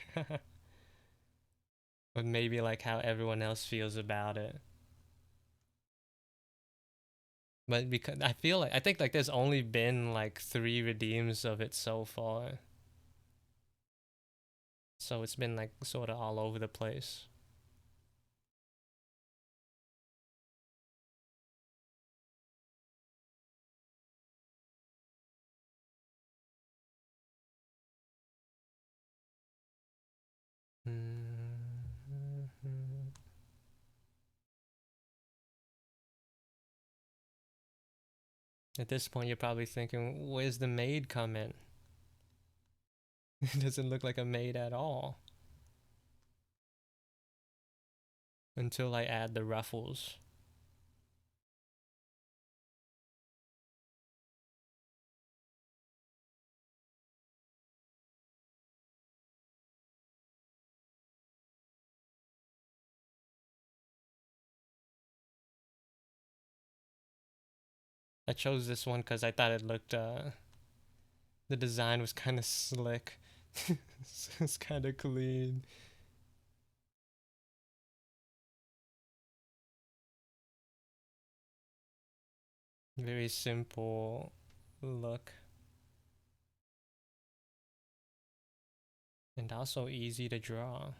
But maybe like how everyone else feels about it. But because I feel like I think like there's only been like 3 redeems of it so far. So it's been like sort of all over the place. At this point, you're probably thinking, where's the maid come in? It doesn't look like a maid at all. Until I add the ruffles. I chose this one because I thought it looked, the design was kind of slick. It's kind of clean. Very simple look. And also easy to draw.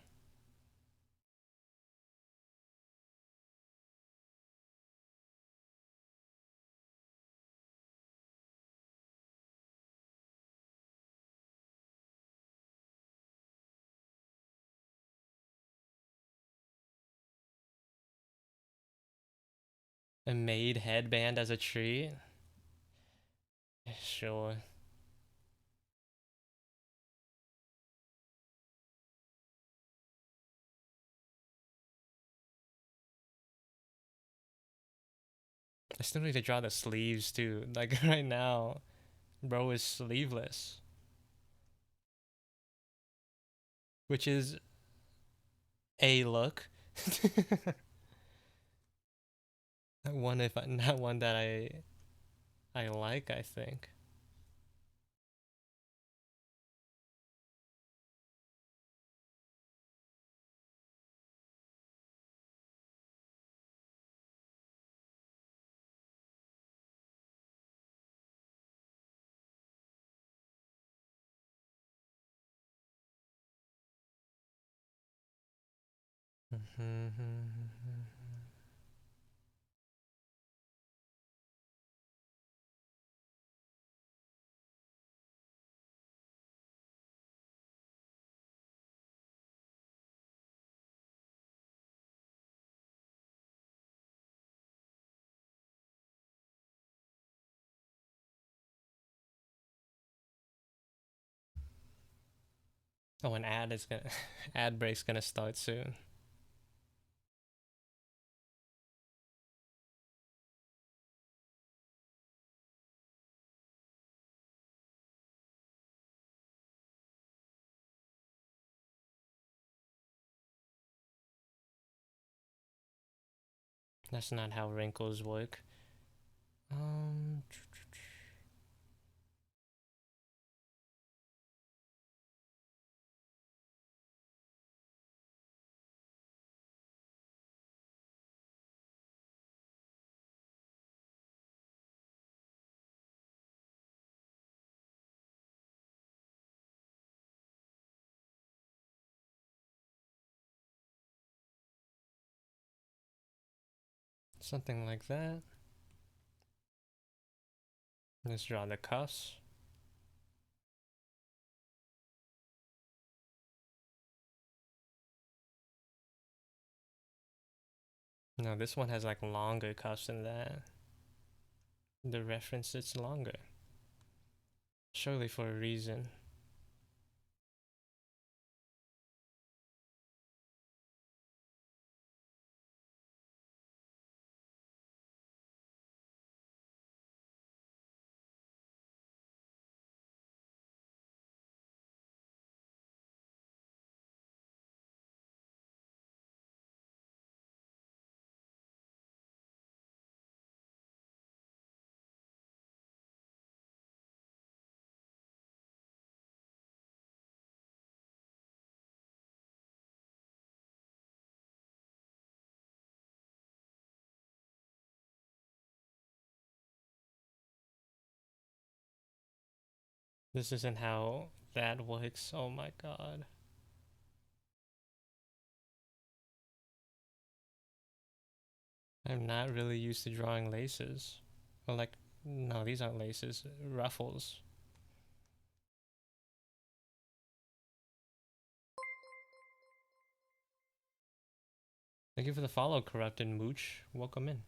A maid headband as a treat? Sure. I still need to draw the sleeves too. Like right now, bro is sleeveless. Which is a look. One if not one that I like, I think. Oh, an ad is gonna ad break's gonna start soon. That's not how wrinkles work. Something like that. Let's draw the cuffs. No, this one has like longer cuffs than that. The reference it's longer. Surely for a reason. This isn't how that works. Oh my god. I'm not really used to drawing laces. Well, like, no, these aren't laces. Ruffles. Thank you for the follow, Corrupted Mooch. Welcome in.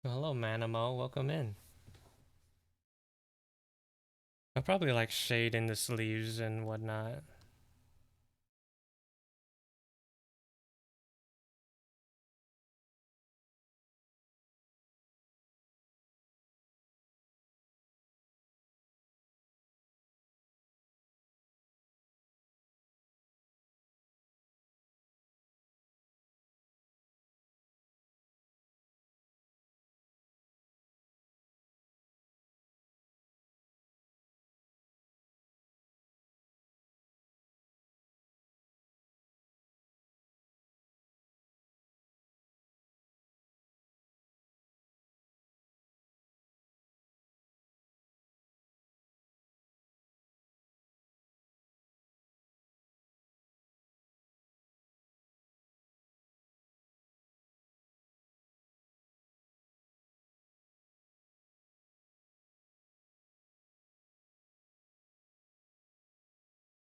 Hello, Manamo. Welcome in. I'll probably like shade in the sleeves and whatnot.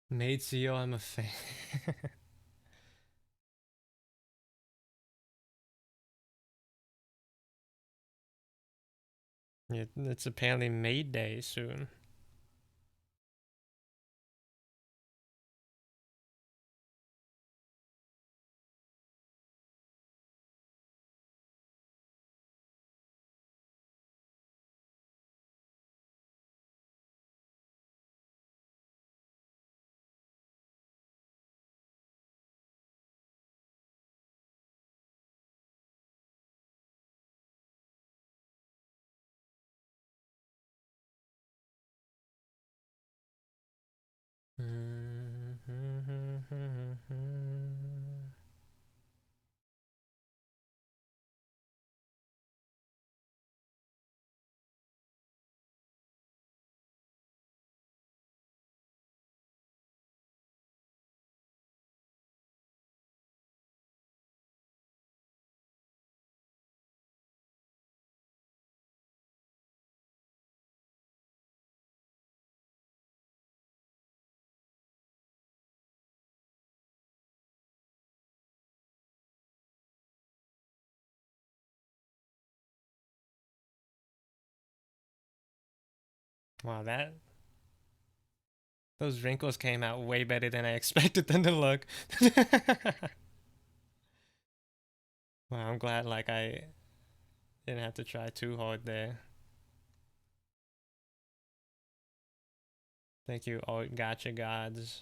Made CEO, I'm a fan. It's apparently May Day soon. Wow, those wrinkles came out way better than I expected them to look. Wow, I'm glad like I didn't have to try too hard there. Thank you, oh gotcha gods.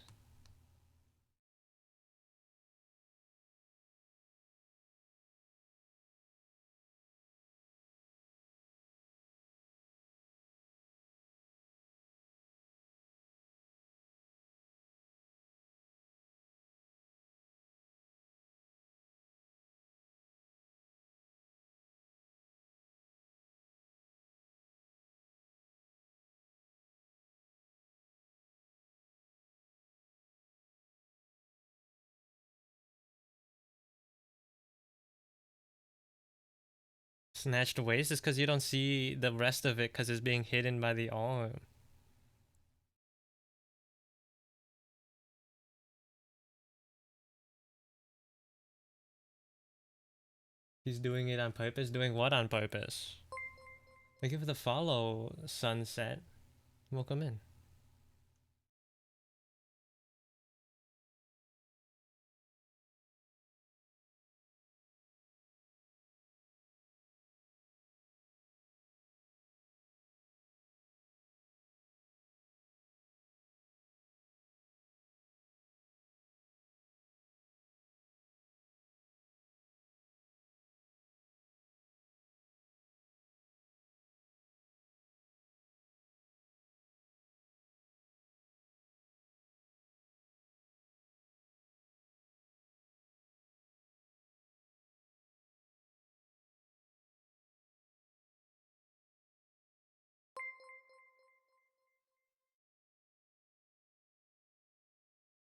Snatched waist is because you don't see the rest of it because it's being hidden by the arm. He's doing it on purpose. Doing what on purpose? Thank you for the follow, Sunset. Welcome in.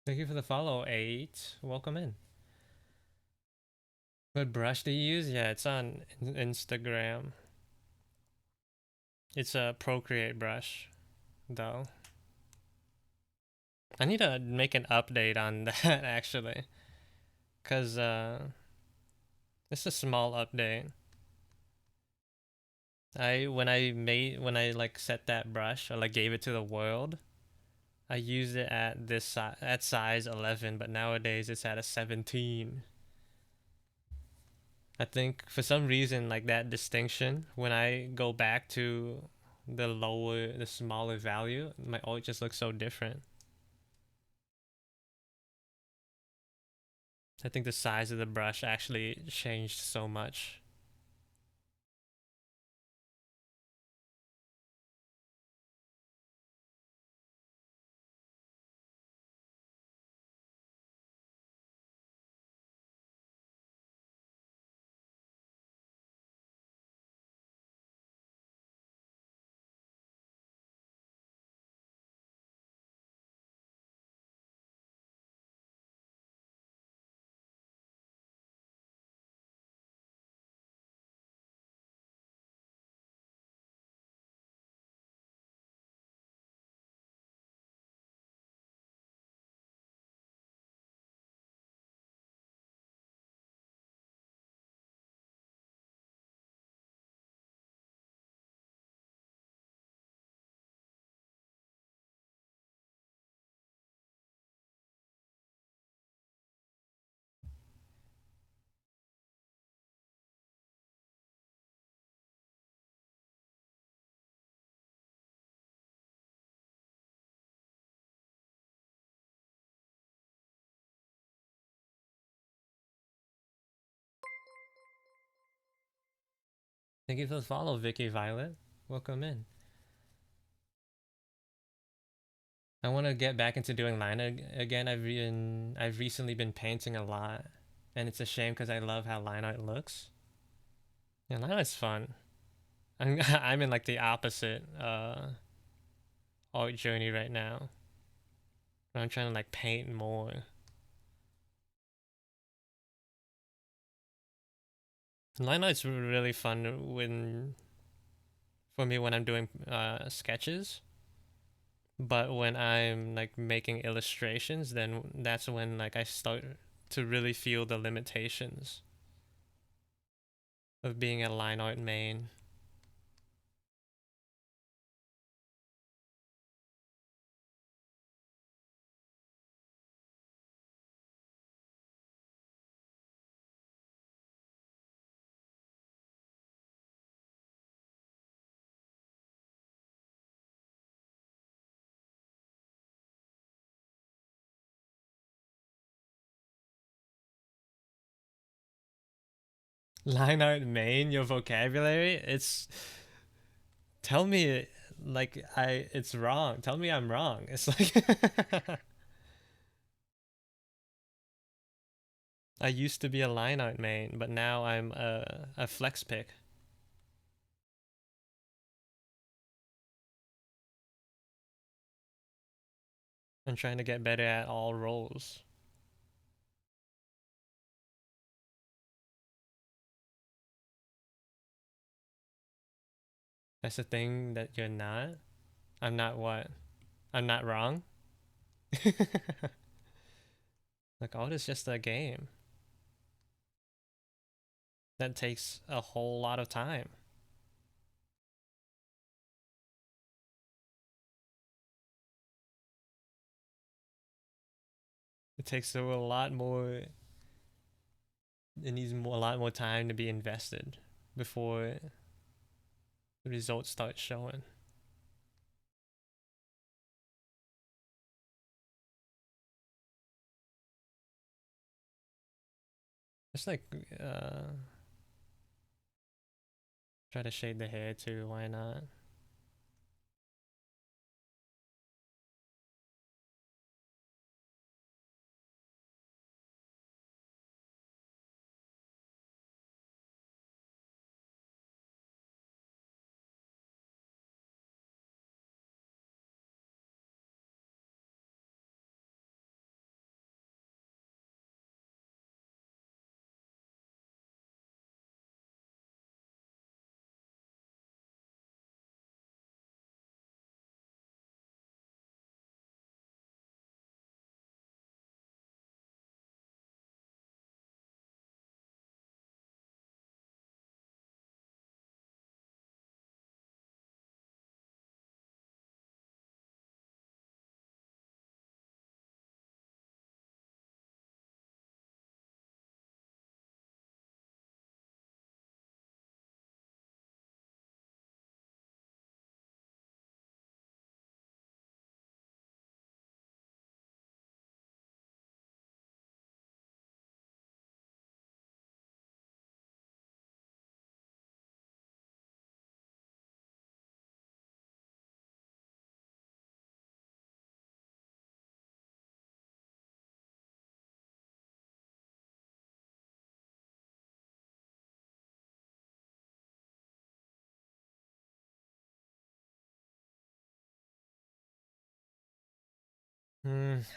Thank you for the follow, 8. Welcome in. What brush do you use? Yeah, it's on Instagram. It's a Procreate brush, though. I need to make an update on that, actually. Because, it's a small update. When I like set that brush or like gave it to the world, I used it at at size 11, but nowadays it's at a 17. I think for some reason like that distinction when I go back to the smaller value, my art just looks so different. I think the size of the brush actually changed so much. Thank you for the follow, Vicky Violet. Welcome in. I want to get back into doing line again. I've recently been painting a lot, and it's a shame because I love how line art looks. Yeah, line art's fun. I'm in like the opposite art journey right now. I'm trying to like paint more. Line art's really fun for me when I'm doing sketches. But when I'm like making illustrations, then that's when like I start to really feel the limitations of being a line art main. Line art main, your vocabulary? It's tell me like it's wrong. Tell me I'm wrong. It's like I used to be a line art main, but now I'm a flex pick. I'm trying to get better at all roles. That's the thing that you're not. I'm not what? I'm not wrong. Like art is just a game that takes a whole lot of time. It takes a lot more. It needs a lot more time to be invested before the results start showing. Just like try to shade the hair too. Why not?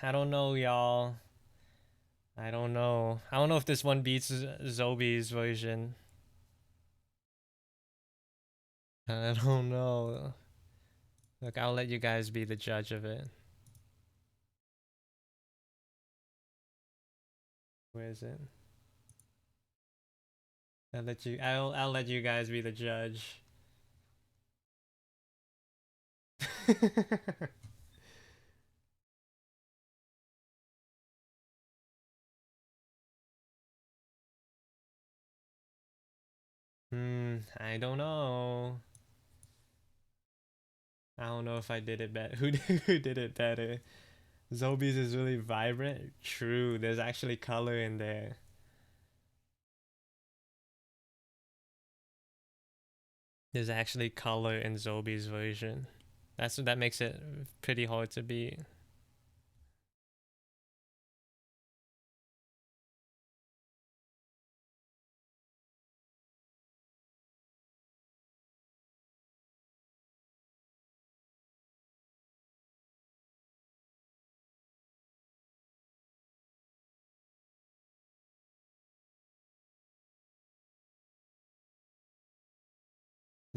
I don't know, y'all. I don't know. I don't know if this one beats Zobi's version. I don't know. Look, I'll let you guys be the judge of it. Where is it? I'll let you guys be the judge. I don't know. I don't know if I did it better. Who did it better? Zobi's is really vibrant. True, there's actually color in there. There's actually color in Zobi's version. That makes it pretty hard to beat.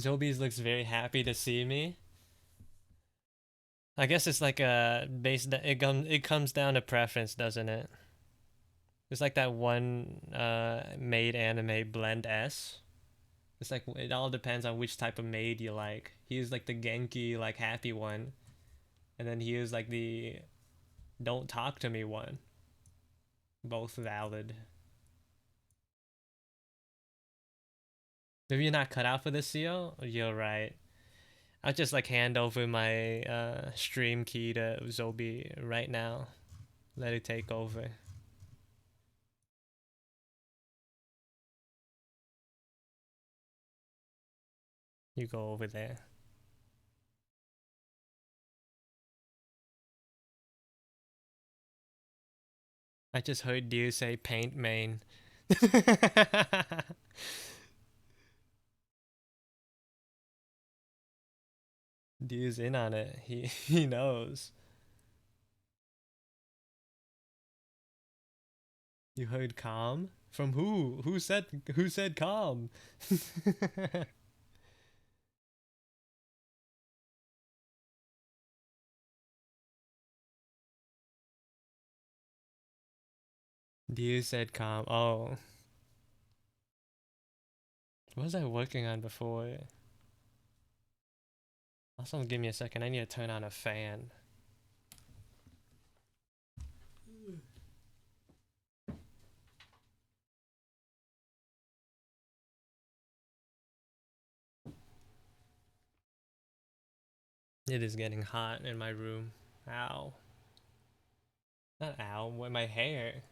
Zobi's looks very happy to see me. I guess it's like a it comes down to preference, doesn't it? It's like that one maid anime Blend S. It's like it all depends on which type of maid you like. He's like the Genki like happy one, and then he is like the don't talk to me one. Both valid. Maybe you're not cut out for this, CO? You're right. I'll just like hand over my stream key to Zobi right now. Let it take over. You go over there. I just heard you say paint main. Dude's in on it. He knows. You heard calm? From who? Who said calm? Dude said calm. Oh. What was I working on before? Also, give me a second. I need to turn on a fan. It is getting hot in my room. Ow. Not ow, with my hair.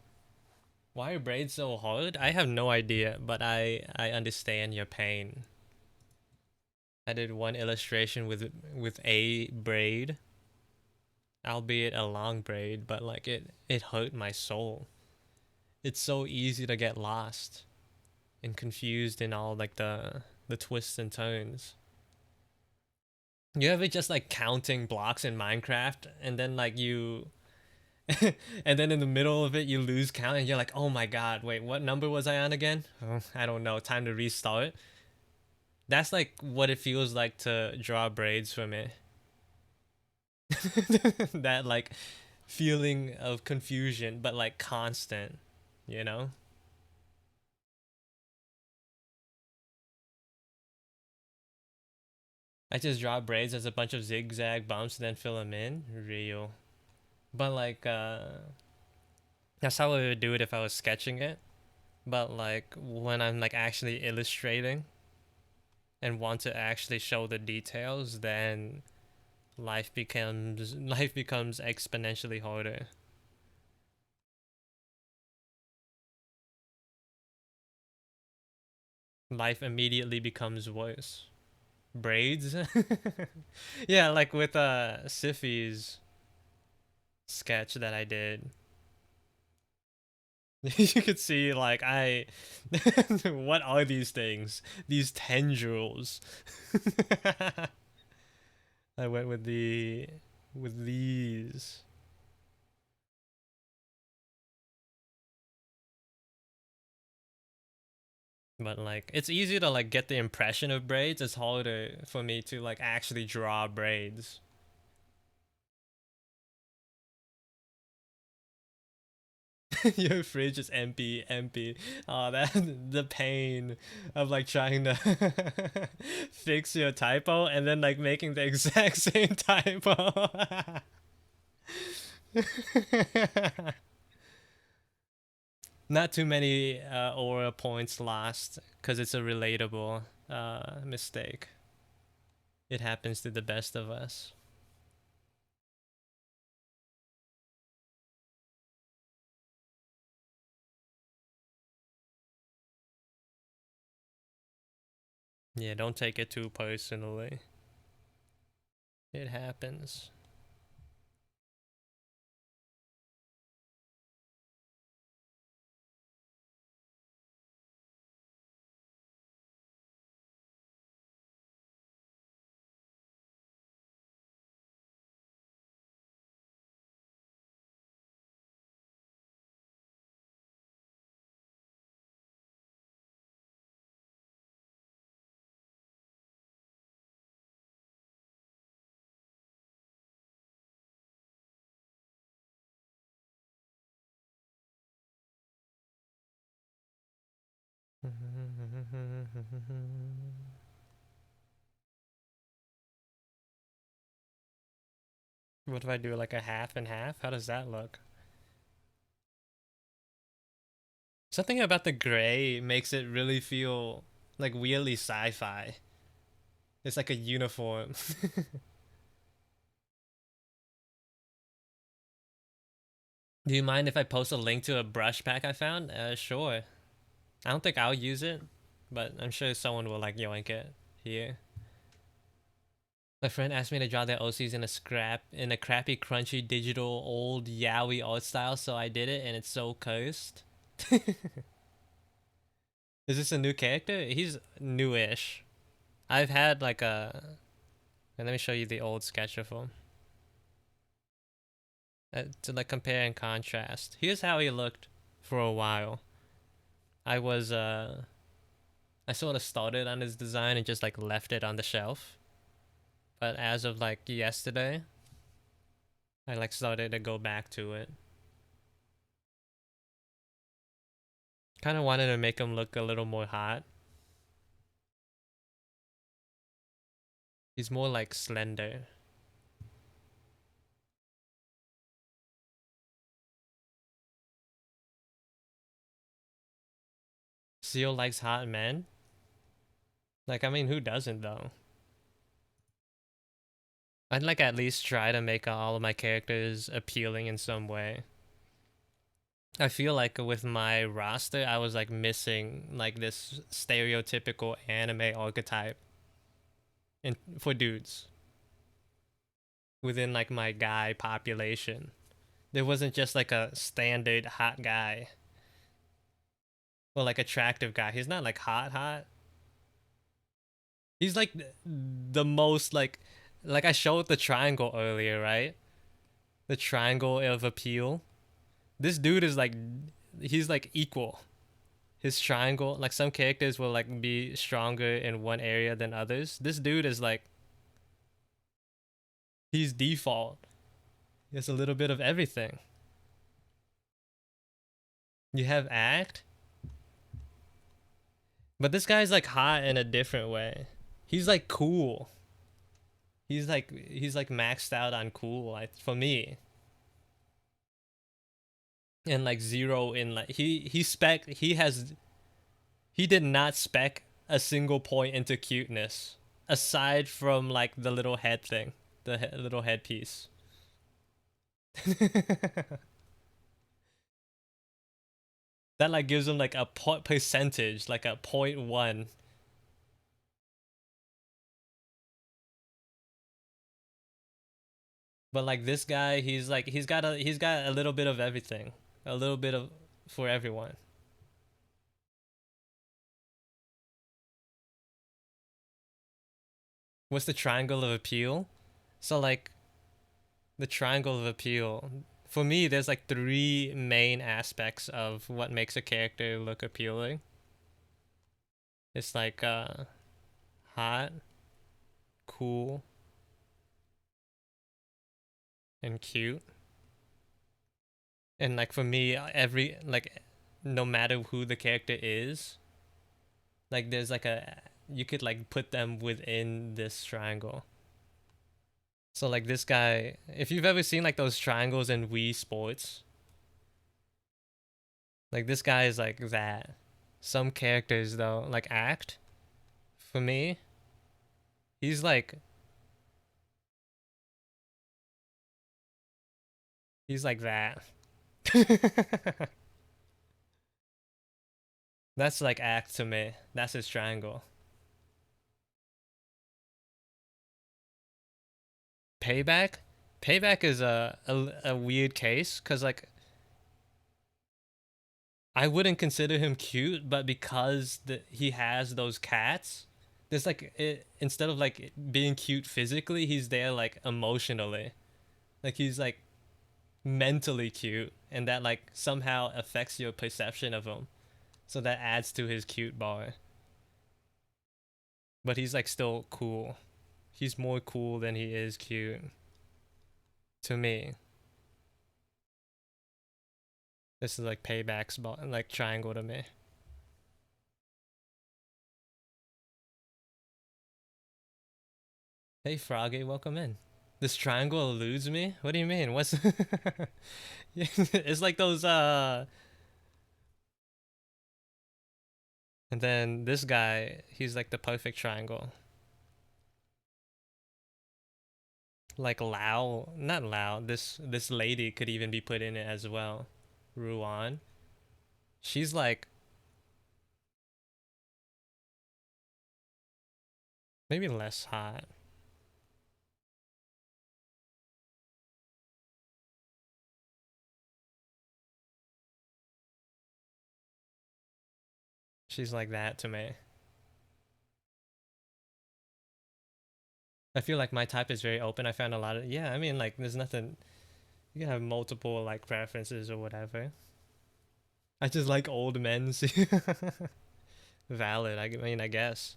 Why are braids so hard? I have no idea, but I understand your pain. I did one illustration with a braid, albeit a long braid, but like it hurt my soul. It's so easy to get lost and confused in all like the twists and turns. You ever just like counting blocks in Minecraft and then like you and then in the middle of it you lose count and you're like, oh my god, wait, what number was I on again? Oh, I don't know, time to restart. That's like what it feels like to draw braids for me. That like feeling of confusion, but like constant, you know? I just draw braids as a bunch of zigzag bumps and then fill them in. Real. But like, that's how I would do it if I was sketching it. But like when I'm like actually illustrating and want to actually show the details, then life becomes exponentially harder. Life immediately becomes worse. Braids? Yeah, like with Siffy's sketch that I did. You could see like what are these things? These tendrils. I went with these. But like it's easy to like get the impression of braids. It's harder for me to like actually draw braids. Your fridge is empty, empty. Oh, that the pain of like trying to fix your typo and then like making the exact same typo. Not too many aura points lost because it's a relatable mistake. It happens to the best of us. Yeah, don't take it too personally. It happens. What if I do like a half and half? How does that look? Something about the gray makes it really feel like weirdly sci-fi. It's like a uniform. Do you mind if I post a link to a brush pack I found? Sure. I don't think I'll use it, but I'm sure someone will like yoink it here. My friend asked me to draw their OCs in a crappy, crunchy, digital, old yaoi art style, so I did it, and it's so cursed. Is this a new character? He's newish. I've had like a. And let me show you the old sketch of him. To like compare and contrast. Here's how he looked for a while. I was I sort of started on his design and just like left it on the shelf. But as of like yesterday, I like started to go back to it. Kind of wanted to make him look a little more hot. He's more like slender. Seal likes hot men. Like, I mean, who doesn't though? I'd like at least try to make all of my characters appealing in some way. I feel like with my roster, I was like missing like this stereotypical anime archetype in for dudes within like my guy population. There wasn't just like a standard hot guy or like attractive guy. He's not like hot. He's like the most like I showed the triangle earlier, right? The triangle of appeal. This dude is like he's like equal. His triangle, like some characters will like be stronger in one area than others. This dude is like he's default. He has a little bit of everything. You have act, but this guy's like hot in a different way. He's like cool. He's like maxed out on cool for me. And like zero in like he did not spec a single point into cuteness aside from like the little head thing, the little headpiece. That like gives him like a percentage, like a 0.1. But like this guy, he's got a little bit of everything, a little bit of for everyone. What's the triangle of appeal? So like the triangle of appeal for me, there's like three main aspects of what makes a character look appealing. It's like hot, cool, and cute. And like for me, every like no matter who the character is, like there's like a you could like put them within this triangle. So like this guy, if you've ever seen like those triangles in Wii Sports, like this guy is like that. Some characters though, like Act, for me, he's like he's like that. That's like Act to me. That's his triangle. Payback, Payback is a weird case because like I wouldn't consider him cute, but because he has those cats, there's like instead of like being cute physically, he's there like emotionally. Like he's like mentally cute, and that like somehow affects your perception of him. So that adds to his cute bar. But he's like still cool. He's more cool than he is cute to me. This is like Payback's like triangle to me. Hey Froggy, welcome in. This triangle eludes me? What do you mean? What's it's like those and then this guy, he's like the perfect triangle. Like Lao, not Lao. This lady could even be put in it as well. Ruan. She's like maybe less hot. She's like that to me. I feel like my type is very open. I found a lot of yeah. I mean, like there's nothing. You can have multiple like preferences or whatever. I just like old men. Valid. I mean, I guess.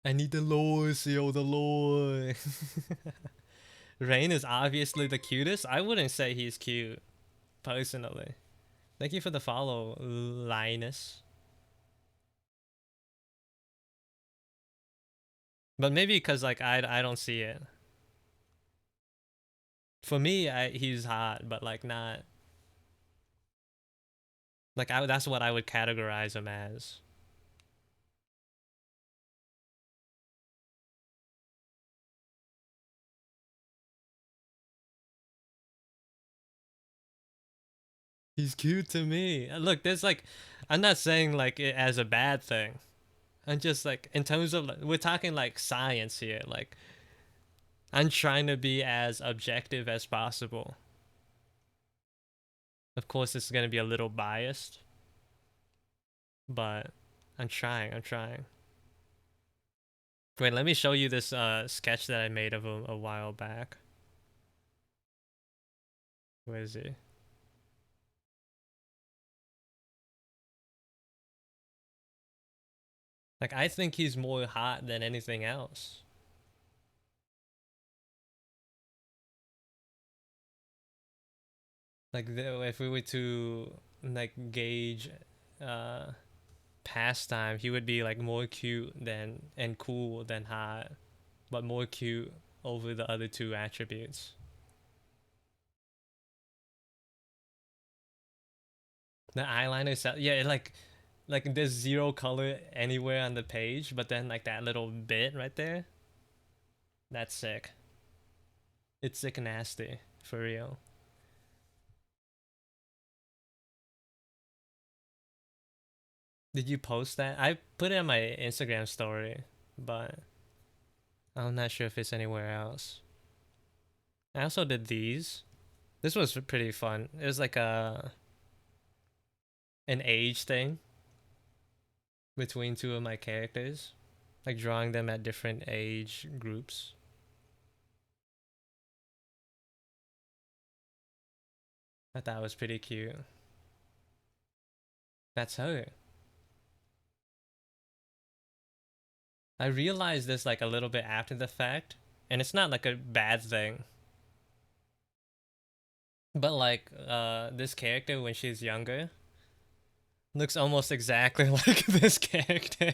I need the lore, Seal the lore. Rain is obviously the cutest. I wouldn't say he's cute, personally. Thank you for the follow, Linus. But maybe because like I don't see it. For me, he's hot, but like not like that's what I would categorize him as. He's cute to me. Look, there's like, I'm not saying like it as a bad thing. I'm just like in terms of we're talking like science here. Like I'm trying to be as objective as possible. Of course, it's gonna be a little biased, but I'm trying. I'm trying. Wait, let me show you this sketch that I made of him a while back. Where is he? Like I think he's more hot than anything else. Like if we were to like gauge uh pastime, he would be like more cute than and cool than hot, but more cute over the other two attributes. The eyeliner, yeah, like there's zero color anywhere on the page, but then like that little bit right there, that's sick. It's sick and nasty for real. Did you post that? I put it on my Instagram story, but I'm not sure if it's anywhere else. I also did these. This was pretty fun. It was like a an age thing between two of my characters, like drawing them at different age groups. I thought it was pretty cute. That's her. I realized this like a little bit after the fact, and it's not like a bad thing. But like this character when she's younger looks almost exactly like this character.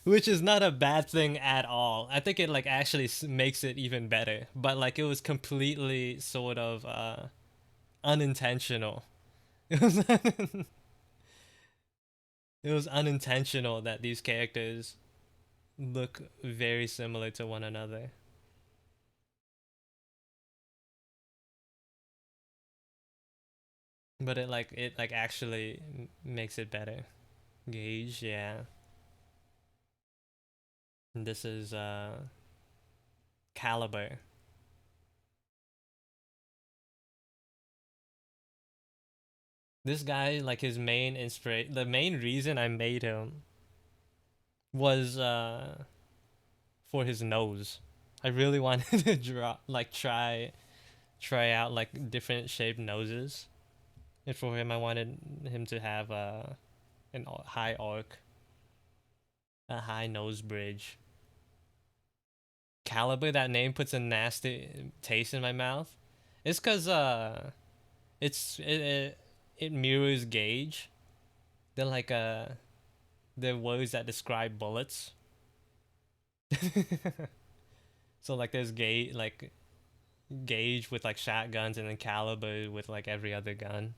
Which is not a bad thing at all. I think it like actually makes it even better. But like it was completely sort of unintentional. It was it was unintentional that these characters look very similar to one another. But it actually makes it better. Gauge, yeah. And this is Caliber. This guy, like his main inspiration, the main reason I made him was for his nose. I really wanted to draw like try out like different shaped noses. And for him I wanted him to have an high arc, a high nose bridge. Caliber, that name puts a nasty taste in my mouth. It's cuz it mirrors gauge. They're like they're words that describe bullets. So like there's gauge with like shotguns, and then caliber with like every other gun,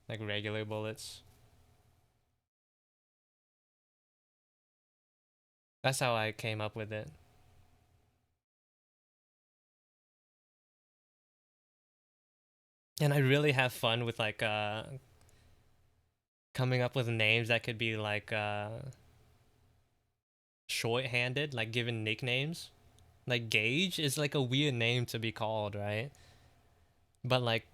like regular bullets. That's how I came up with it. And I really have fun with like coming up with names that could be like shorthanded, like given nicknames. Like Gage is like a weird name to be called, right? But like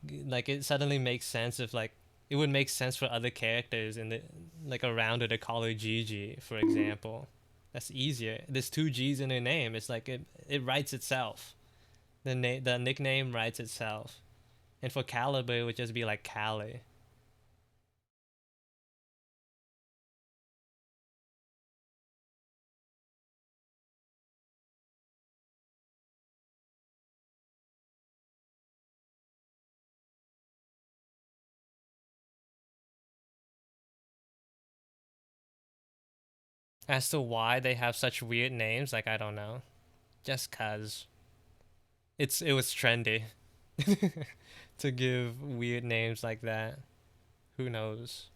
it suddenly makes sense if like it would make sense for other characters in the like around it to call her Gigi, for example. That's easier. There's two G's in her name. It's like it writes itself. The nickname writes itself. And for Caliber, it would just be like Cali. As to why they have such weird names, like I don't know. Just cause it was trendy to give weird names like that. Who knows?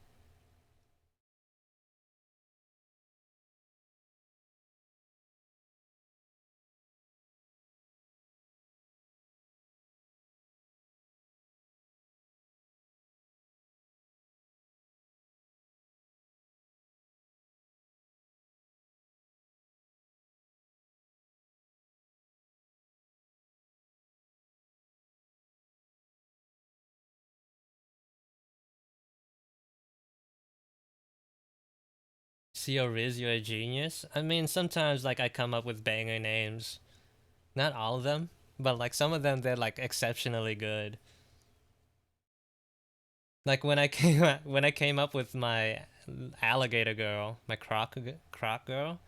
See, Riz, you're a genius. I mean, sometimes like I come up with banger names. Not all of them, but like some of them they're like exceptionally good. Like when I came up with my alligator girl, my croc girl,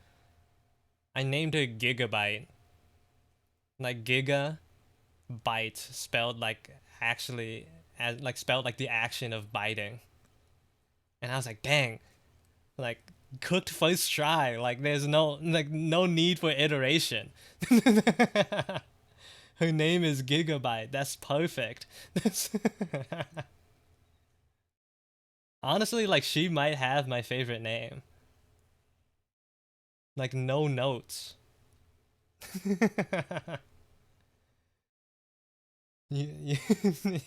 I named her Gigabyte. Like Giga bite spelled like actually as like spelled like the action of biting. And I was like, dang, like cooked first try. Like there's no need for iteration. Her name is Gigabyte. That's perfect. That's honestly like she might have my favorite name. Like no notes. Yeah,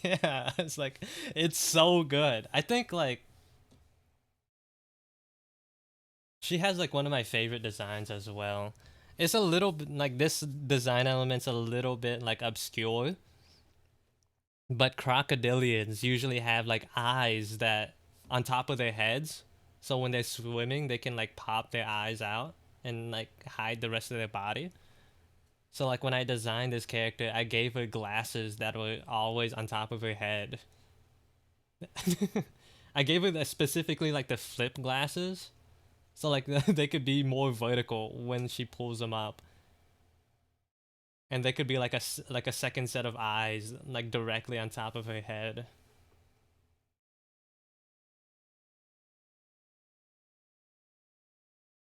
yeah, it's like it's so good. I think like she has like one of my favorite designs as well. It's a little bit like this design element's a little bit like obscure, but crocodilians usually have like eyes that on top of their heads. So when they're swimming, they can like pop their eyes out and like hide the rest of their body. So like when I designed this character, I gave her glasses that were always on top of her head. I gave her specifically like the flip glasses, so like they could be more vertical when she pulls them up, and they could be like a second set of eyes like directly on top of her head.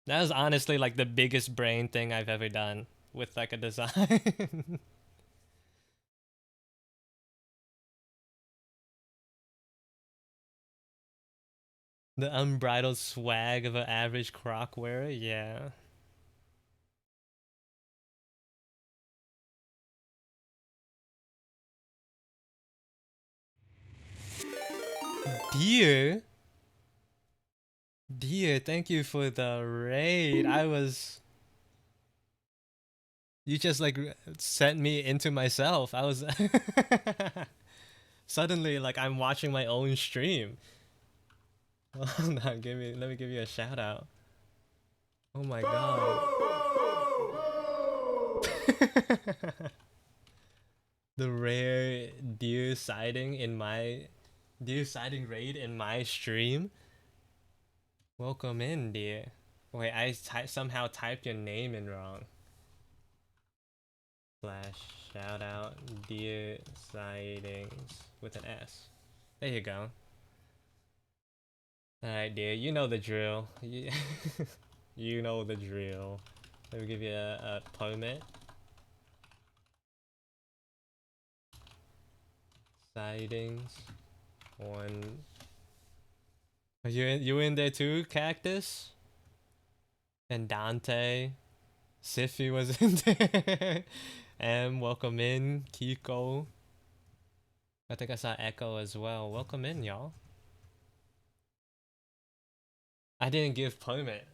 That was honestly like the biggest brain thing I've ever done with like a design. The unbridled swag of an average croc wearer, yeah. Dear, dear, thank you for the raid. You just like sent me into myself. I was suddenly like I'm watching my own stream. Hold on, let me give you a shout out. Oh my god. The rare deer sighting raid in my stream. Welcome in, dear. Wait, somehow typed your name in wrong. Slash shout out deer sightings with an S. There you go. Alright, dear, you know the drill. You know the drill. Let me give you a permit. Sightings. One. Are you in there too, Cactus? And Dante. Siffy was in there. Welcome in, Kiko. I think I saw Echo as well. Welcome in, y'all. I didn't give permit.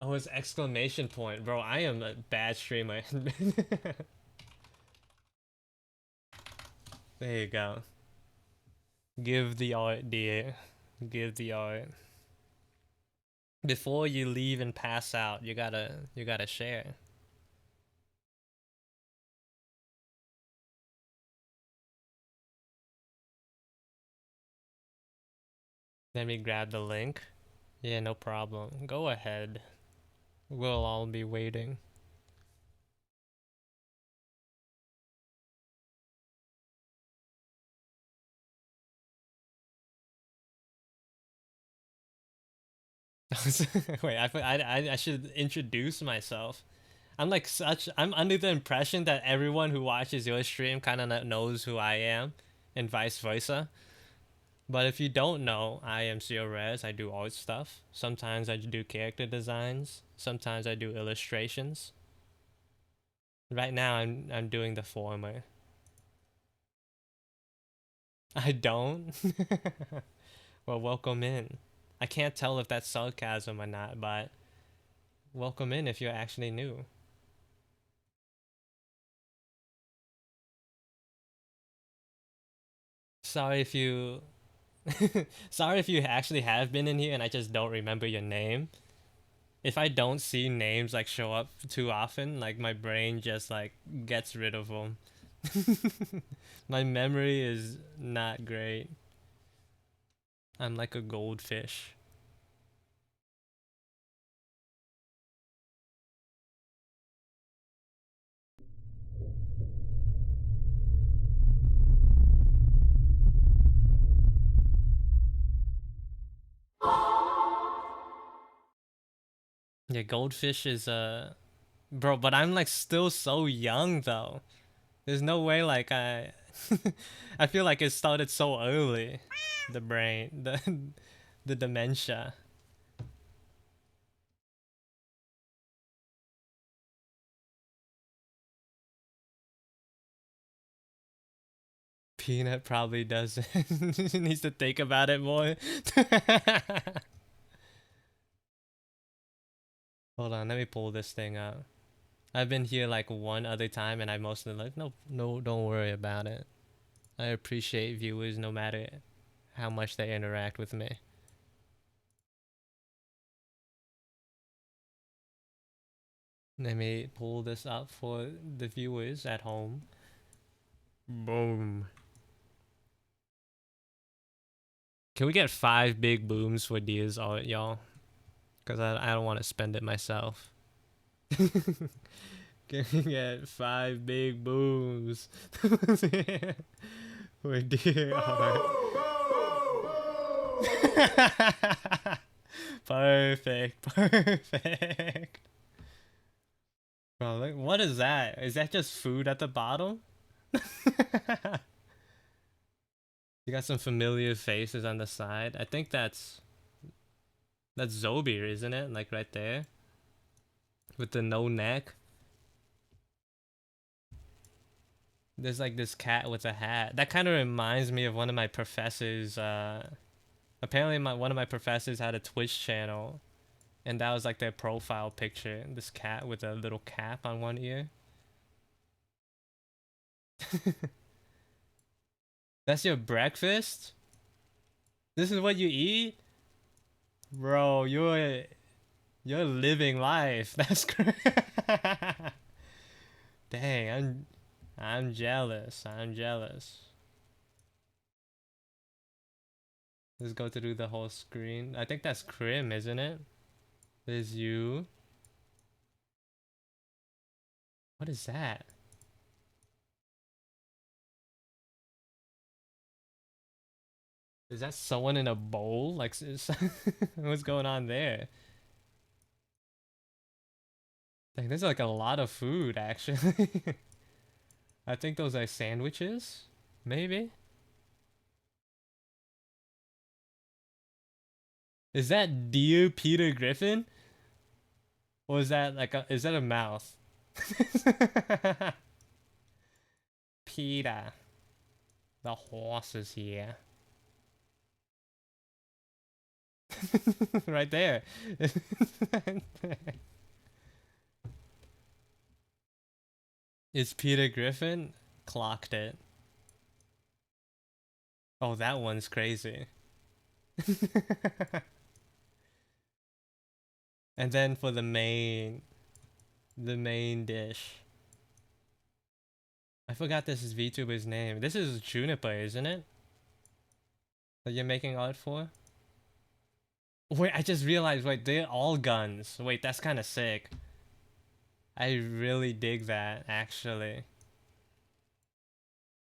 Oh, it's exclamation point. Bro, I am a bad streamer. There you go. Give the art, dear. Give the art. Before you leave and pass out, you gotta share. Let me grab the link. Yeah, no problem. Go ahead. We'll all be waiting. Wait, I should introduce myself. I'm under the impression that everyone who watches your stream kind of knows who I am, and vice versa. But if you don't know, I am CRez. I do art stuff. Sometimes I do character designs. Sometimes I do illustrations. Right now, I'm doing the former. I don't. Well, welcome in. I can't tell if that's sarcasm or not, but welcome in if you're actually new. Sorry if you sorry if you actually have been in here and I just don't remember your name. If I don't see names like show up too often, like my brain just like gets rid of them. My memory is not great. I'm like a goldfish. Yeah, goldfish is bro, but I'm like still so young though. There's no way like I I feel like it started so early. The brain, the dementia. Peanut probably doesn't. Needs to think about it more. Hold on, let me pull this thing up. I've been here like one other time and I mostly like, no, don't worry about it. I appreciate viewers no matter how much they interact with me. Let me pull this up for the viewers at home. Boom. Can we get 5 big booms for Dia's art, y'all? Because I don't want to spend it myself. Can we get 5 big booms for Dia art? Perfect, perfect. Bro, look, what is that? Is that just food at the bottom? You got some familiar faces on the side. I think that's Zobir, isn't it? Like right there. With the no neck. There's like this cat with a hat. That kind of reminds me of one of my professors. Apparently one of my professors had a Twitch channel. And that was like their profile picture. This cat with a little cap on one ear. That's your breakfast? This is what you eat? Bro, you're living life. That's great. Dang, I'm jealous. I'm jealous. Let's go through the whole screen. I think that's Krim, isn't it? There's you. What is that? Is that someone in a bowl? Like, what's going on there? Dang, there's like a lot of food, actually. I think those are sandwiches, maybe? Is that Dear Peter Griffin? Or is that like is that a mouth? Peter. The horse is here. Right there. Is Peter Griffin? Clocked it. Oh, that one's crazy. And then for the main dish. I forgot this is VTuber's name. This is Juniper, isn't it? That you're making art for? Wait, I just realized, wait, they're all guns. Wait, that's kind of sick. I really dig that, actually.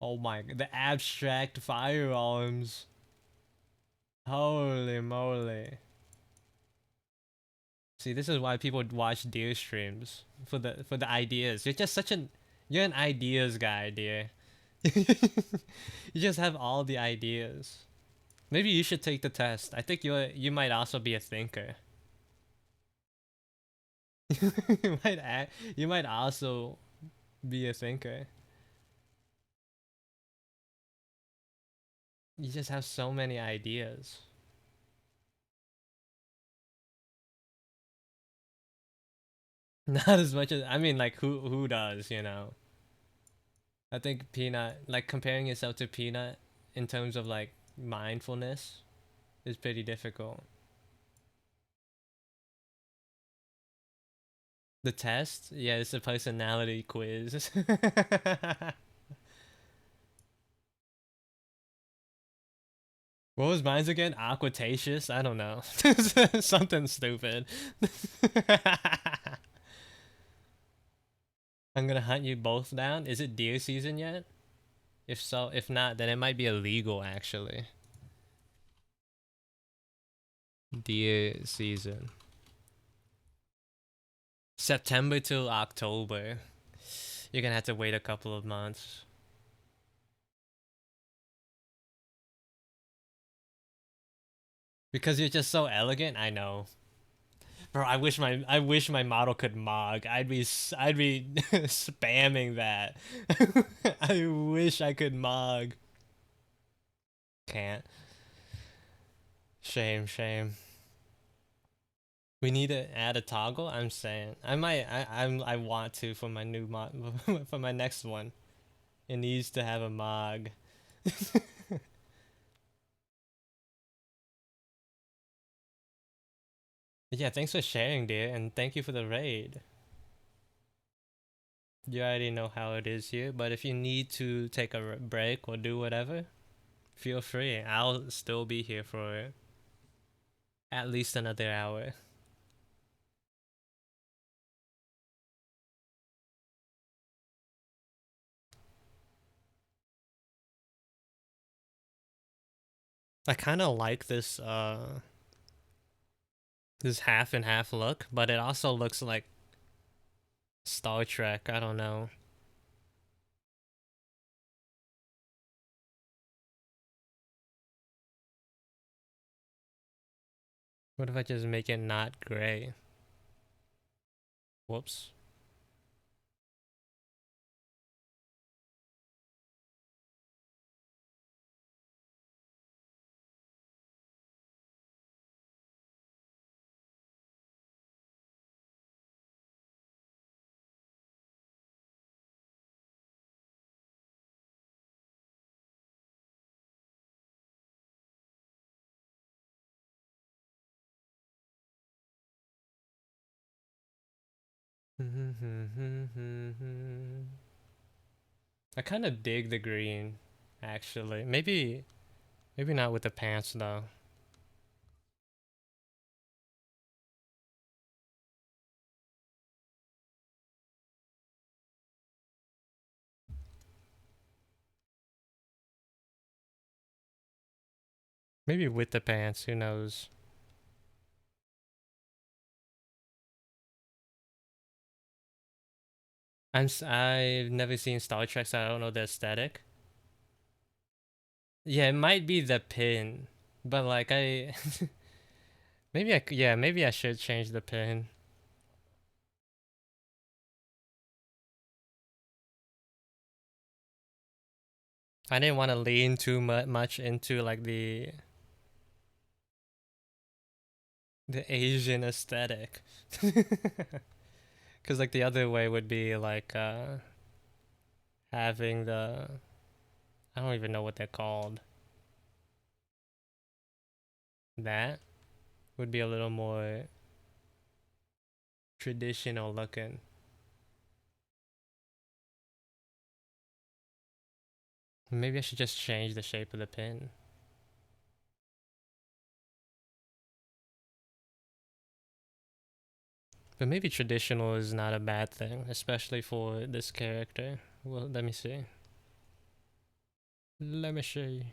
Oh my, the abstract firearms. Holy moly. See, this is why people watch Deer streams. For the ideas. You're just you're an ideas guy, Deer. You just have all the ideas. Maybe you should take the test. I think you might also be a thinker. You might also be a thinker. You just have so many ideas. Not as much as I mean, like who does, you know? I think Peanut, like comparing yourself to Peanut in terms of like mindfulness is pretty difficult. The test? Yeah, it's a personality quiz. What was mine's again? Aquatacious? I don't know. Something stupid. I'm gonna hunt you both down. Is it deer season yet? If so, if not, then it might be illegal actually. Deer season. September till October. You're gonna have to wait a couple of months. Because you're just so elegant, I know. Bro, I wish my model could mog. I'd be spamming that. I wish I could mog. Can't. Shame, shame. We need to add a toggle. I'm saying I might. I want to for my new mod for my next one. It needs to have a mog. Yeah, thanks for sharing, dear, and thank you for the raid. You already know how it is here, but if you need to take a break or do whatever, feel free. I'll still be here for at least another hour. I kind of like this half and half look, but it also looks like Star Trek. I don't know. What if I just make it not gray? Whoops. I kind of dig the green, actually. Maybe not with the pants though. Maybe with the pants. Who knows? I've never seen Star Trek, so I don't know the aesthetic. Yeah, it might be the pin, but like I maybe I should change the pin. I didn't want to lean too much into like the Asian aesthetic. Cuz like the other way would be like having the I don't even know what they're called. That would be a little more traditional looking. Maybe I should just change the shape of the pin. But maybe traditional is not a bad thing, especially for this character. Well, let me see. Let me see.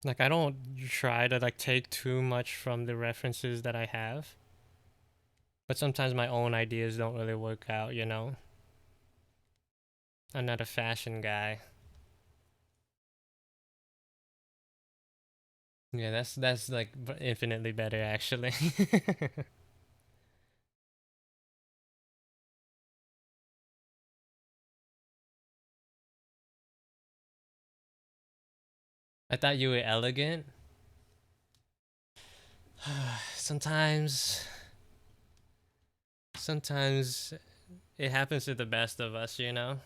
Like I don't try to like take too much from the references that I have. But sometimes my own ideas don't really work out, you know? I'm not a fashion guy. Yeah, that's like infinitely better actually. I thought you were elegant. sometimes sometimes it happens to the best of us, you know?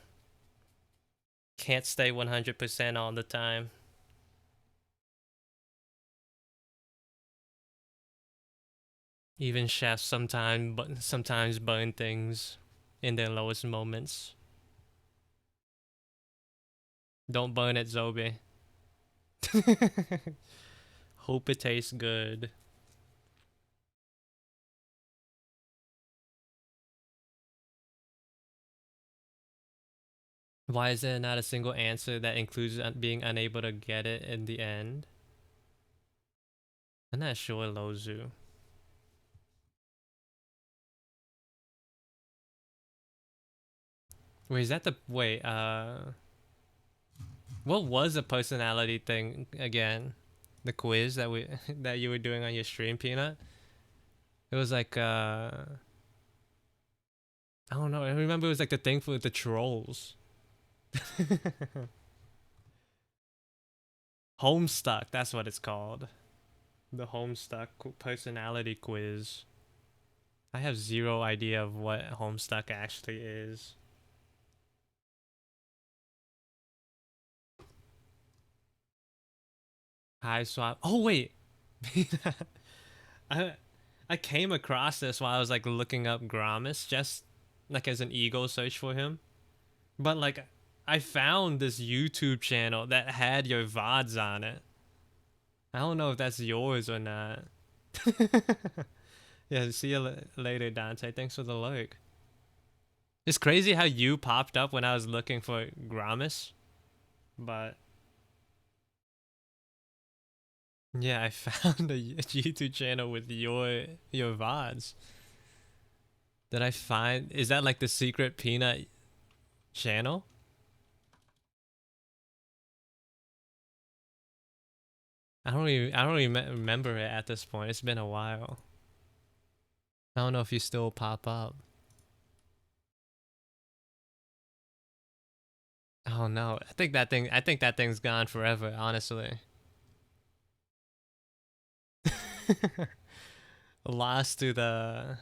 Can't stay 100% all the time. Even chefs sometimes burn things in their lowest moments. Don't burn it, Zobe. Hope it tastes good. Why is there not a single answer that includes being unable to get it in the end? I'm not sure, Lozu. Wait, is that the wait? What was the personality thing again? The quiz that we that you were doing on your stream, Peanut. It was like I don't know. I remember it was like the thing for the trolls. Homestuck. That's what it's called. The Homestuck personality quiz. I have zero idea of what Homestuck actually is. High swap. Oh wait, I I came across this while I was like looking up Gramis, just like as an ego search for him. But like, I found this YouTube channel that had your VODs on it. I don't know if that's yours or not. Yeah, see you later, Dante. Thanks for the lurk. It's crazy how you popped up when I was looking for Gramis, but yeah, I found a YouTube channel with your VODs. Did I find? Is that like the secret peanut channel? I don't even remember it at this point. It's been a while. I don't know if you still pop up. Oh no, I think that thing's gone forever, honestly. Lost to the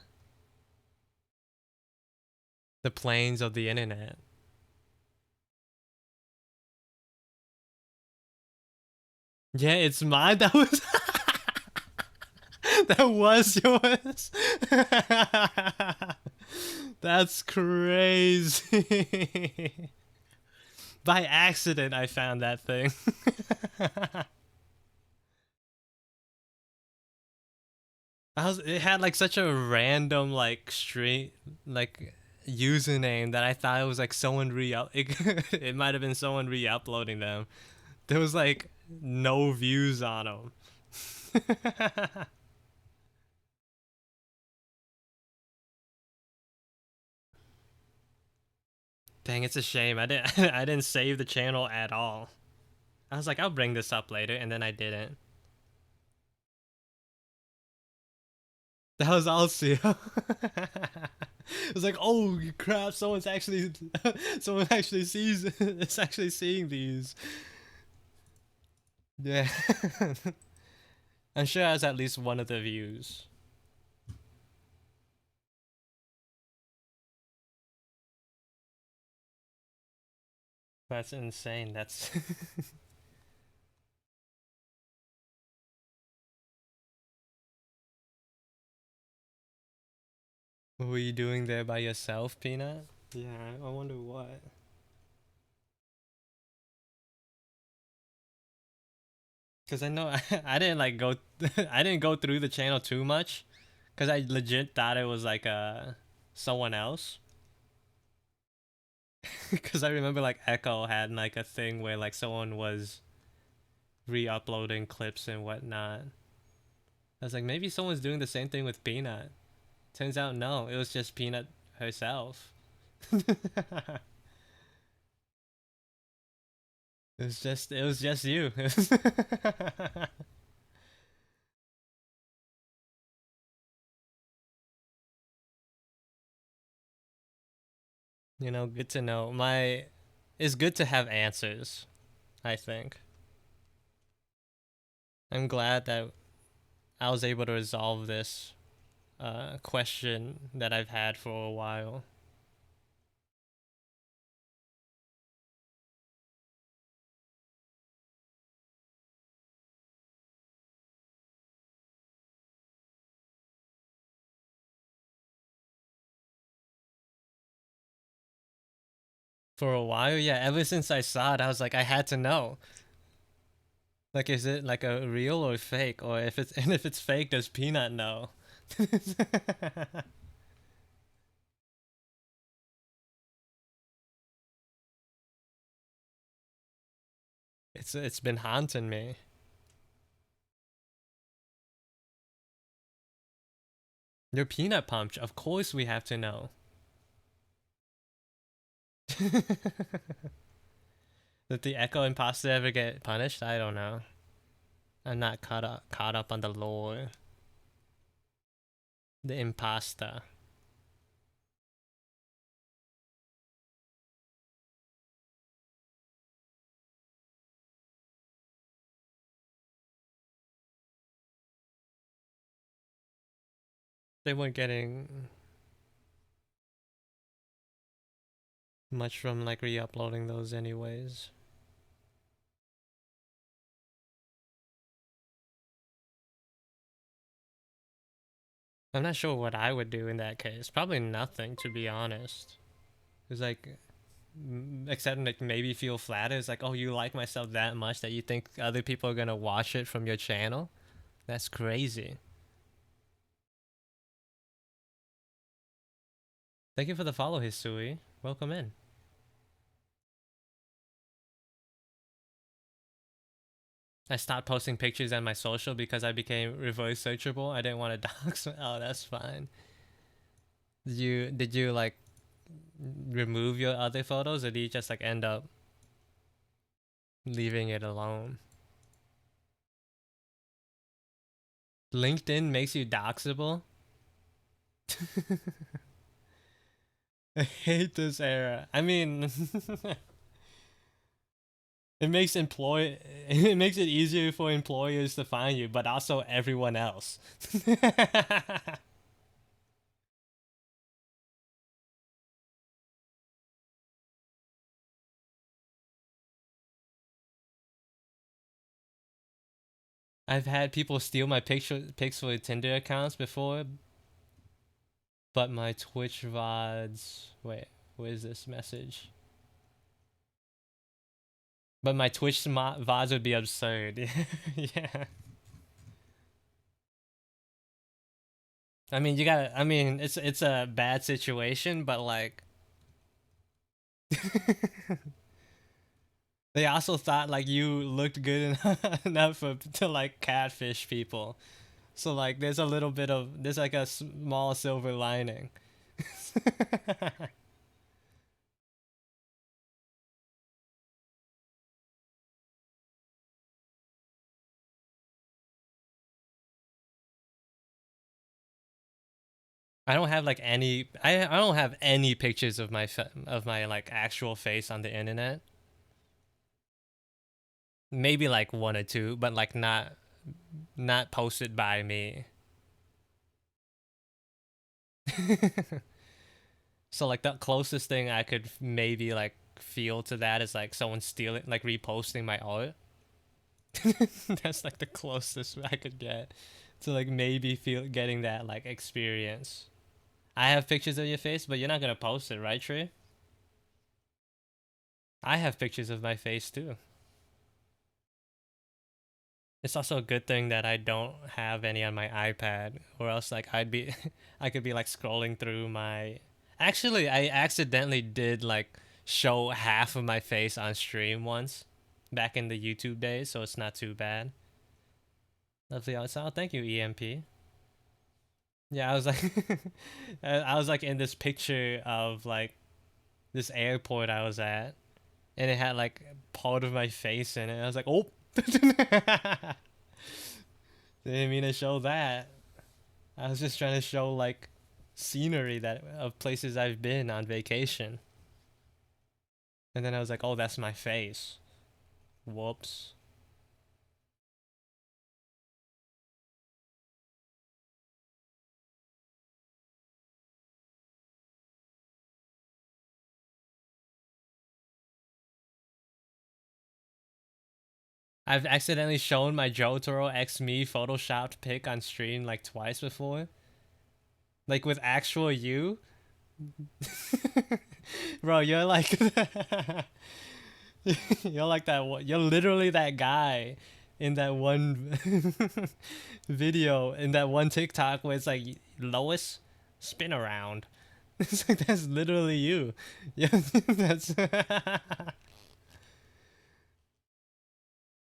plains of the internet. Yeah, it's mine. That was that was yours. That's crazy. By accident, I found that thing. It had like such a random like stream like username that I thought it was like someone it might have been someone re-uploading them. There was like no views on them. Dang, it's a shame. I didn't save the channel at all. I was like, I'll bring this up later, and then I didn't. That was also it was like, oh crap, someone's actually someone actually sees it's actually seeing these. Yeah. I'm sure it has at least one of the views. That's insane. That's what were you doing there by yourself, Peanut? Yeah, I wonder what. Cause I know I didn't like go I didn't go through the channel too much, cause I legit thought it was like someone else. Cause I remember like Echo had like a thing where like someone was re-uploading clips and whatnot. I was like, maybe someone's doing the same thing with Peanut. Turns out no, it was just Peanut herself. It was just you. You know, good to know. It's good to have answers, I think. I'm glad that I was able to resolve this question that I've had for a while. For a while, yeah, ever since I saw it, I was like, I had to know. Like, is it like a real or fake? Or if it's and if it's fake, does Peanut know? It's been haunting me. Your Peanut Punch, of course we have to know. Did the Echo imposter ever get punished? I don't know. I'm not caught up on the lore. The imposter. They weren't getting much from like re-uploading those anyways. I'm not sure what I would do in that case. Probably nothing, to be honest. It's like, except like maybe feel flattered. It's like, oh, you like my stuff that much that you think other people are gonna watch it from your channel? That's crazy. Thank you for the follow, Hisui. Welcome in. I stopped posting pictures on my social because I became reverse searchable. I didn't want to dox. Oh, that's fine. Did you like remove your other photos, or did you just like end up leaving it alone? LinkedIn makes you doxable. I hate this era. I mean, it makes it makes it easier for employers to find you, but also everyone else. I've had people steal my pics for Tinder accounts before, but my Twitch VODs. Wait, where's this message? But my Twitch VODs would be absurd. Yeah. I mean, you gotta. I mean, it's a bad situation, but like, they also thought like you looked good enough to like catfish people. So like, there's like a small silver lining. I don't have like any. I don't have any pictures of my like actual face on the internet. Maybe like one or two, but like not posted by me. So like the closest thing I could maybe like feel to that is like someone stealing, like reposting my art. That's like the closest I could get to like maybe feel getting that like experience. I have pictures of your face, but you're not gonna post it, right, Trey? I have pictures of my face too. It's also a good thing that I don't have any on my iPad, or else like I could be like scrolling through my. Actually, I accidentally did like show half of my face on stream once, back in the YouTube days, so it's not too bad. Lovely outside. Thank you, EMP. Yeah, I was like, I was like in this picture of like this airport I was at, and it had like part of my face in it. I was like, oh. Didn't mean to show that. I was just trying to show like scenery that of places I've been on vacation. And then I was like, oh, that's my face. Whoops. I've accidentally shown my Jotaro X Me photoshopped pic on stream like twice before. Like with actual you. Bro, you're like you're like that. You're literally that guy in that one video in that one TikTok where it's like Lois, spin around. It's like that's literally you. Yeah, that's.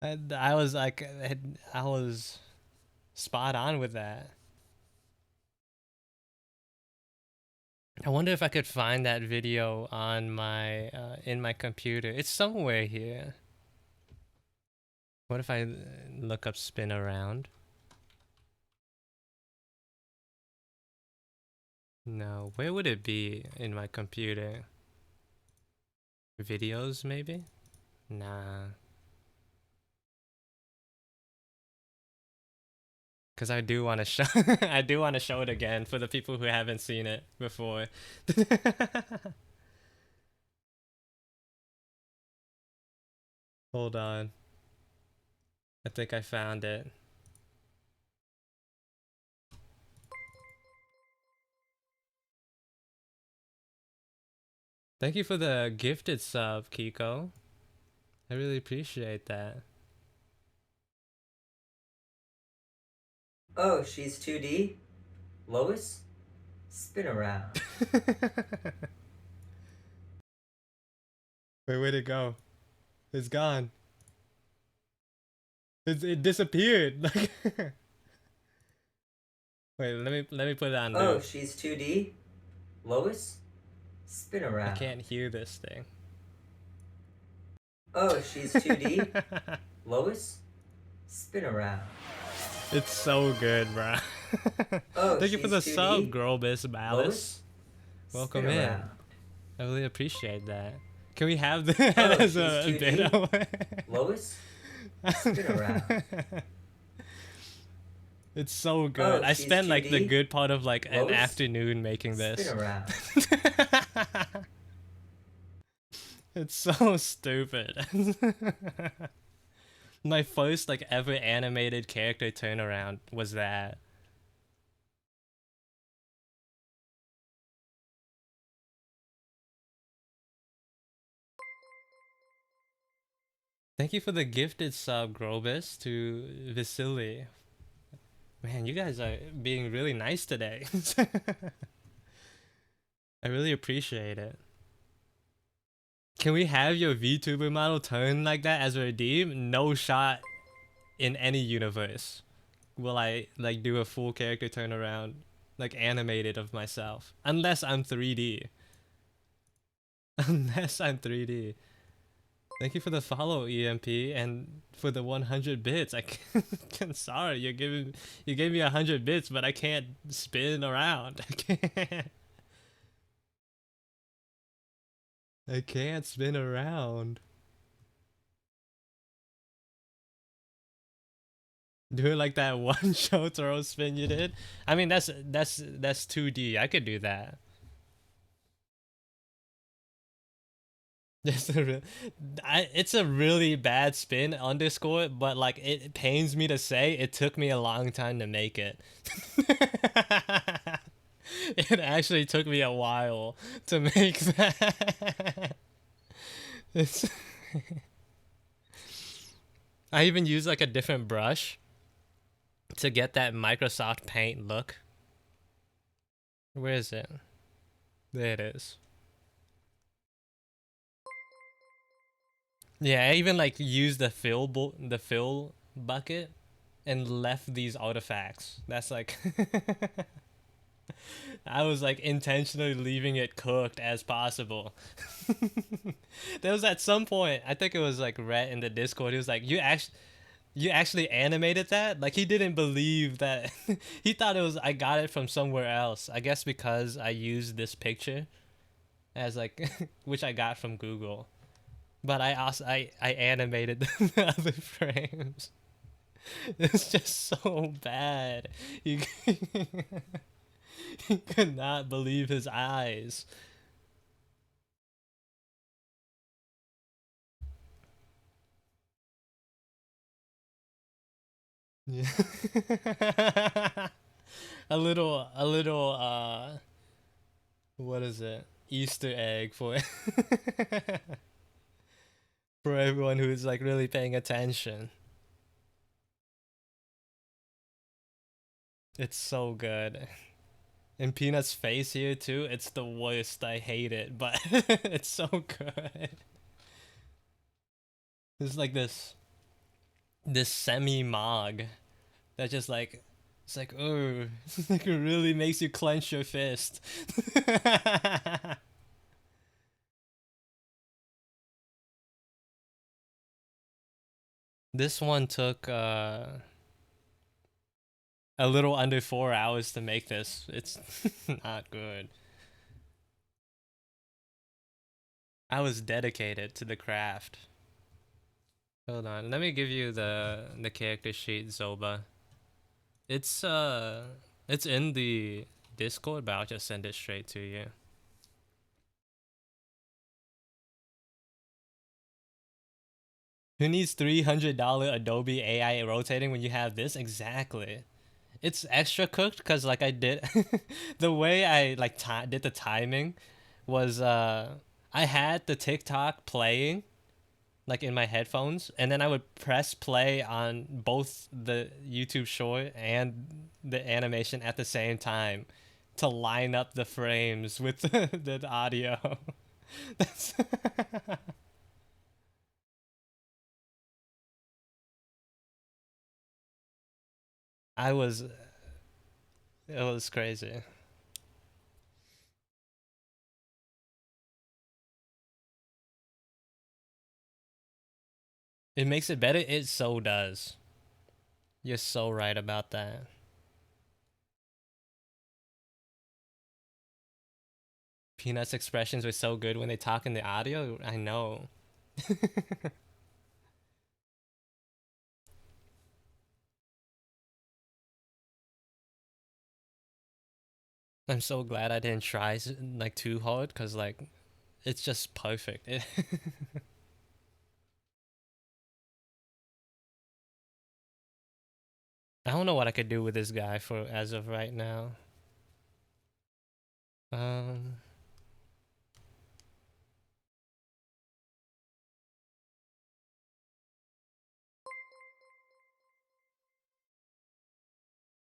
I was like, I was spot on with that. I wonder if I could find that video on my in my computer. It's somewhere here. What if I look up spin around? No, where would it be in my computer? Videos, maybe? Nah. Cause I do want to show I do want to show it again for the people who haven't seen it before. Hold on. I think I found it. Thank you for the gifted sub, Kiko. I really appreciate that. Oh, she's 2D? Lois? Spin around. Wait, where'd it go? It's gone. It disappeared. Like wait, let me put it on Oh, loop. she's 2D? Lois? Spin around. I can't hear this thing. Oh, she's 2D? Lois? Spin around. It's so good, bro. Oh, Thank you for the she's sub, 2D? Grobus Malice. Welcome Spin in. around. I really appreciate that. Can we have that Oh, as she's a 2D? bit? Lois? Spin around. It's so good. Oh, I she's spent like the 2D? good part of like an Lois? afternoon making this. Spin around. It's so stupid. My first like ever animated character turnaround was that. Thank you for the gifted sub, Grobus, to Vasily. Man, you guys are being really nice today. I really appreciate it. Can we have your VTuber model turn like that as a redeem? No shot in any universe will I like do a full character turnaround, like animated of myself, unless I'm 3D. Unless I'm 3D. Thank you for the follow, EMP, and for the 100 bits. I can't, sorry, you gave me 100 bits, but I can't spin around. I can't spin around. Do it like that one show throw spin you did. I mean, that's 2D. I could do that. It's a really bad spin underscore, but like it pains me to say it took me a long time to make it. It actually took me a while to make that. It's I even use like a different brush to get that Microsoft Paint look. Where is it? There it is. Yeah, I even like used the fill bucket and left these artifacts. That's like I was like intentionally leaving it cooked as possible. There was at some point, I think it was like Rhett in the Discord, he was like, you actually animated that? Like he didn't believe that. He thought it was I got it from somewhere else. I guess because I used this picture as like which I got from Google. But I animated the other frames. It's just so bad. He he could not believe his eyes. Yeah. a little what is it? Easter egg for for everyone who's like really paying attention. It's so good. And Peanut's face here too, it's the worst. I hate it, but it's so good. There's like this semi-mog that just like it's like oh like it really makes you clench your fist. This one took a little under 4 hours to make this. It's not good. I was dedicated to the craft. Hold on, let me give you the character sheet, Zoba. It's it's in the Discord, but I'll just send it straight to you. Who needs $300 Adobe AI rotating when you have this? Exactly. It's extra cooked because like I did the way I like did the timing was I had the TikTok playing like in my headphones, and then I would press play on both the YouTube short and the animation at the same time to line up the frames with the audio. That's I was it was crazy. It makes it better. It so does. You're so right about that. Peanut's expressions were so good when they talk in the audio. I know. I'm so glad I didn't try like too hard because like it's just perfect. I don't know what I could do with this guy for as of right now. Um,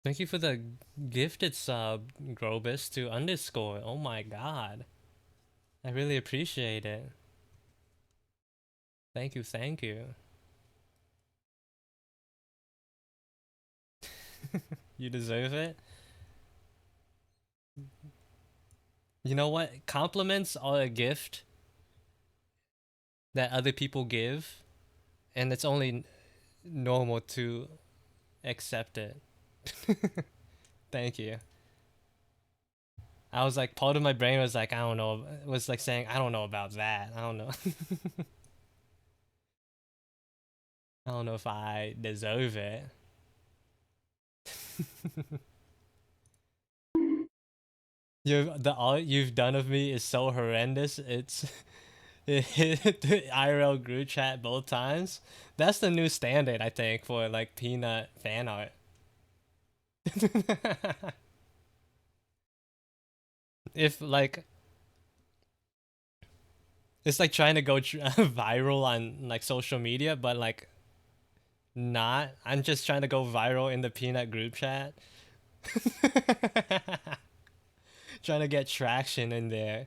Thank you for the gifted sub, Grobus to underscore. Oh my god. I really appreciate it. Thank you, thank you. You deserve it. You know what? Compliments are a gift that other people give, and it's only normal to accept it. Thank you. I was like, part of my brain was like, I don't know, was like saying, I don't know about that. I don't know. I don't know if I deserve it. The art you've done of me is so horrendous. It hit the IRL group chat both times. That's the new standard, I think, for like Peanut fan art. If like it's like trying to go viral on like social media, but like not. I'm just trying to go viral in the Peanut group chat. Trying to get traction in there.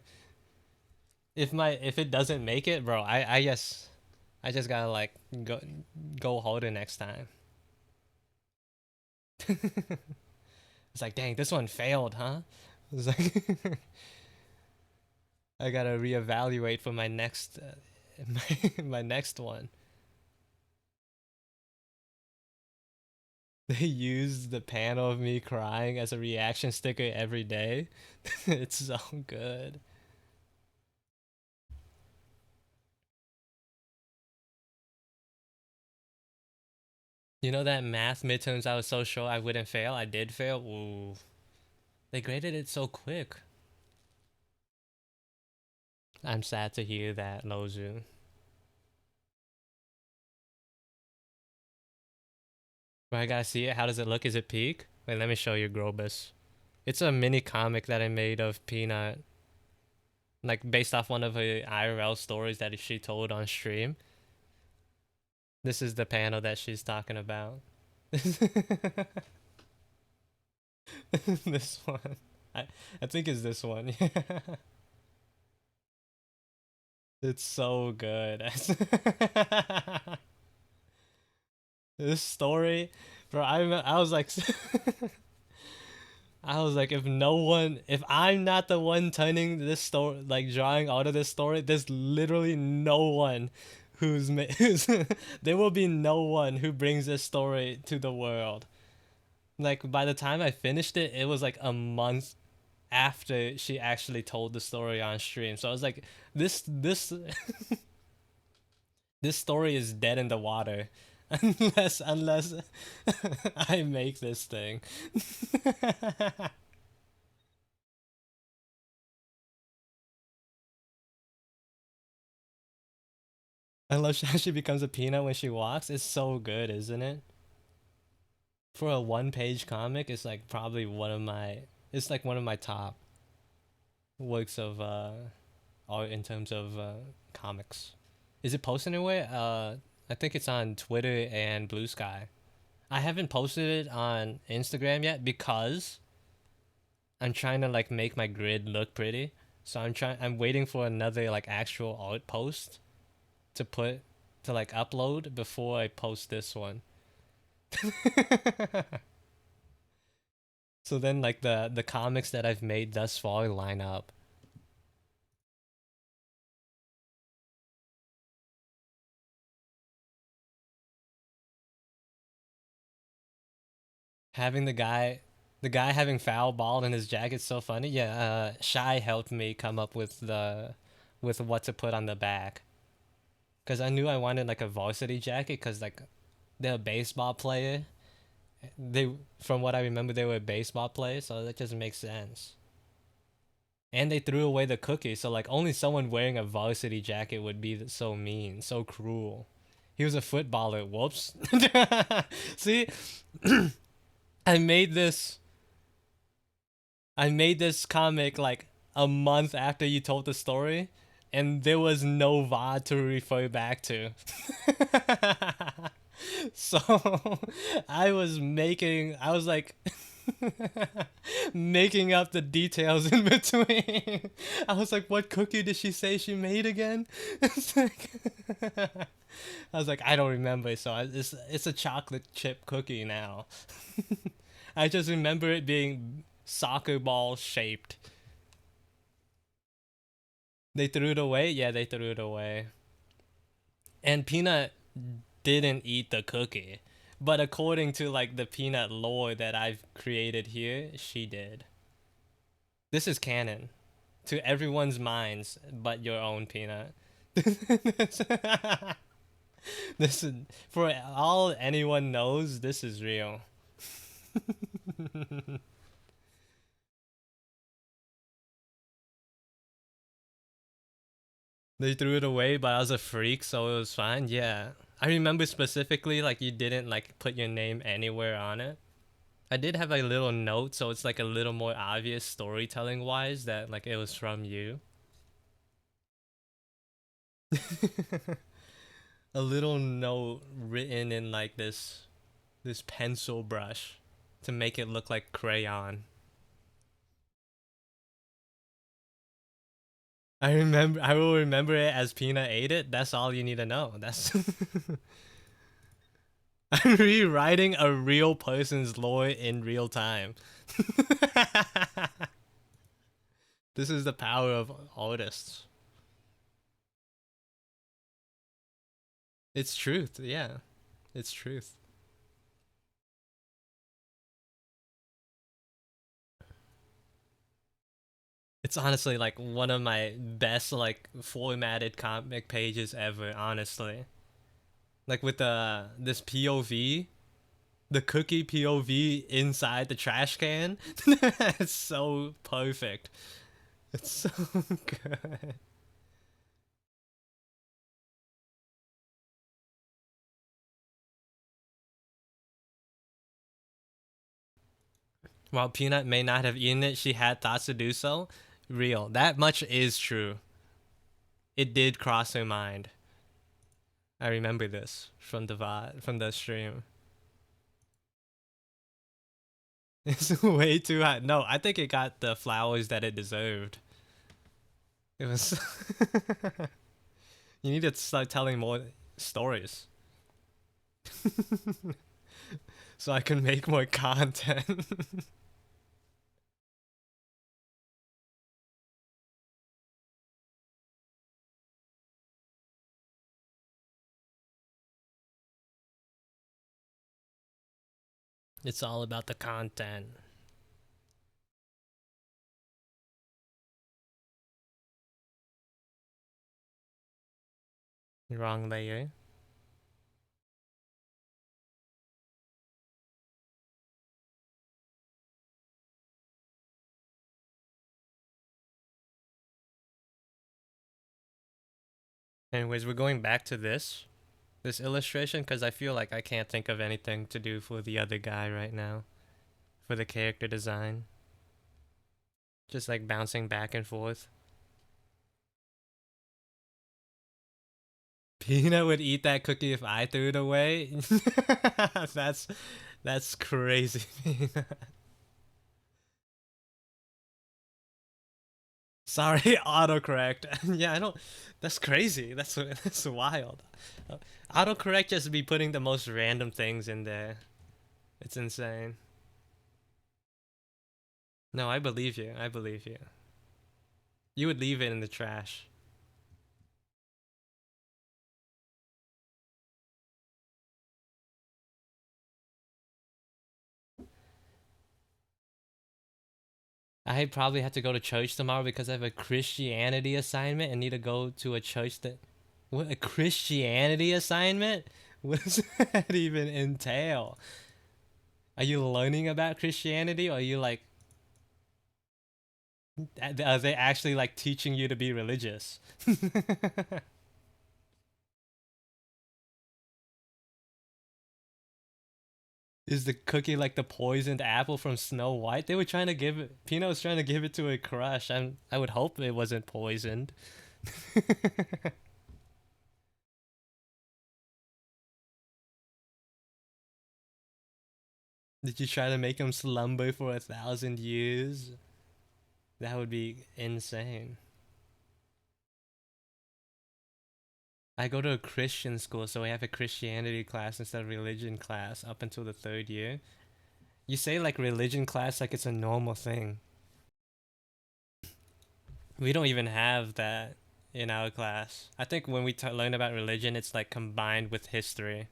If it doesn't make it, bro, I just gotta like go harder next time. It's like, dang, this one failed, huh? It's like I gotta reevaluate for my next my next one. They use the panel of me crying as a reaction sticker every day. It's so good. You know that math midterms I was so sure I wouldn't fail? I did fail. Ooh. They graded it so quick. I'm sad to hear that, Lozu. But I gotta see it. How does it look? Is it peak? Wait, let me show you Grobus. It's a mini comic that I made of Peanut. Like based off one of her IRL stories that she told on stream. This is the panel that she's talking about. This one. I think it's this one. It's so good. This story, bro. I was like, I was like, if I'm not the one turning this story, like drawing out of this story, there's literally no one who's there will be no one who brings this story to the world. Like by the time I finished it, it was like a month after she actually told the story on stream. So I was like, this this story is dead in the water. Unless I make this thing. I love how she becomes a peanut when she walks. It's so good, isn't it? For a one-page comic, it's like probably one of my. It's like one of my top works of art in terms of comics. Is it posted anywhere? I think it's on Twitter and Blue Sky. I haven't posted it on Instagram yet because I'm trying to like make my grid look pretty. So I'm waiting for another like actual art post to put to like upload before I post this one. So then like the comics that I've made thus far line up. Having the guy having foul ball in his jacket's so funny. Yeah, Shy helped me come up with what to put on the back. Cause I knew I wanted like a varsity jacket, cause like they're a baseball player. They, from what I remember, they were a baseball player, so that just makes sense. And they threw away the cookie, so like only someone wearing a varsity jacket would be so mean, so cruel. He was a footballer. Whoops. See, I made this. I made this comic like a month after you told the story, and there was no VOD to refer back to. So I was like making up the details in between. I was like, what cookie did she say she made again? It's like I was like, I don't remember, so it's a chocolate chip cookie now. I just remember it being soccer ball shaped. They threw it away? Yeah, they threw it away. And Peanut didn't eat the cookie. But according to like the Peanut lore that I've created here, she did. This is canon to everyone's minds but your own, Peanut. This is for all anyone knows, this is real. They threw it away, but I was a freak, so it was fine. Yeah. I remember specifically like you didn't like put your name anywhere on it. I did have a little note, so it's like a little more obvious storytelling wise that like it was from you. A little note written in like this pencil brush to make it look like crayon. I will remember it as Peanut ate it. That's all you need to know. That's I'm rewriting a real person's lore in real time. This is the power of artists. It's truth, yeah. It's truth. It's honestly like one of my best like formatted comic pages ever, honestly. Like with the this POV, the cookie POV inside the trash can. It's so perfect. It's so good. While Peanut may not have eaten it, she had thoughts to do so. Real. That much is true. It did cross her mind. I remember this from from the stream. It's way too hot. No, I think it got the flowers that it deserved. It was. You need to start telling more stories so I can make more content. It's all about the content. Wrong layer. Anyways, we're going back to this illustration because I feel like I can't think of anything to do for the other guy right now for the character design. Just like bouncing back and forth. Peanut would eat that cookie if I threw it away. That's crazy. Sorry, autocorrect. Yeah, I don't. That's crazy. That's wild. Autocorrect just be putting the most random things in there. It's insane. No, I believe you. I believe you. You would leave it in the trash. I probably have to go to church tomorrow because I have a Christianity assignment and need to go to a church that. What, a Christianity assignment? What does that even entail? Are you learning about Christianity or are you like. Are they actually like teaching you to be religious? Is the cookie like the poisoned apple from Snow White? They were trying to give it. Peanut was trying to give it to a crush. I would hope it wasn't poisoned. Did you try to make him slumber for 1,000 years? That would be insane. I go to a Christian school, so we have a Christianity class instead of religion class up until the 3rd year. You say like religion class like it's a normal thing. We don't even have that in our class. I think when we learn about religion, it's like combined with history.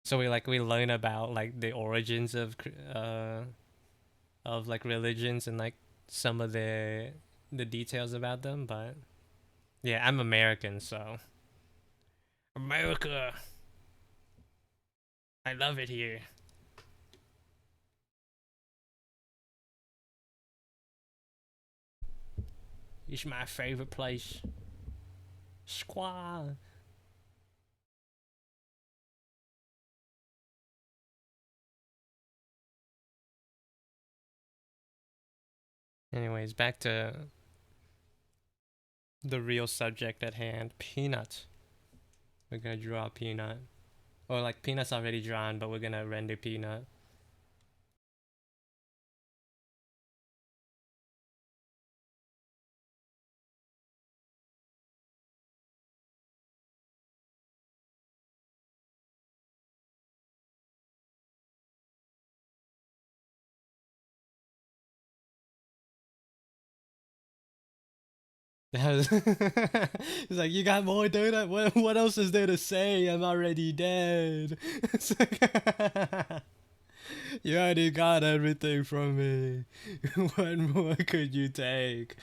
So we learn about like the origins of like religions and like some of the details about them, but yeah, I'm American, so America. I love it here. It's my favorite place. Squaw. Anyways, back to the real subject at hand. Peanut. We're gonna draw Peanut. Or like Peanut's already drawn, but we're gonna render Peanut. He's like, you got more, dude? What else is there to say? I'm already dead. It's like, you already got everything from me. What more could you take?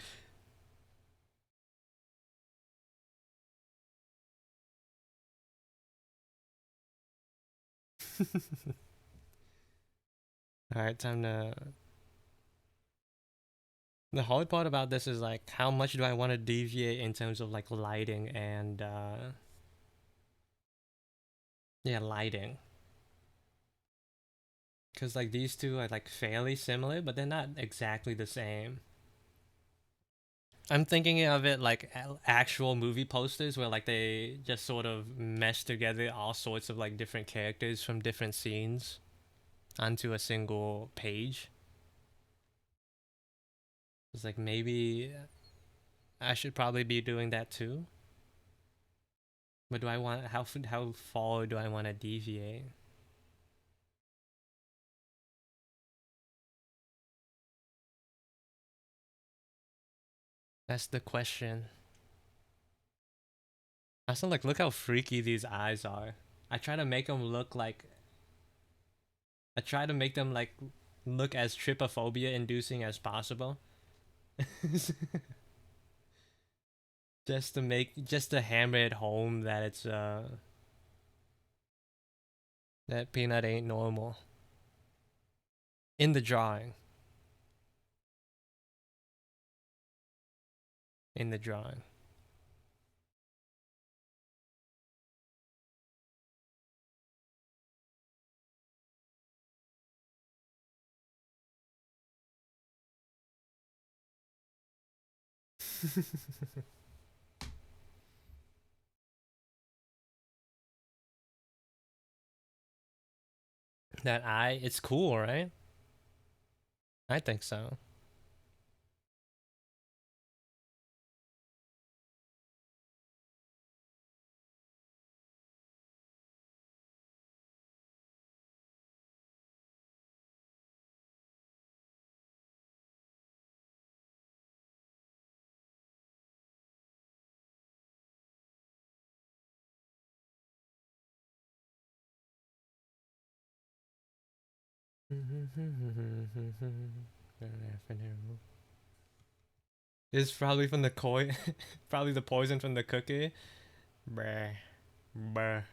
Alright, time to. The hard part about this is like, how much do I want to deviate in terms of like lighting and, yeah, lighting. Because like these two are like fairly similar, but they're not exactly the same. I'm thinking of it like actual movie posters where like they just sort of mesh together all sorts of like different characters from different scenes onto a single page. It's like maybe I should probably be doing that too. But do I want how far do I want to deviate? That's the question. Also, like, look how freaky these eyes are. I try to make them look like. I try to make them like look as trypophobia inducing as possible. just to hammer it home that it's that Peanut ain't normal. In the drawing. in the drawing. That eye, it's cool, right? I think so. It's probably from the koi, probably the poison from the cookie. Bruh, bruh.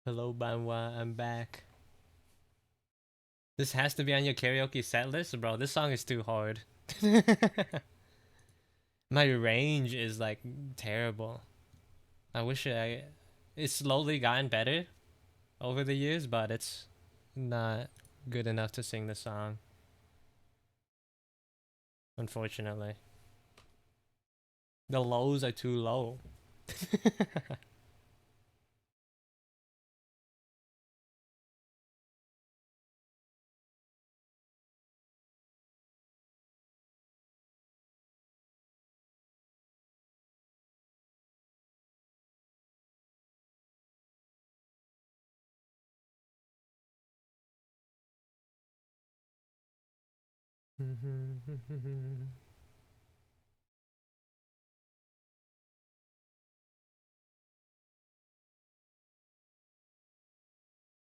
Hello, Banwa, I'm back. This has to be on your karaoke set list, bro. This song is too hard. My range is like terrible. I wish it's slowly gotten better over the years, but it's not good enough to sing the song. Unfortunately. The lows are too low.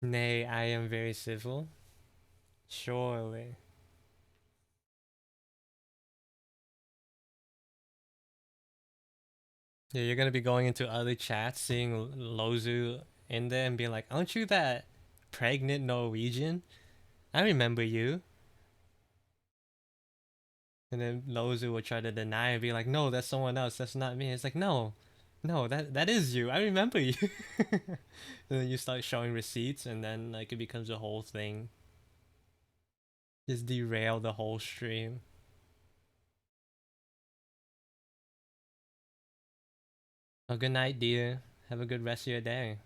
Nay, I am very civil. Surely. Yeah, you're gonna be going into other chats, seeing Lozu in there and being like, aren't you that pregnant Norwegian? I remember you. And then Lozu will try to deny and be like, no, that's someone else. That's not me. It's like, no, that is you. I remember you. And then you start showing receipts, and then like it becomes a whole thing. Just derail the whole stream. Oh, good night, dear. Have a good rest of your day.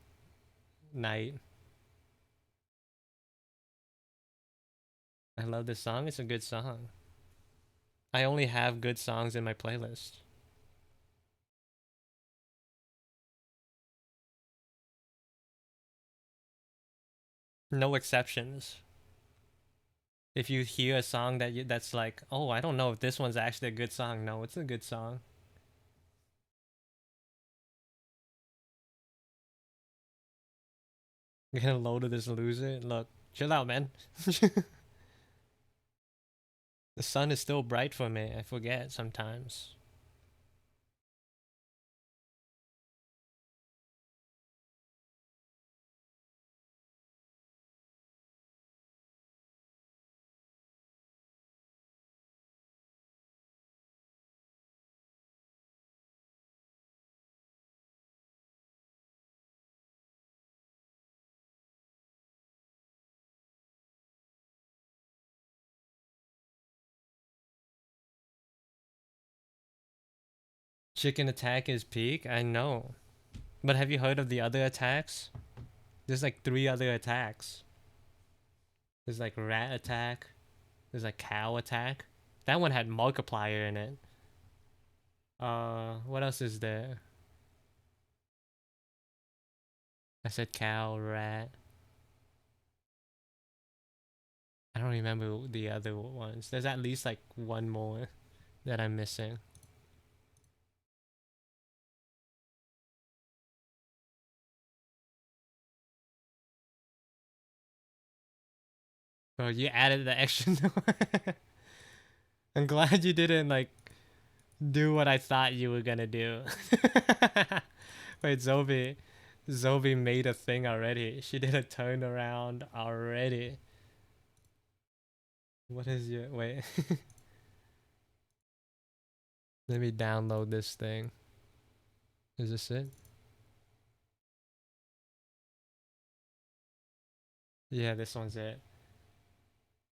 Night. I love this song. It's a good song. I only have good songs in my playlist. No exceptions. If you hear a song that's like, oh, I don't know if this one's actually a good song. No, it's a good song. You're gonna load to this loser? Look, chill out, man. The sun is still bright for me. I forget sometimes. Chicken attack is peak? I know. But have you heard of the other attacks? There's like 3 other attacks. There's like rat attack. There's like cow attack. That one had Markiplier in it. What else is there? I said cow, rat. I don't remember the other ones. There's at least like one more that I'm missing. Bro, you added the extra. I'm glad you didn't like do what I thought you were gonna do. Wait, Zobi, Zoe made a thing already. She did a turnaround already. What is your wait? Let me download this thing. Is this it? Yeah, this one's it.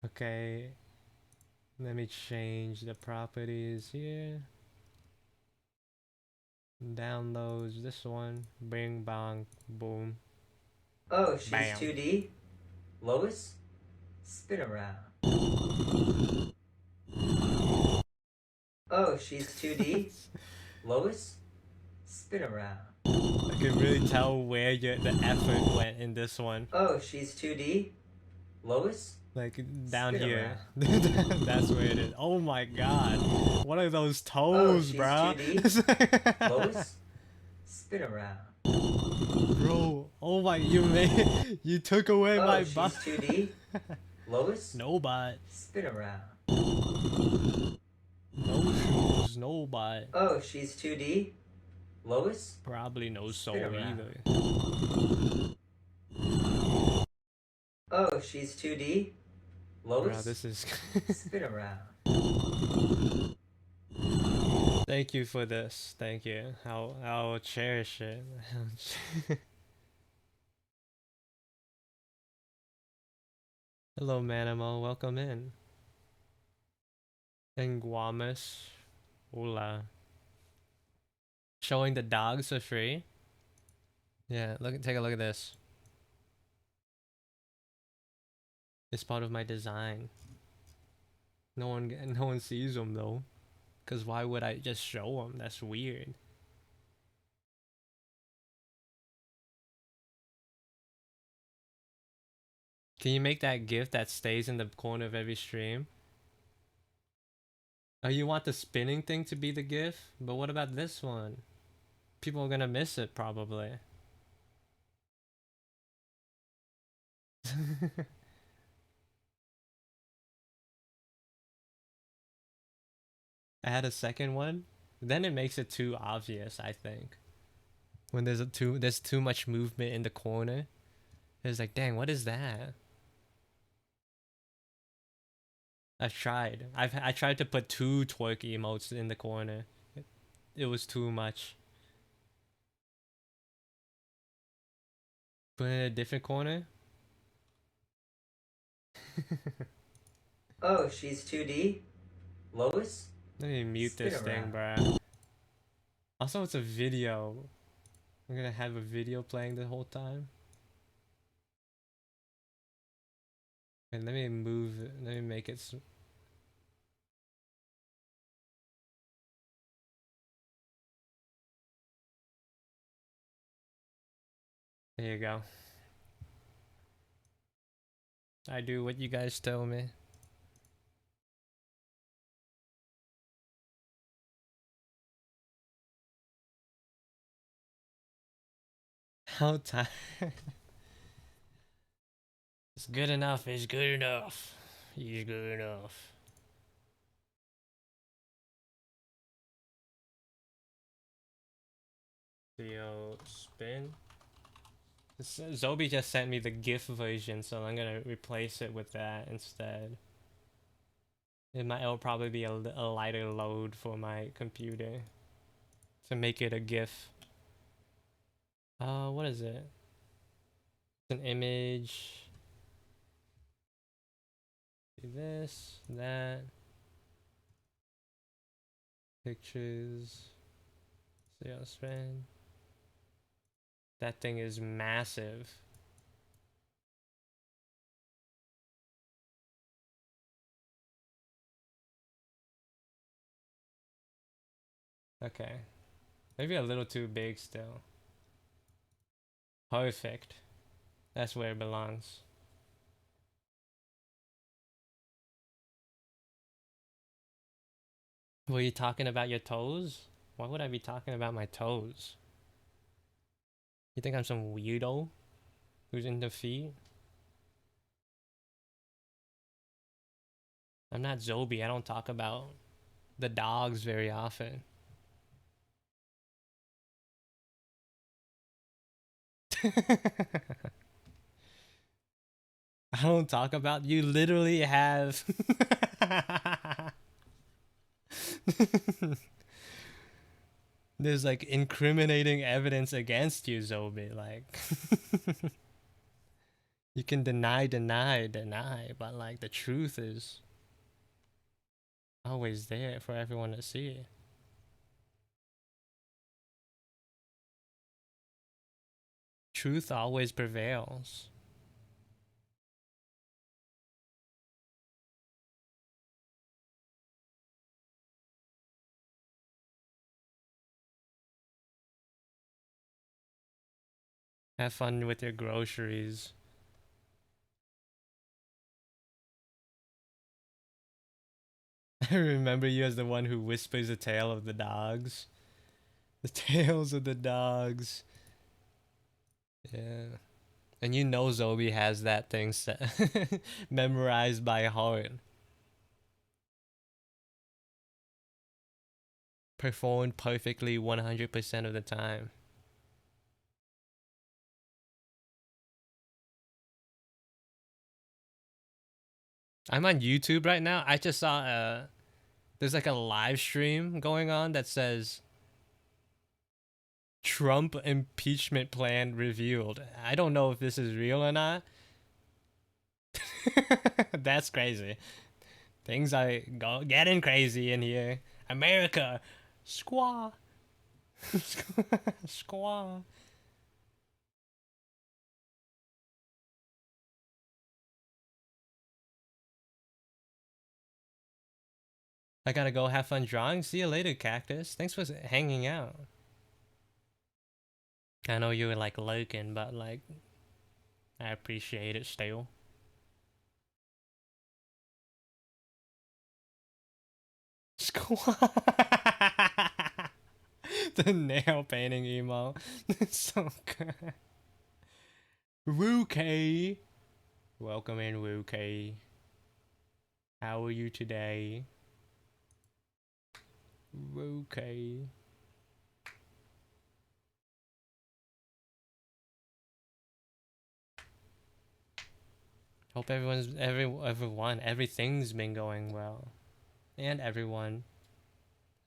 Okay. Let me change the properties here. Downloads this one. Bing bang boom. Oh, she's Bam. 2D. Lois, spin around. Oh, she's 2D. Lois, spin around. I can really tell where the effort went in this one. Oh, she's 2D. Lois, Like down spin here. around. That's where it is. Oh my god. What are those Oh, toes, she's bro? 2D. Lois, spin around. Bro, oh my, you took away Oh, my she's butt. 2D. Lois, No butt. spin around. No shoes, no butt. Oh, she's 2D. Lois, Probably no soul spin around. either. Oh, she's 2D. Bro, Lois, this is spin around. Thank you for this. Thank you. I'll cherish it. Hello, Manimo. Welcome in. Enguamus. Hola. Showing the dogs for free. Yeah, take a look at this. It's part of my design. No one sees them though. Cause why would I just show them? That's weird. Can you make that GIF that stays in the corner of every stream? Oh, you want the spinning thing to be the GIF? But what about this one? People are gonna miss it probably. Add a second one? Then it makes it too obvious, I think. When there's too much movement in the corner. It's like, dang, what is that? I've tried. I tried to put 2 twerk emotes in the corner. It was too much. Put it in a different corner. Oh, she's 2D. Lois, Let me mute spin this thing, around. bruh. Also, it's a video. I'm gonna have a video playing the whole time. And let me move it. Let me make it. There you go. I do what you guys tell me. How tired? It's good enough. It's good enough. He's good enough. Theo spin. Zobi just sent me the GIF version, so I'm gonna replace it with that instead. It'll probably be a lighter load for my computer to make it a GIF. What is it? It's an image. Do this, that. Pictures. See how spin. That thing is massive. Okay. Maybe a little too big still. Perfect. That's where it belongs. Were you talking about your toes? Why would I be talking about my toes? You think I'm some weirdo who's into feet? I'm not Zobi. I don't talk about the dogs very often. I don't talk about, you literally have there's like incriminating evidence against you, Zobi. Like you can deny, but like the truth is always there for everyone to see. Truth always prevails. Have fun with your groceries. I remember you as the one who whispers the tale of the dogs. The tales of the dogs. Yeah. And you know Zobi has that thing set memorized by heart. Performed perfectly 100% of the time. I'm on YouTube right now. I just saw there's like a live stream going on that says Trump impeachment plan revealed. I don't know if this is real or not. That's crazy. Things are getting crazy in here. America, squaw, squaw. I gotta go have fun drawing. See you later, Cactus. Thanks for hanging out. I know you were like lurking, but like, I appreciate it still. Squaw. The nail painting emo. So good. Woo-K. Welcome in, Woo-K. How are you today? Woo-K. Hope everything's been going well. And everyone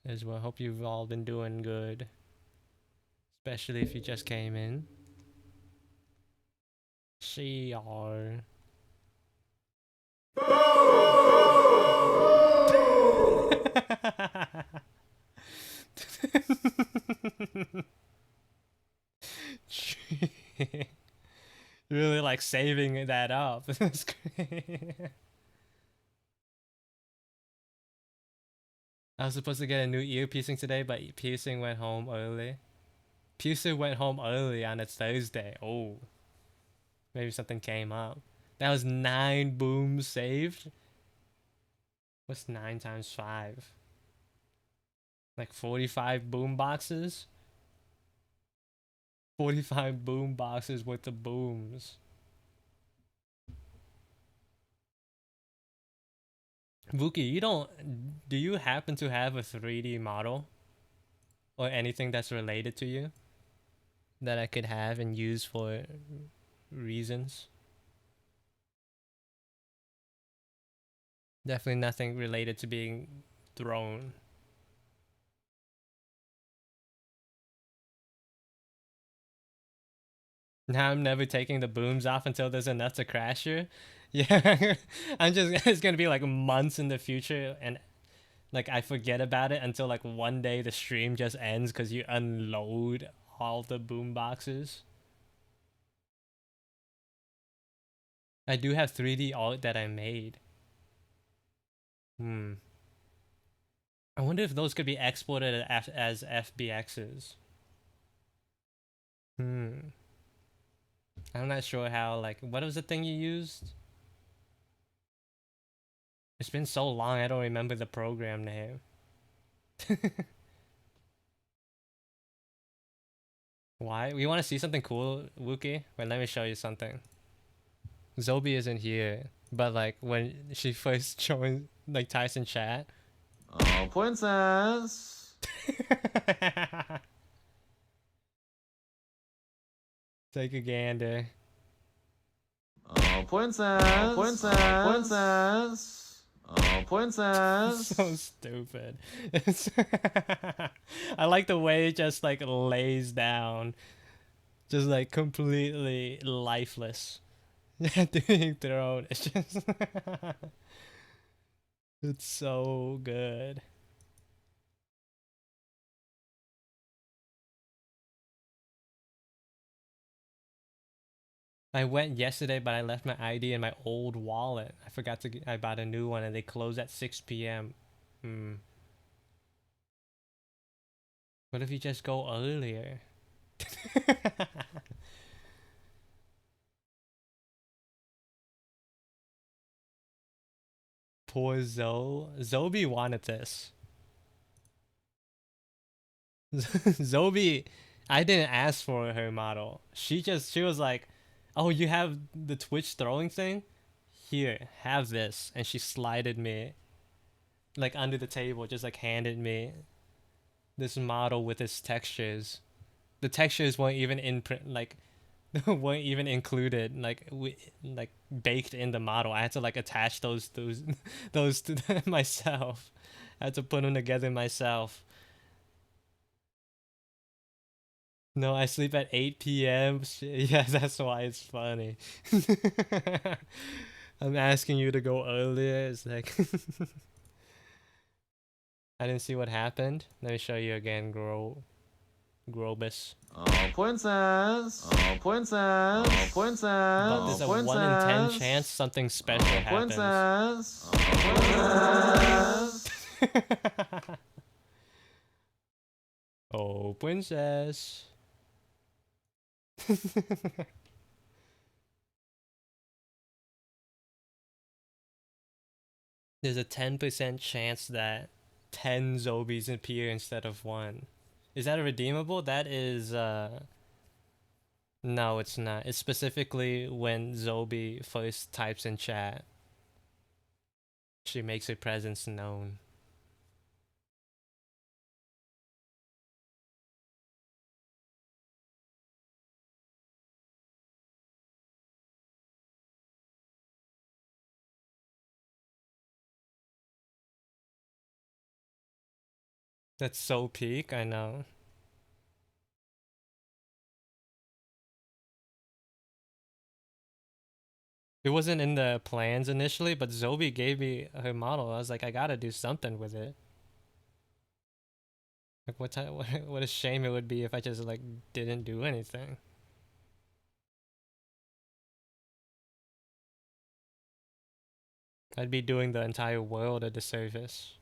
as well. Hope you've all been doing good. Especially if you just came in. CR. Really like saving that up. That's great. I was supposed to get a new ear piercing today, but piercing went home early. Piercing went home early on its Thursday. Oh. Maybe something came up. That was 9 booms saved. What's 9 times 5? Like 45 boom boxes? 45 boom boxes worth of booms. Vuki, do you happen to have a 3D model? Or anything that's related to you? That I could have and use for reasons? Definitely nothing related to being thrown. Now I'm never taking the booms off until there's enough to crash you. Yeah, it's gonna be like months in the future, and like I forget about it until like one day the stream just ends because you unload all the boom boxes. I do have 3D art that I made. I wonder if those could be exported as FBXs. I'm not sure how, like, what was the thing you used? It's been so long, I don't remember the program name. Why? We want to see something cool, Wookie? Wait, let me show you something. Zobi isn't here, but like when she first joined, like Tyson chat. Oh, princess. Take a gander. Oh, princess. Oh, princess. Princess. Oh, princess. So stupid. I like the way it just like lays down, just like completely lifeless. Being thrown. It's just it's so good. I went yesterday, but I left my ID in my old wallet. I forgot to. I bought a new one, and they close at 6 p.m. What if you just go earlier? Poor Zoe. Zobi wanted this. Zobi, I didn't ask for her model. She was like, "Oh, you have the Twitch throwing thing? Here, have this." And she slided me like under the table, just like handed me this model with its textures. The textures weren't even in print, like weren't even included, like baked in the model. I had to like attach those to myself. I had to put them together myself. No, I sleep at 8 p.m. Yeah, that's why it's funny. I'm asking you to go earlier. It's like I didn't see what happened. Let me show you again, Grobus. Oh, princess. Oh, princess. Oh, princess. But there's a 1 in 10 chance something special happens. Princess. Oh, princess. Oh, princess. There's a 10% chance that 10 Zombies appear instead of 1. Is that redeemable? That is, no, it's not. It's specifically when Zobi first types in chat. She makes her presence known. That's so peak, I know. It wasn't in the plans initially, but Zobi gave me her model. I was like, I gotta do something with it. Like, what a shame it would be if I just like didn't do anything. I'd be doing the entire world a disservice.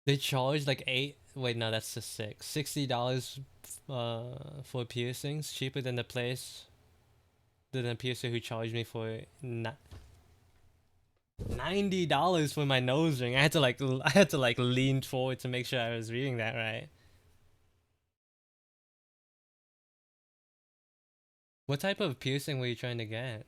They charge like wait, no, that's the $60 for piercings, cheaper than the place than the piercer who charged me for $90 for my nose ring. I had to like lean forward to make sure I was reading that right. What type of piercing were you trying to get?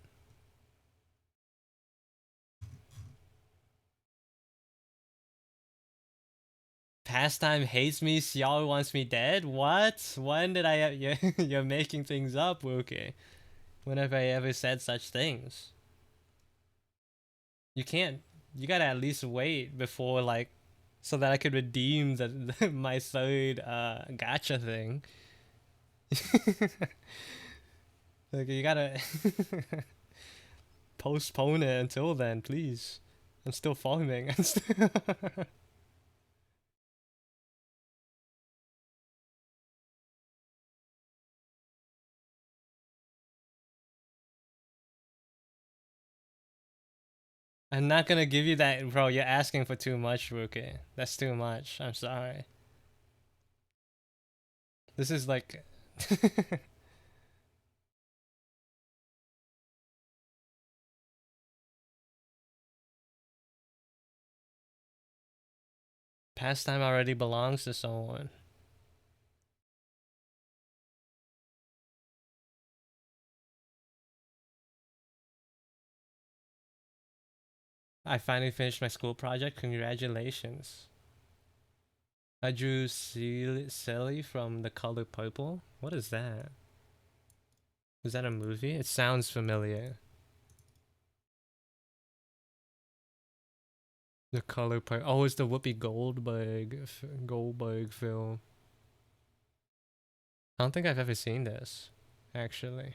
Pastime hates me, Xiao wants me dead? What? When did I you're making things up, okay? When have I ever said such things? You can't. You gotta at least wait before like, so that I could redeem my third gacha thing. Like you gotta postpone it until then, please. I'm still farming. I'm not gonna give you that, bro. You're asking for too much, Rookie. That's too much. I'm sorry. This is like pastime already belongs to someone. I finally finished my school project. Congratulations. I drew Silly from The Color Purple. What is that? Is that a movie? It sounds familiar. The Color Purple. Oh, it's the Whoopi Goldberg film. I don't think I've ever seen this, actually.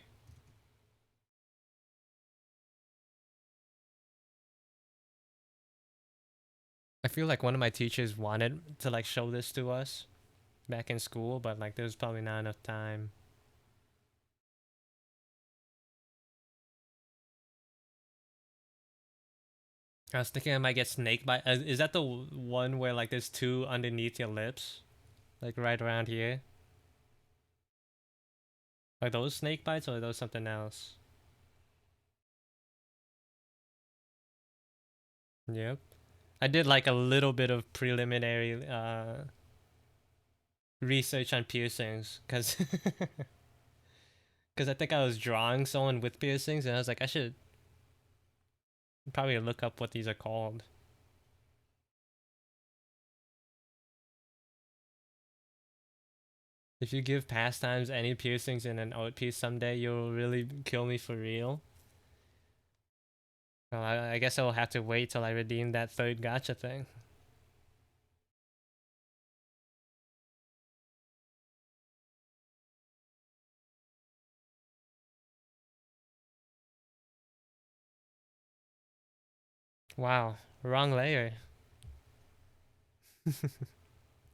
I feel like one of my teachers wanted to like show this to us back in school, but like there was probably not enough time. I was thinking I might get snake bite. Is that the one where like there's two underneath your lips? Like right around here? Are those snake bites or are those something else? Yep. I did like a little bit of preliminary research on piercings because I think I was drawing someone with piercings and I was like, I should probably look up what these are called. If you give pastimes any piercings in an art piece someday, you'll really kill me for real. Well, I guess I will have to wait till I redeem that third gacha thing. Wow, wrong layer.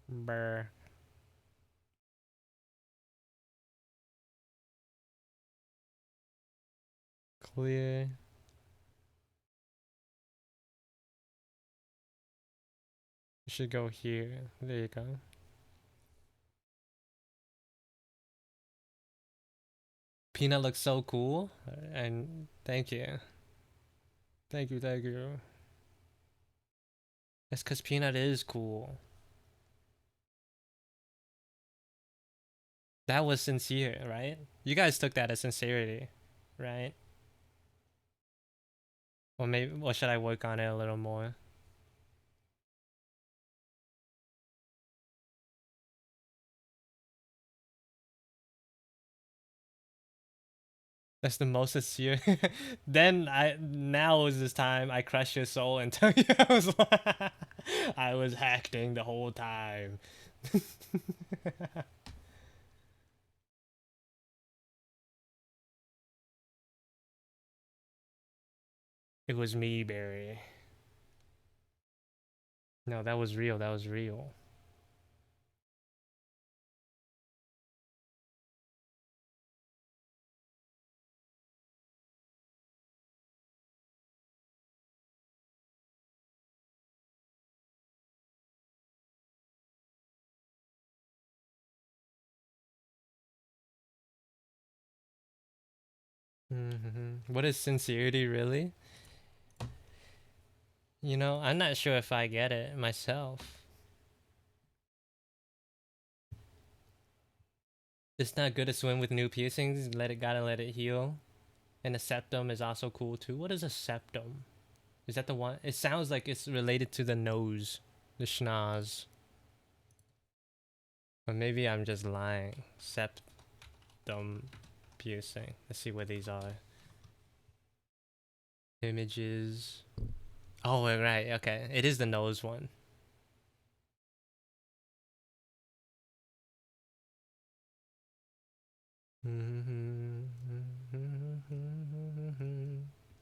Brr. Clear. You should go here. There you go. Peanut looks so cool, and thank you. Thank you, thank you. It's because Peanut is cool. That was sincere, right? You guys took that as sincerity, right? Or maybe, or should I work on it a little more? That's the most sincere. Then now is this time I crush your soul and tell you I was acting the whole time. It was me, Barry. No, that was real. That was real. What is sincerity really? You know, I'm not sure if I get it myself. It's not good to swim with new piercings. Gotta let it heal. And a septum is also cool too. What is a septum? Is that the one? It sounds like it's related to the nose, the schnoz. Or maybe I'm just lying. Septum piercing. Let's see what these are. Images. Oh, right. Okay. It is the nose one.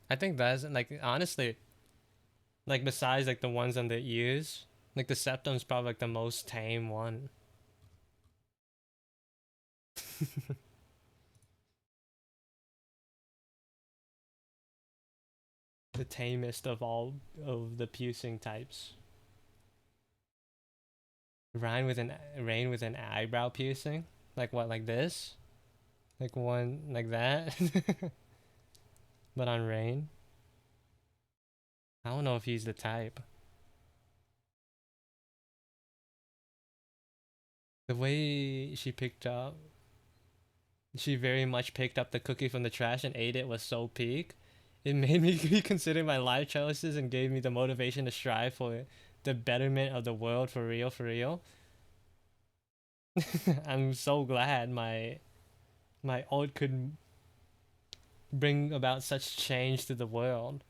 I think that's like honestly, like besides like the ones on the ears, like the septum's probably like the most tame one. The tamest of all of the piercing types. Rain with an eyebrow piercing, like what, like this, like one like that, but on Rain. I don't know if he's the type. The way she very much picked up the cookie from the trash and ate it was so peak. It made me reconsider my life choices and gave me the motivation to strive for the betterment of the world for real, for real. I'm so glad my art could bring about such change to the world.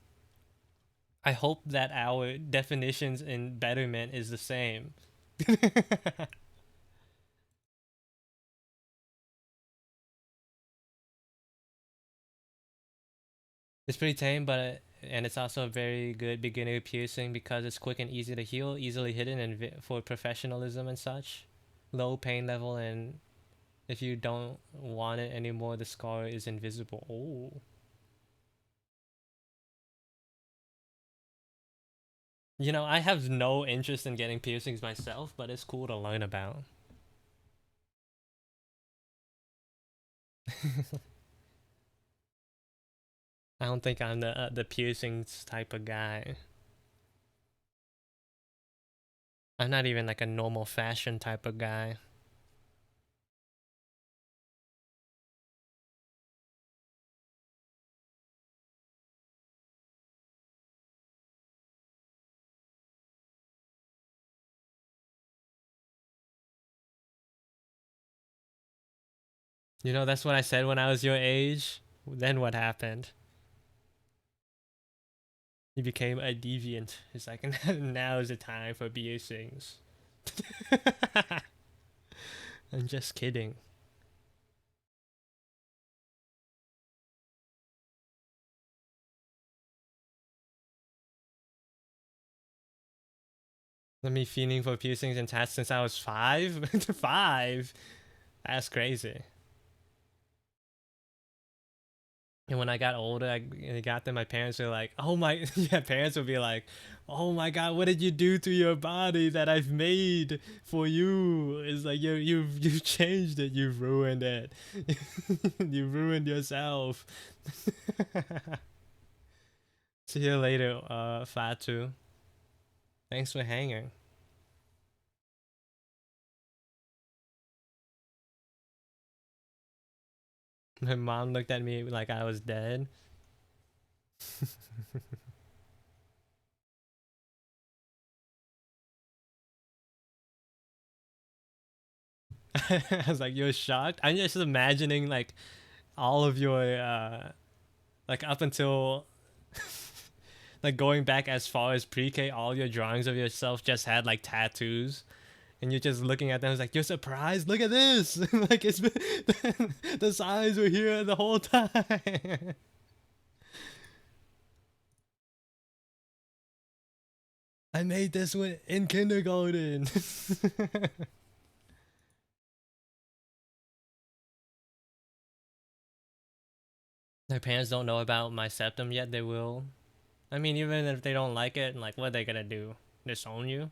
I hope that our definitions in betterment is the same. It's pretty tame, but and it's also a very good beginner piercing because it's quick and easy to heal, easily hidden, and for professionalism and such. Low pain level, and if you don't want it anymore, the scar is invisible. Oh. You know, I have no interest in getting piercings myself, but it's cool to learn about. I don't think I'm the piercings type of guy. I'm not even like a normal fashion type of guy. You know, that's what I said when I was your age. Then what happened? You became a deviant. It's like, now is the time for piercings. I'm just kidding. Let me feeling for piercings and tats since I was 5? 5? That's crazy. And when I got older, I got them. My parents were like, "Oh my!" Yeah, parents would be like, "Oh my God, what did you do to your body that I've made for you?" It's like you've changed it. You've ruined it. You ruined yourself. See you later, Fatu. Thanks for hanging. My mom looked at me like I was dead. I was like, "You're shocked." I'm just imagining like all of your like up until like going back as far as pre-K, all your drawings of yourself just had like tattoos, and you're just looking at them. It's like, you're surprised. Look at this. Like it's been, the signs were here the whole time. I made this one in kindergarten. Their parents don't know about my septum yet. They will. I mean, even if they don't like it, like, what are they gonna do? Disown you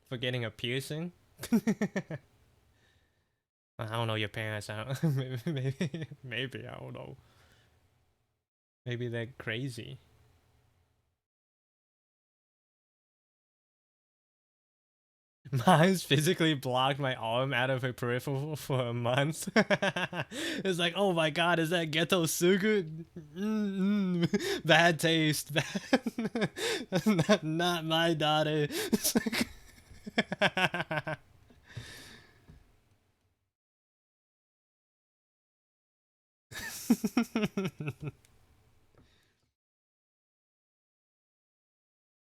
for getting a piercing? I don't know your parents. I don't, maybe I don't know. Maybe they're crazy. Mine's physically blocked my arm out of her peripheral for a month. It's like, oh my God, is that ghetto sugu? Bad taste. Bad. Not my daughter. It's like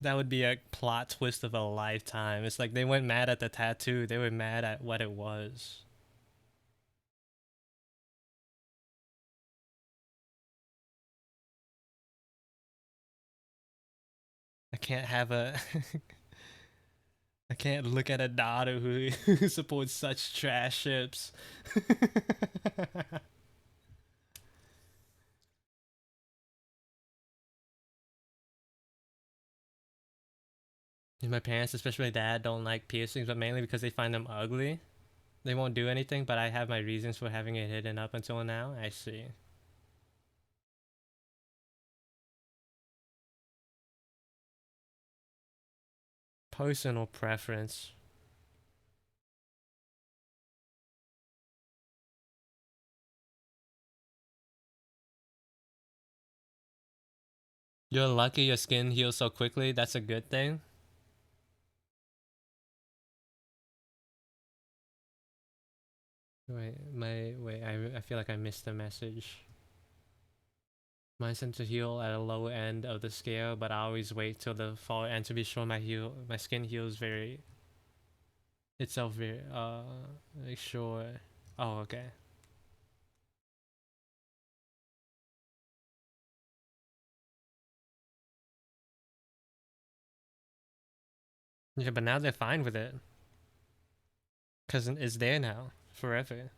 that would be a plot twist of a lifetime. It's like they weren't mad at the tattoo, they were mad at what it was. I can't have a I can't look at a daughter who supports such trash ships. My parents, especially my dad, don't like piercings, but mainly because they find them ugly. They won't do anything, but I have my reasons for having it hidden up until now. I see. Personal preference. You're lucky your skin heals so quickly. That's a good thing. I feel like I missed the message. Mine seems to heal at a low end of the scale, but I always wait till the far end to be sure my skin heals itself very make sure. Oh, okay. Yeah, but now they're fine with it. Cause it's there now forever.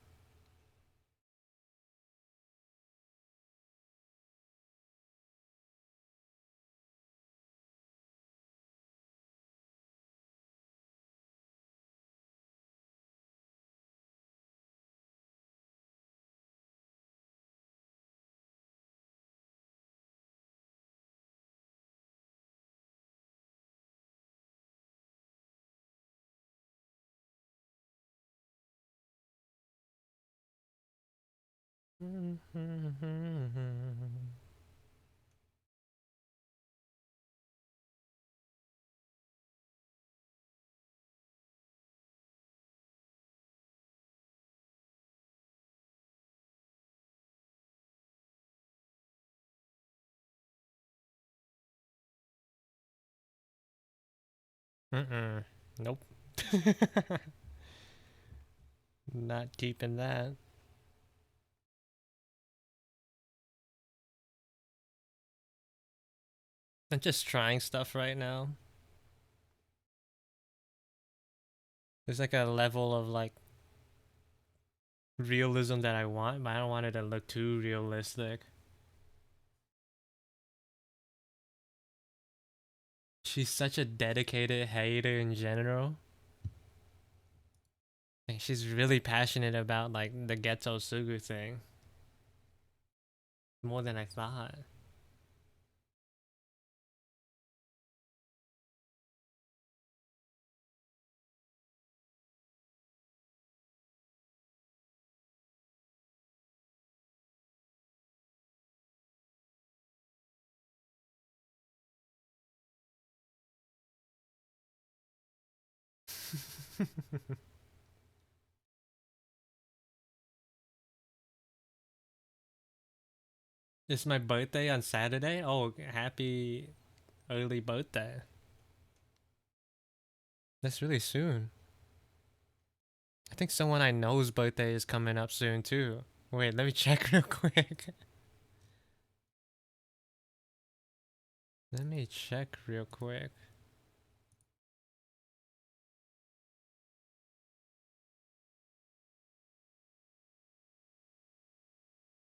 Nope. Not keeping that. I'm just trying stuff right now. There's like a level of like realism that I want, but I don't want it to look too realistic. She's such a dedicated hater in general. Like, she's really passionate about like the Ghetto Sugu thing. More than I thought. It's my birthday on Saturday. Oh, happy early birthday. That's really soon. I think someone I know's birthday is coming up soon too. Wait, let me check real quick. Let me check real quick.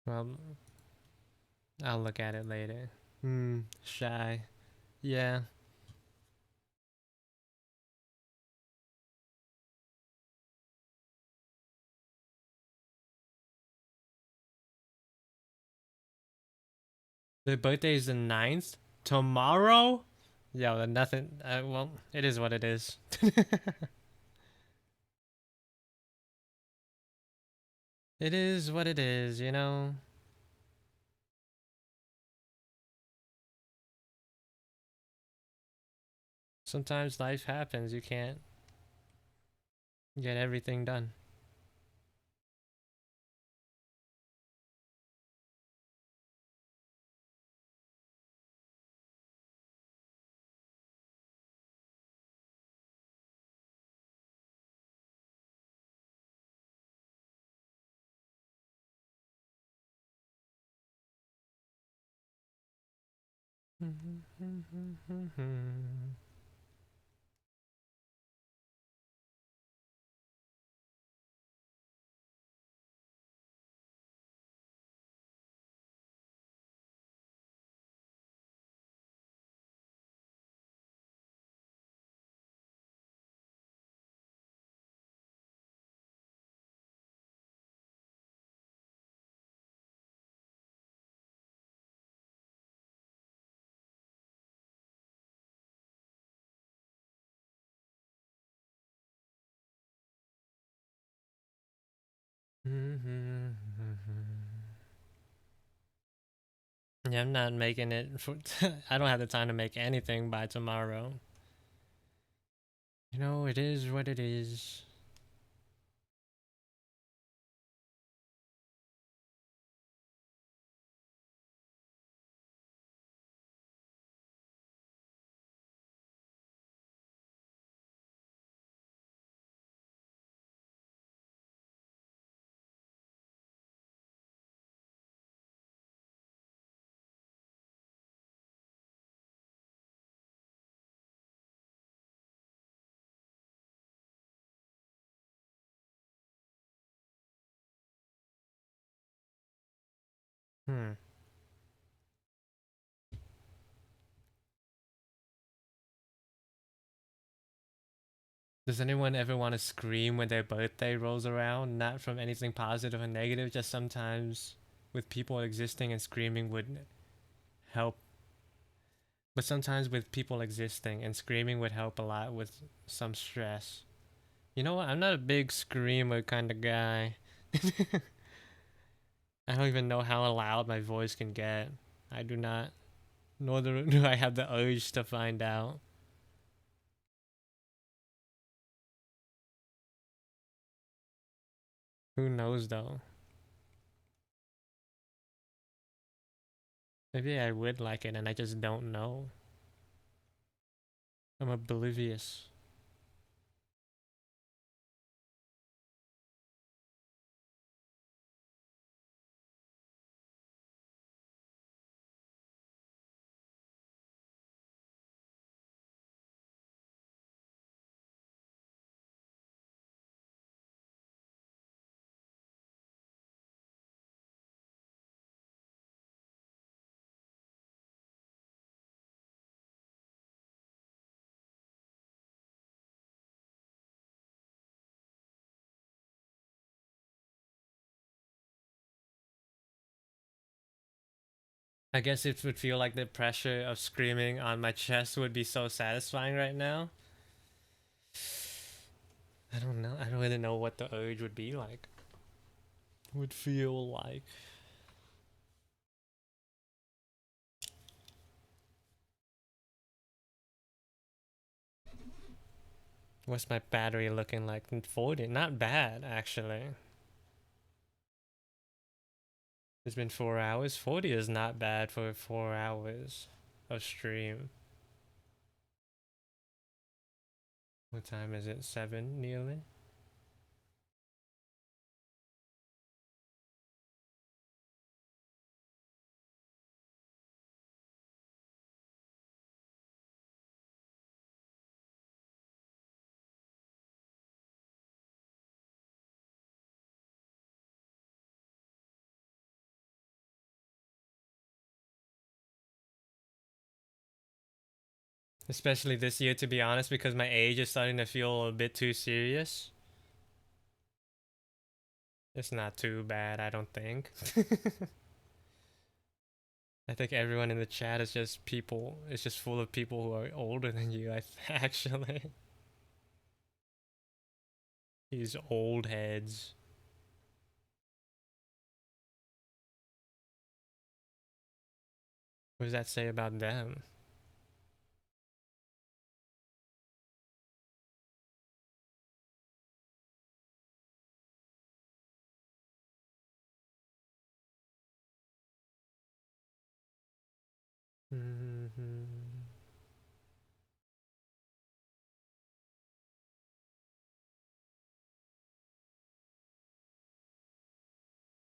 Well, I'll look at it later. Shy. Yeah. The birthday is the 9th? Tomorrow? Yeah, well, nothing. Well, it is what it is. It is what it is, you know? Sometimes life happens. You can't get everything done. Yeah, I'm not making it for I don't have the time to make anything by tomorrow. You know, it is what it is. Hmm. Does anyone ever want to scream when their birthday rolls around? Not from anything positive or negative, just sometimes with people existing and screaming would help. But sometimes with people existing and screaming would help a lot with some stress. You know what? I'm not a big screamer kind of guy. I don't even know how loud my voice can get. I do not. Nor do I have the urge to find out. Who knows though? Maybe I would like it and I just don't know. I'm oblivious. I guess it would feel like the pressure of screaming on my chest would be so satisfying right now. I don't know. I don't really know what the urge would be like. Would feel like. What's my battery looking like? 40. Not bad, actually. It's been 4 hours. 40 is not bad for 4 hours of stream. What time is it? 7 nearly? Especially this year, to be honest, because my age is starting to feel a bit too serious. It's not too bad, I don't think. I think everyone in the chat is just people. It's just full of people who are older than you. Actually, these old heads. What does that say about them?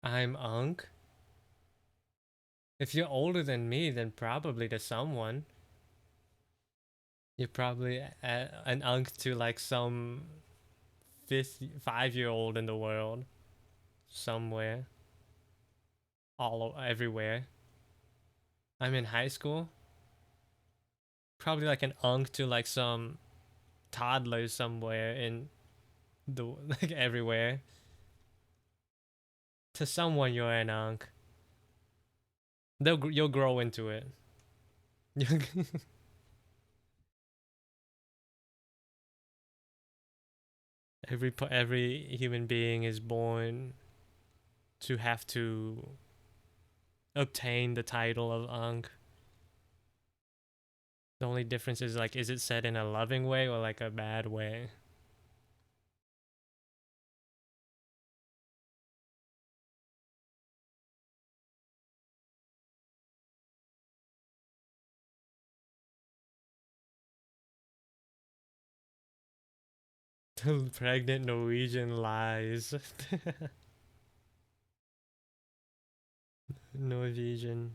I'm Unk. If you're older than me, then probably to someone. You're probably an Unk to like some 5-year-old in the world, somewhere, everywhere. I'm in high school. Probably like an Unk to like some toddler somewhere in the like everywhere. To someone, you're an Unk. You'll grow into it. Every human being is born to have to obtain the title of Ankh. The only difference is like, is it said in a loving way or like a bad way? The pregnant Norwegian lies. Norwegian.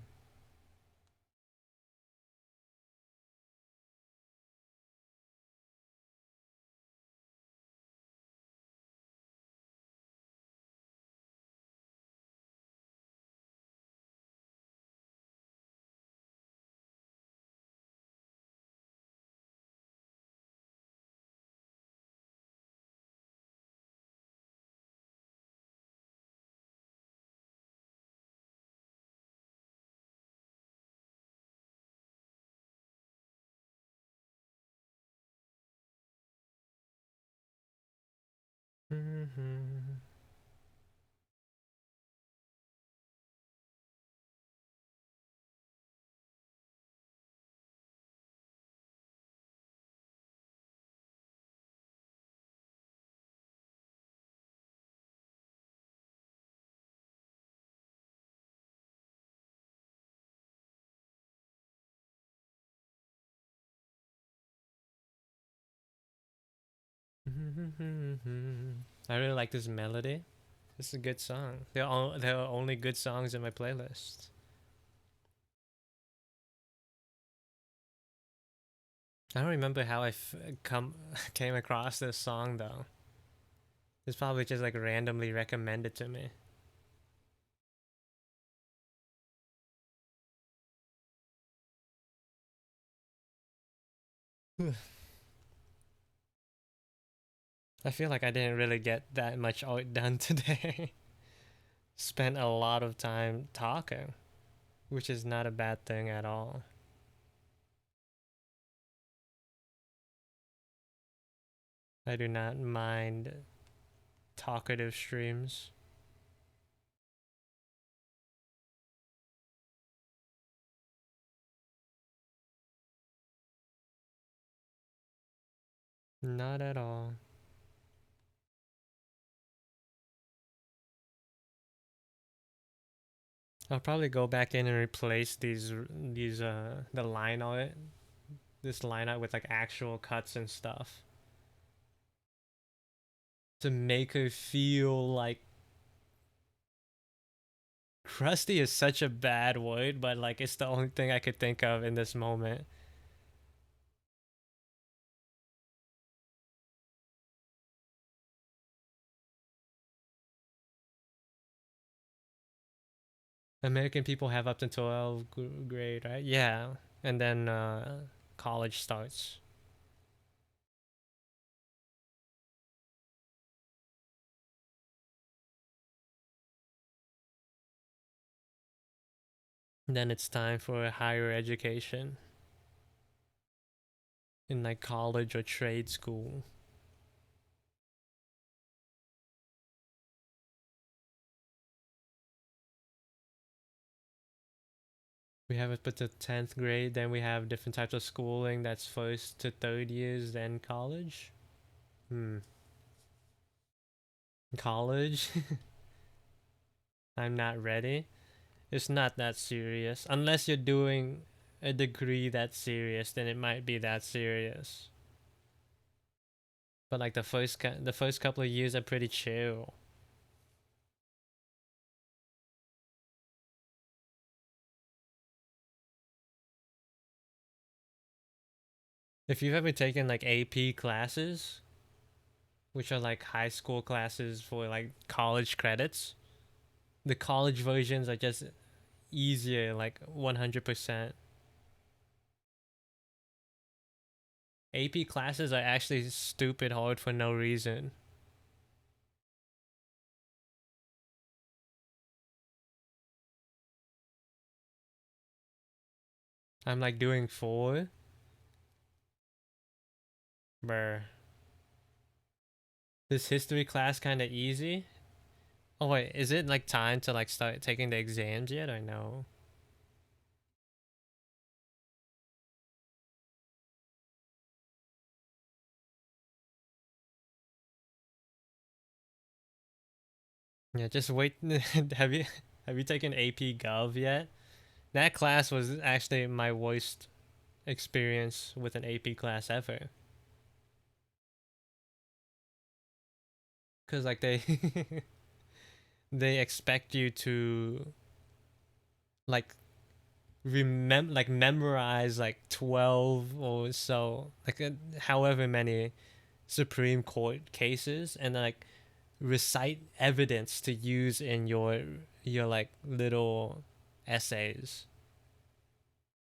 I really like this melody. This is a good song. There are only good songs in my playlist. I don't remember how I came across this song though. It's probably just like randomly recommended to me. I feel like I didn't really get that much art done today. Spent a lot of time talking, which is not a bad thing at all. I do not mind talkative streams. Not at all. I'll probably go back in and replace the line art, this line art with like actual cuts and stuff to make her feel like crusty is such a bad word, but like it's the only thing I could think of in this moment. American people have up to 12th grade, right? Yeah, and then college starts. Then it's time for higher education in like college or trade school. We have it put to 10th grade, then we have different types of schooling that's first to third years, then college. College? I'm not ready. It's not that serious. Unless you're doing a degree that's serious, then it might be that serious. But like the first couple of years are pretty chill. If you've ever taken like AP classes, which are like high school classes for like college credits, the college versions are just easier, like 100%. AP classes are actually stupid hard for no reason. I'm like doing 4. Bruh. This history class kind of easy. Oh wait, is it like time to like start taking the exams yet or no? Yeah, just wait. Have you taken AP Gov yet? That class was actually my worst experience with an AP class ever. Cause like they they expect you to like memorize like 12 or so like however many Supreme Court cases and like recite evidence to use in your like little essays.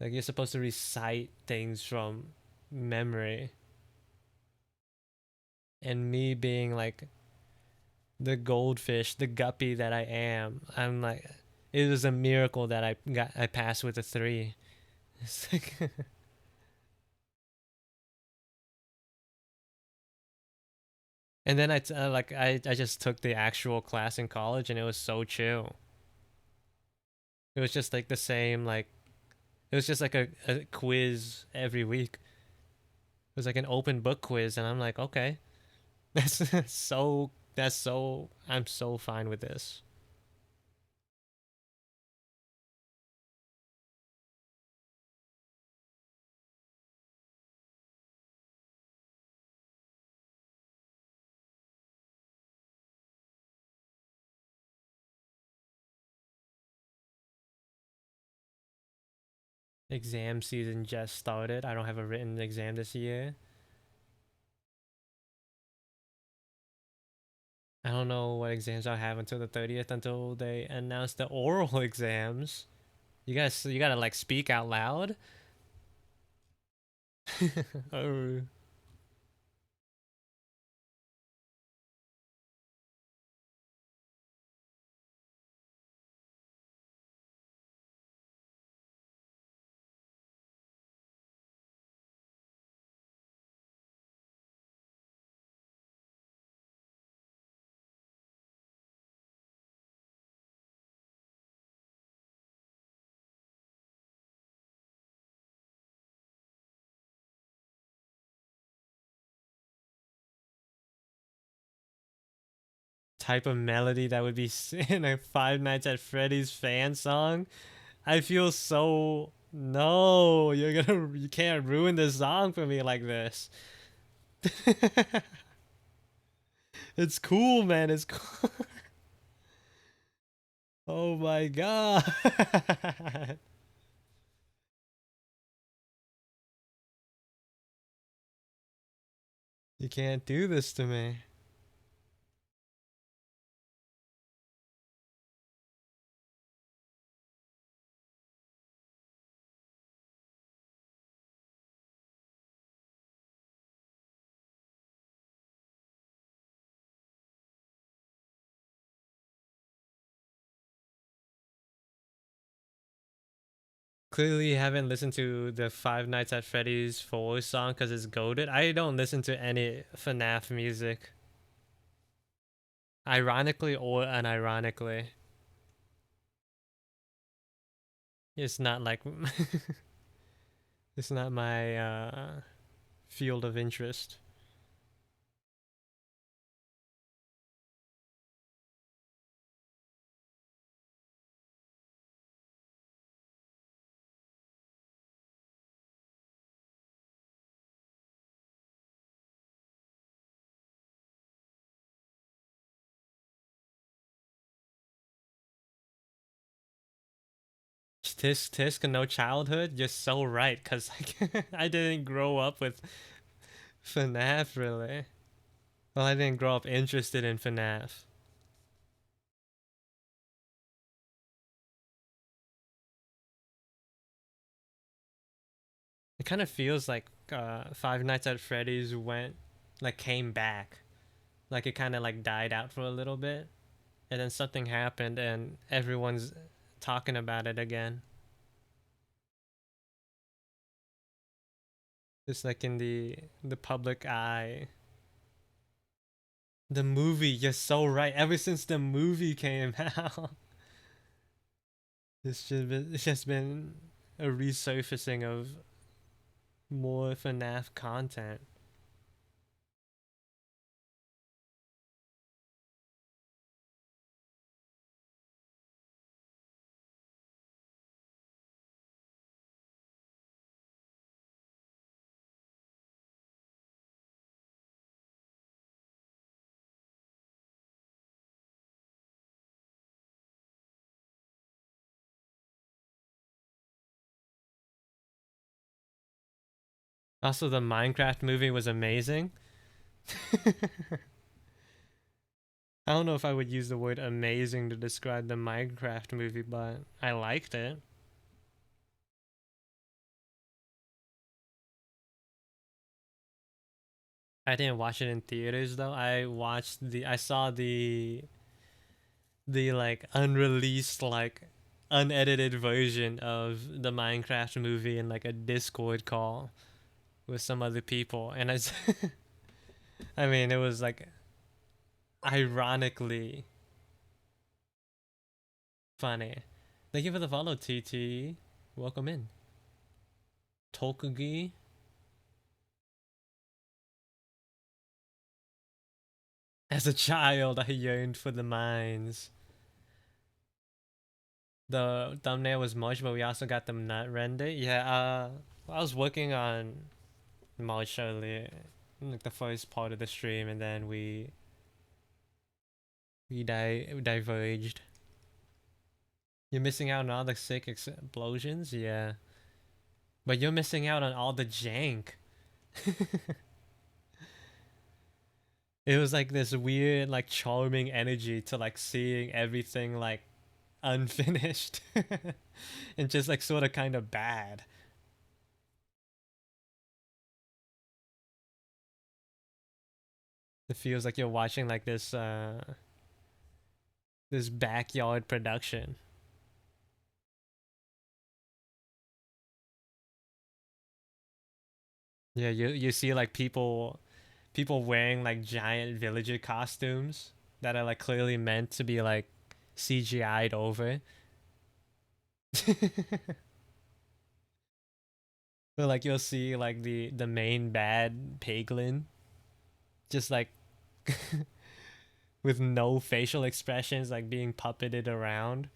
Like you're supposed to recite things from memory. And me being like the goldfish, the guppy that I am, I'm like it was a miracle that I passed with a 3. It's like and then I just took the actual class in college and it was so chill. It was just like the same like it was just like a quiz every week. It was like an open book quiz and I'm like, okay. That's so I'm so fine with this. Exam season just started. I don't have a written exam this year. I don't know what exams I'll have until the 30th until they announce the oral exams. You gotta like speak out loud. Oh. Type of melody that would be in a Five Nights at Freddy's fan song. I feel so no, you can't ruin the song for me like this. It's cool, man. It's cool. Oh my god. You can't do this to me. Clearly, you haven't listened to the Five Nights at Freddy's 4 song because it's goaded. I don't listen to any FNAF music. Ironically or unironically. It's not like it's not my field of interest. Tisk tisk and no childhood. You're so right, cause like I didn't grow up with FNAF really. Well, I didn't grow up interested in FNAF. It kind of feels like Five Nights at Freddy's came back. Like it kind of like died out for a little bit, and then something happened, and everyone's talking about it again. It's like in the public eye. The movie, you're so right. Ever since the movie came out, it's just been a resurfacing of more FNAF content. Also, the Minecraft movie was amazing. I don't know if I would use the word amazing to describe the Minecraft movie, but I liked it. I didn't watch it in theaters though. I saw the like unreleased like unedited version of the Minecraft movie in like a Discord call with some other people, and I mean it was like ironically funny. Thank you for the follow, TT. Welcome in. Tokugi. As a child, I yearned for the mines. The thumbnail was much, but we also got them not rendered. Yeah, I was working on much earlier, like the first part of the stream, and then we diverged. You're missing out on all the sick explosions, yeah, but you're missing out on all the jank. It was like this weird, like charming energy to like seeing everything like unfinished and just like sort of kind of bad. It feels like you're watching like this backyard production. Yeah, you see like people wearing like giant villager costumes that are like clearly meant to be like CGI'd over. But like you'll see like the main bad piglin just like with no facial expressions like being puppeted around.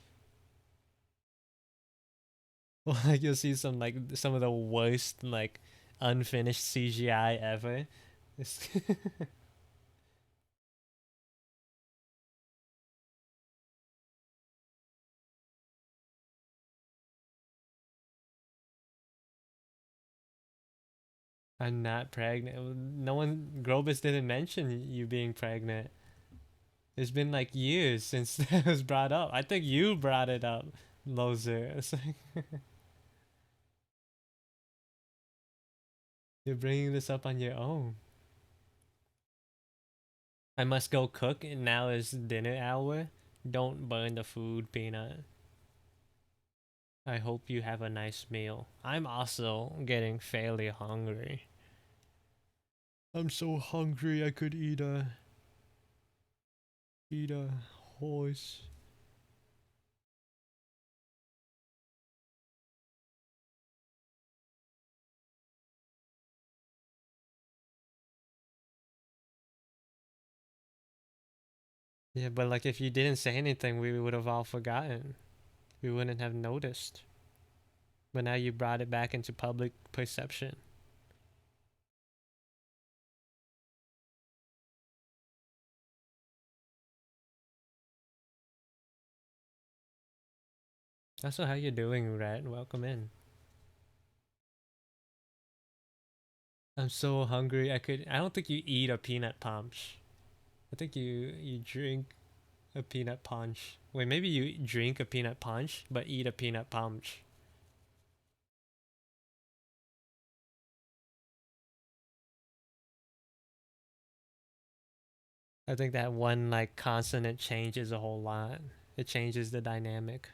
Like you'll see some of the worst like unfinished CGI ever. I'm not pregnant. No one, Grobus didn't mention you being pregnant. It's been like years since that was brought up. I think you brought it up, Lozer. It's like you're bringing this up on your own. I must go cook, and now is dinner hour. Don't burn the food, Peanut. I hope you have a nice meal. I'm also getting fairly hungry. I'm so hungry I could eat a horse. Yeah, but like if you didn't say anything, we would have all forgotten. We wouldn't have noticed. But now you brought it back into public perception. Also, how you doing, Rat? Welcome in. I'm so hungry. I don't think you eat a peanut punch. I think you drink a peanut punch. Wait, maybe you drink a peanut punch, but eat a peanut punch. I think that one like consonant changes a whole lot. It changes the dynamic.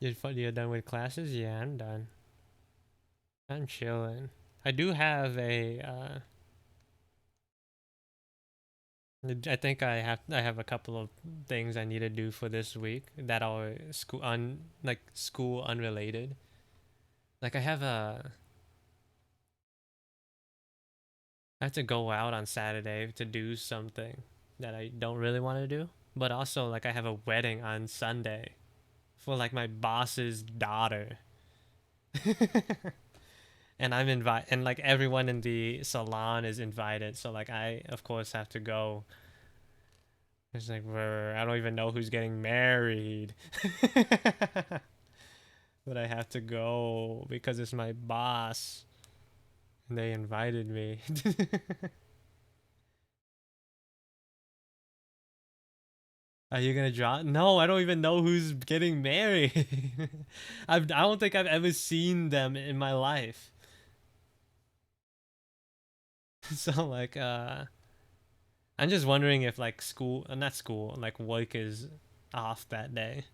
You're done with classes? Yeah, I'm done. I'm chilling. I do have a I think I have a couple of things I need to do for this week that are school unrelated. Like I have to go out on Saturday to do something that I don't really want to do. But also like I have a wedding on Sunday for like my boss's daughter. And I'm invite and like everyone in the salon is invited, so like I of course have to go. It's like, I don't even know who's getting married. But I have to go because it's my boss and they invited me. Are you gonna drop? No, I don't even know who's getting married. I don't think I've ever seen them in my life. So like I'm just wondering if like school, not school, like work is off that day.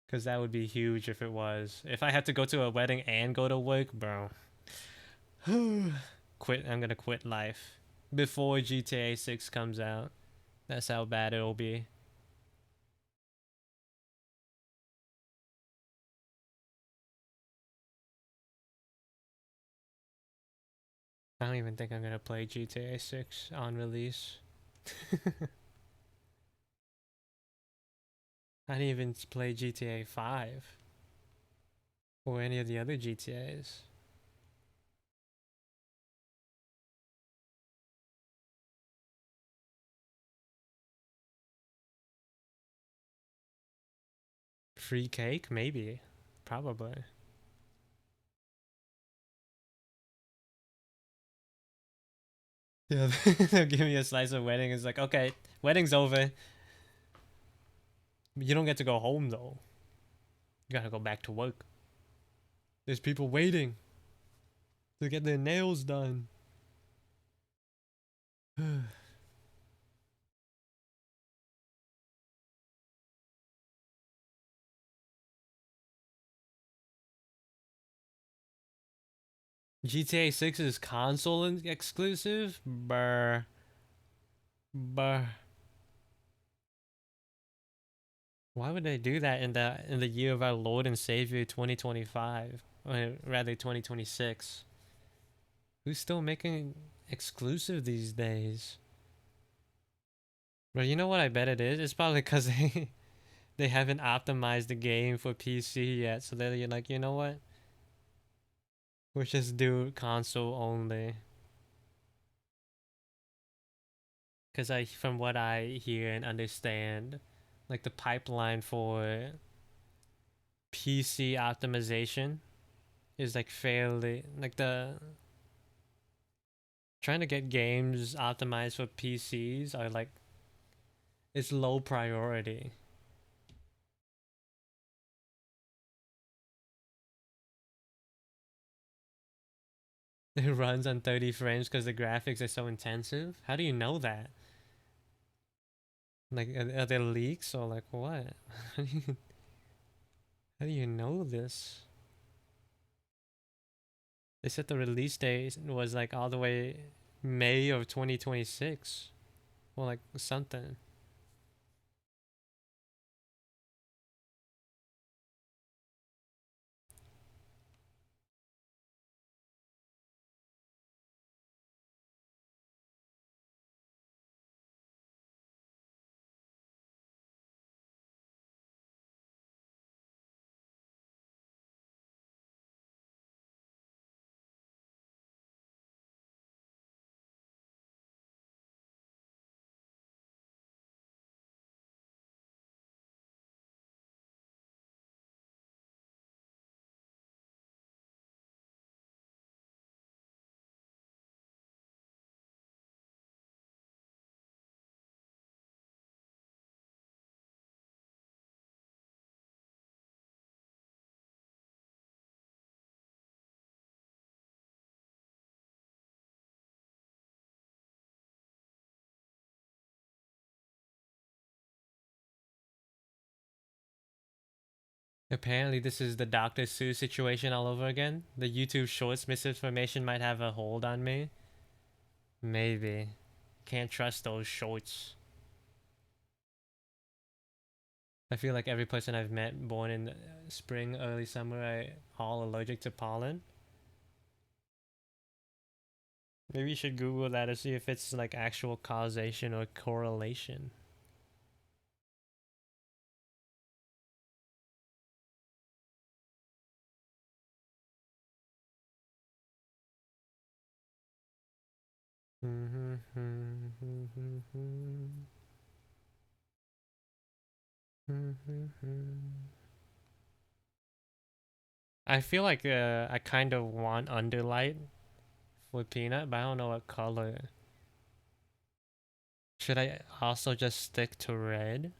Because that would be huge if it was. If I had to go to a wedding and go to work, bro. Quit. I'm gonna quit life before GTA 6 comes out. That's how bad it'll be. I don't even think I'm gonna play GTA 6 on release. I didn't even play GTA 5 or any of the other GTAs. Free cake? Maybe. Probably. Yeah, they'll give me a slice of wedding. It's like, okay, wedding's over. You don't get to go home though. You gotta go back to work. There's people waiting to get their nails done. GTA 6 is console exclusive? Brr. Brr. Why would they do that in the year of our Lord and Savior 2025? Or rather 2026. Who's still making exclusive these days? But you know what I bet it is? It's probably because they haven't optimized the game for PC yet. So they're like, you know what? We'll just do console only. Because from what I hear and understand, like the pipeline for PC optimization is like fairly like the trying to get games optimized for PCs are like it's low priority. It runs on 30 frames because the graphics are so intensive. How do you know that? Like, are there leaks or like what? How do you know this? They said the release date was like all the way May of 2026 or like something. Apparently, this is the Dr. Seuss situation all over again. The YouTube Shorts misinformation might have a hold on me. Maybe. Can't trust those shorts. I feel like every person I've met born in spring, early summer are all allergic to pollen. Maybe you should Google that to see if it's like actual causation or correlation. I feel like I kind of want underlight with peanut, but I don't know what color. Should I also just stick to red?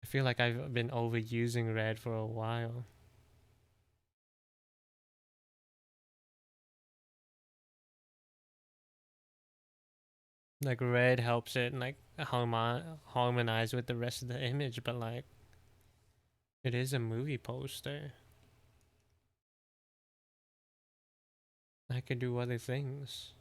I feel like I've been overusing red for a while. Like red helps it like harmonize with the rest of the image, but like it is a movie poster. I could do other things.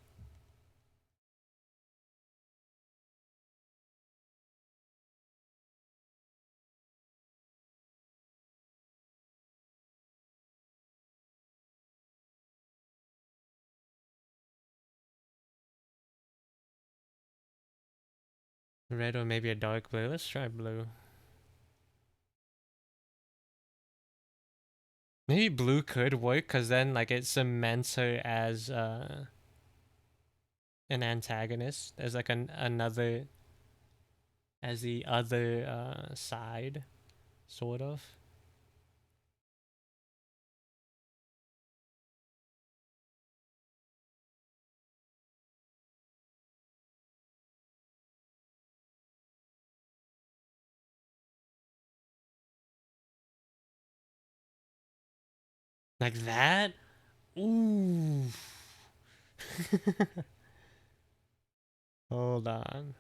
Red or maybe a dark blue. Let's try blue. Maybe blue could work because then like it cements her as an antagonist, as like another, as the other side, sort of. Like that? Ooh. Hold on.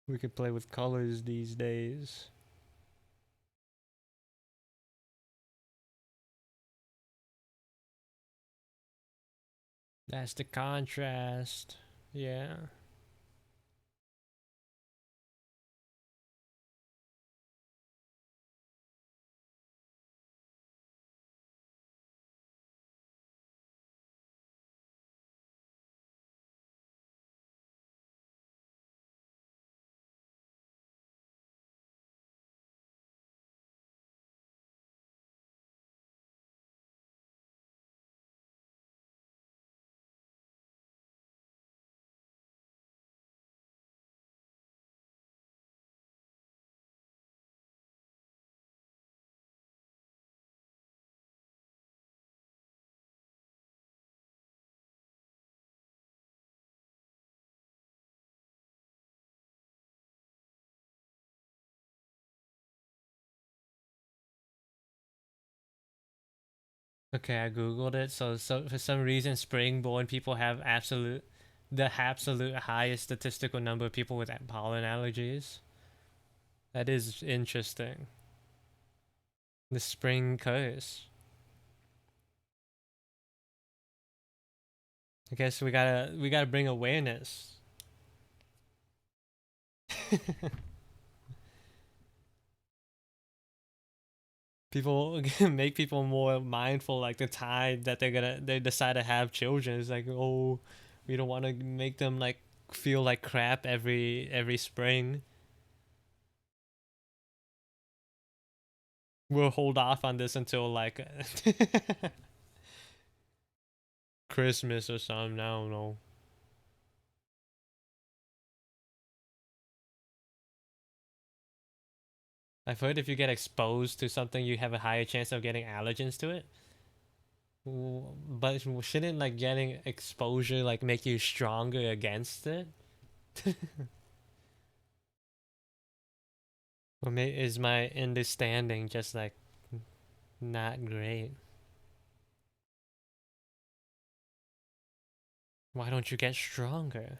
We could play with colors these days. That's the contrast. Yeah. Okay, I googled it. So for some reason, spring-born people have the absolute highest statistical number of people with pollen allergies. That is interesting. The spring curse. I guess we gotta bring awareness. People make people more mindful, like the time that they decide to have children. It's like, oh, we don't want to make them like feel like crap every spring. We'll hold off on this until like Christmas or something. I don't know. I've heard if you get exposed to something, you have a higher chance of getting allergens to it. But shouldn't like getting exposure like make you stronger against it? Or is my understanding just like not great? Why don't you get stronger?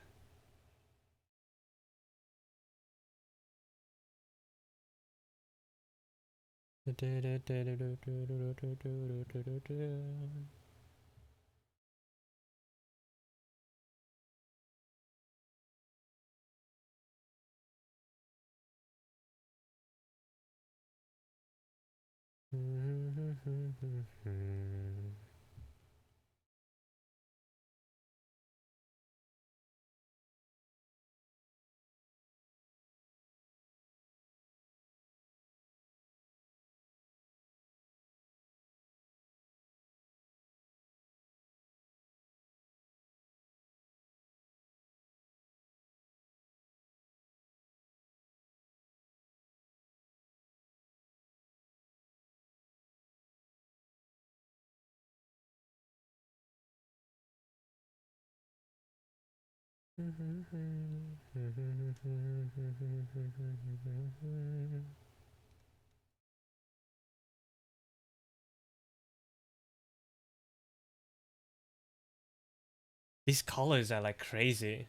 These colors are like crazy.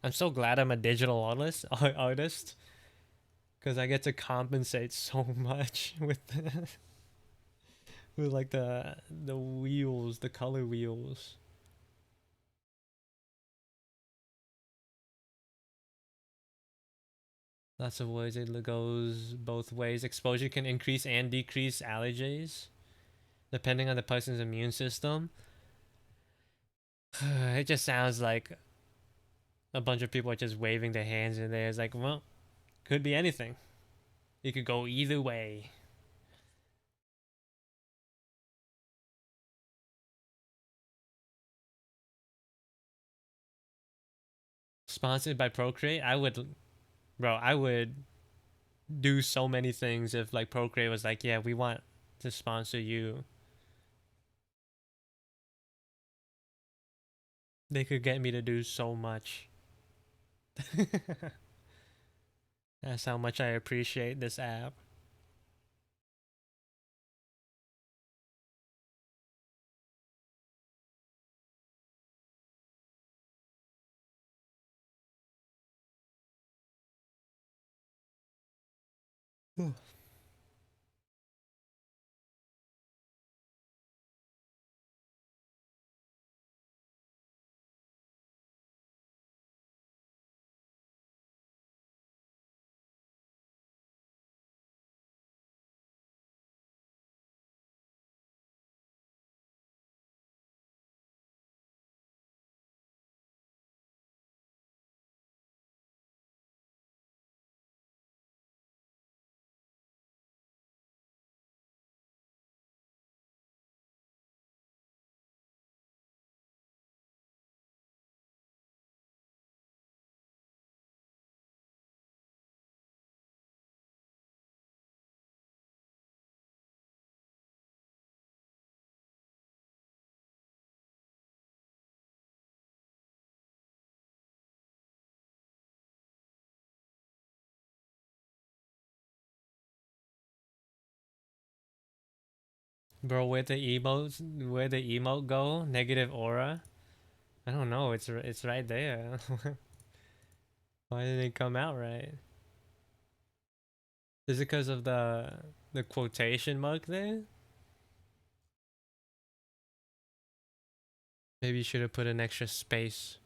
I'm so glad I'm a digital artist because I get to compensate so much with with like the wheels, the color wheels. Lots of ways it goes both ways. Exposure can increase and decrease allergies depending on the person's immune system. It just sounds like a bunch of people are just waving their hands in there. It's like, well, could be anything. It could go either way. Sponsored by Procreate, I would do so many things if like Procreate was like, yeah, we want to sponsor you. They could get me to do so much. That's how much I appreciate this app. Bro, where the emote go? Negative aura? I don't know. It's right there. Why didn't it come out right? Is it because of the quotation mark there? Maybe you should have put an extra space.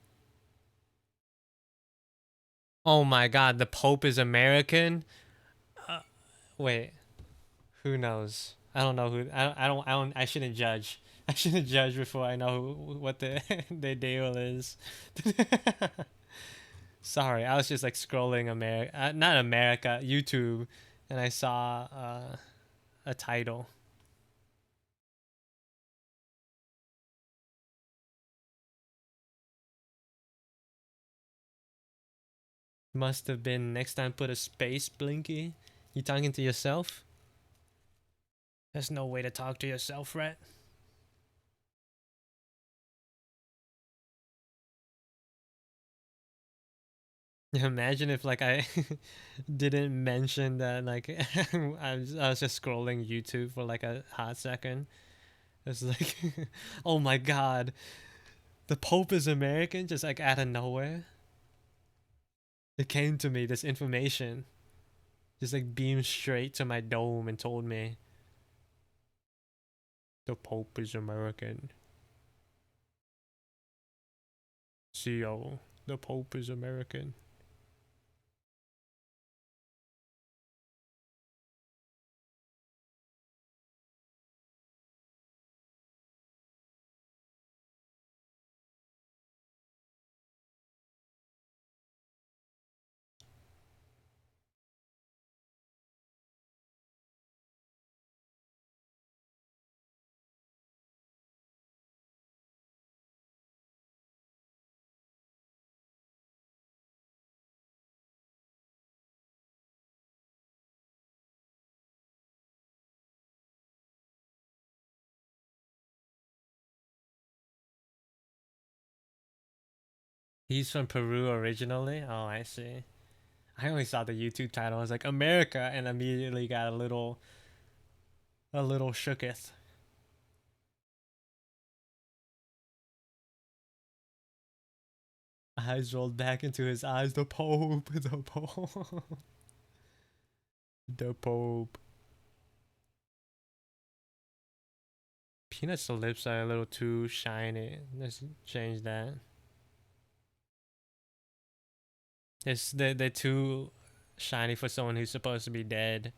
Oh my God, the Pope is American. Uh, wait, who knows? I don't know who. I shouldn't judge. I shouldn't judge before I know what the their deal is. Sorry, I was just like scrolling not America, YouTube, and I saw a title. Must have been next time put a space, Blinky. You talking to yourself? There's no way to talk to yourself, right? Imagine if like I didn't mention that like I was just scrolling YouTube for like a hot second. It's like oh my God, the Pope is American, just like out of nowhere. It came to me, this information just like beamed straight to my dome and told me The Pope is American. CO. The Pope is American. He's from Peru originally? Oh, I see. I only saw the YouTube title. I was like, America, and immediately got a little shooketh. Eyes rolled back into his eyes. The Pope. The Pope. The Pope. Peanut's lips are a little too shiny. Let's change that. They're too shiny for someone who's supposed to be dead.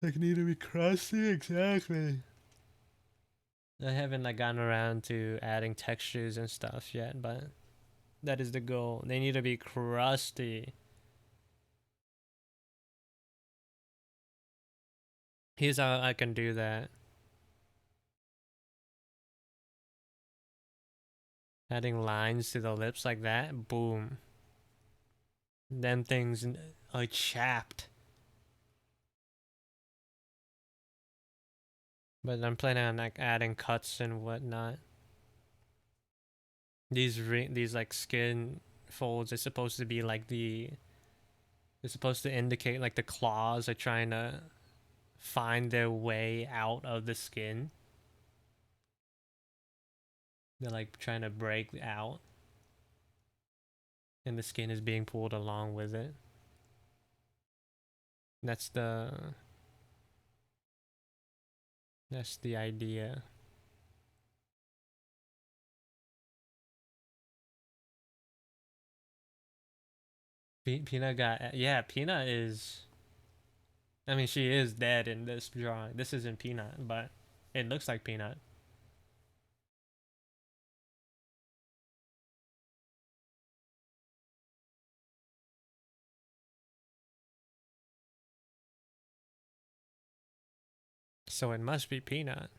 Like need to be crusty, exactly. I haven't like gotten around to adding textures and stuff yet, but that is the goal. They need to be crusty. Here's how I can do that. Adding lines to the lips like that, boom. Them things are chapped. But I'm planning on like adding cuts and whatnot. These like skin folds are supposed to be like they're supposed to indicate like the claws are trying to find their way out of the skin. They're like trying to break out. And the skin is being pulled along with it. That's the idea. Peanut got, yeah, Peanut is, I mean, she is dead in this drawing. This isn't Peanut, but it looks like Peanut. So it must be Peanut.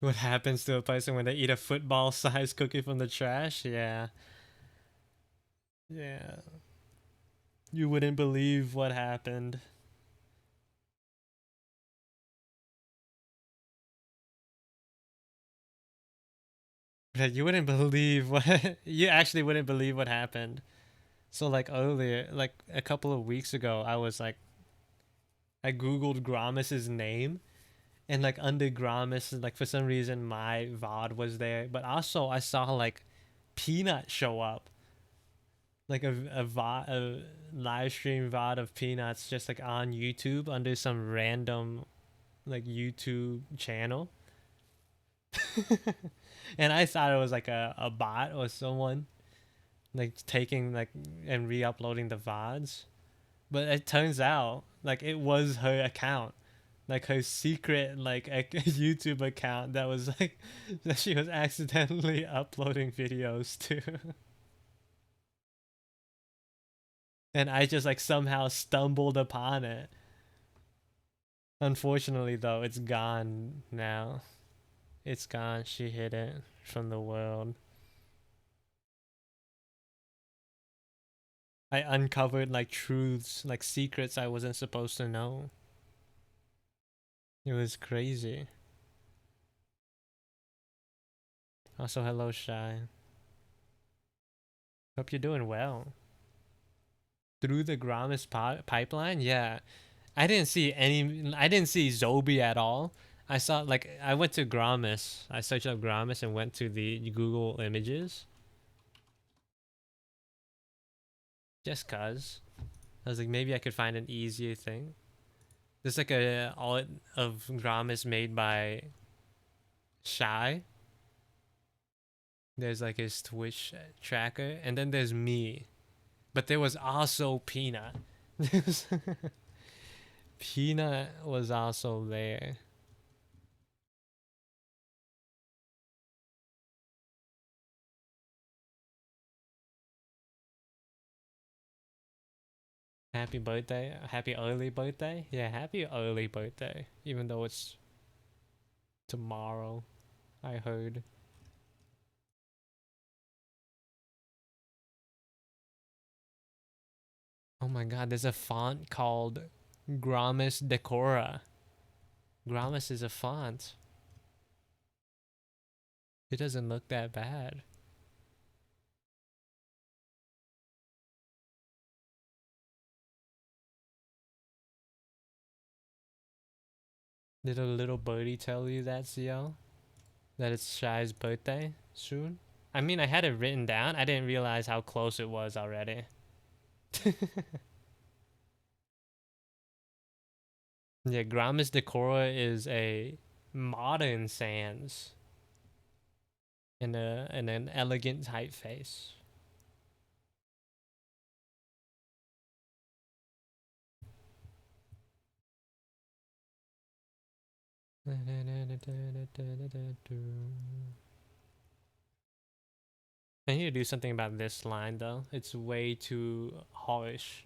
What happens to a person when they eat a football-sized cookie from the trash? Yeah. Yeah. You wouldn't believe what happened. Like, you wouldn't believe what you actually wouldn't believe what happened. So like earlier, like a couple of weeks ago, I was like I googled Gromis's name, and like under Gromis, like for some reason my VOD was there, but also I saw like Peanut show up. Like a live stream VOD of Peanuts just like on YouTube under some random like YouTube channel. And I thought it was like a bot or someone like taking like and re-uploading the VODs. But it turns out like it was her account. Like her secret like a YouTube account that was like that she was accidentally uploading videos to. And I just like somehow stumbled upon it. Unfortunately though, it's gone now. It's gone. She hid it from the world. I uncovered like truths, like secrets I wasn't supposed to know. It was crazy. Also, hello, Shy. Hope you're doing well. Through the Gramis pipeline? Yeah. I didn't see Zobi at all. I saw, like, I went to Gramis. I searched up Gramis and went to the Google images. Just cuz. I was like, maybe I could find an easier thing. There's like a all of Gramis made by Shy. There's like his Twitch tracker, and then there's me. But there was also Peanut. Peanut was also there. Happy birthday. Happy early birthday. Yeah, happy early birthday. Even though it's tomorrow, I heard. Oh my god, there's a font called Gramis Decora. Gramis is a font. It doesn't look that bad. Did a little birdie tell you that, CL? That it's Shy's birthday soon? I mean, I had it written down. I didn't realize how close it was already. Yeah, Gramis Decora is a modern sans in an elegant typeface. I need to do something about this line though. It's way too harsh.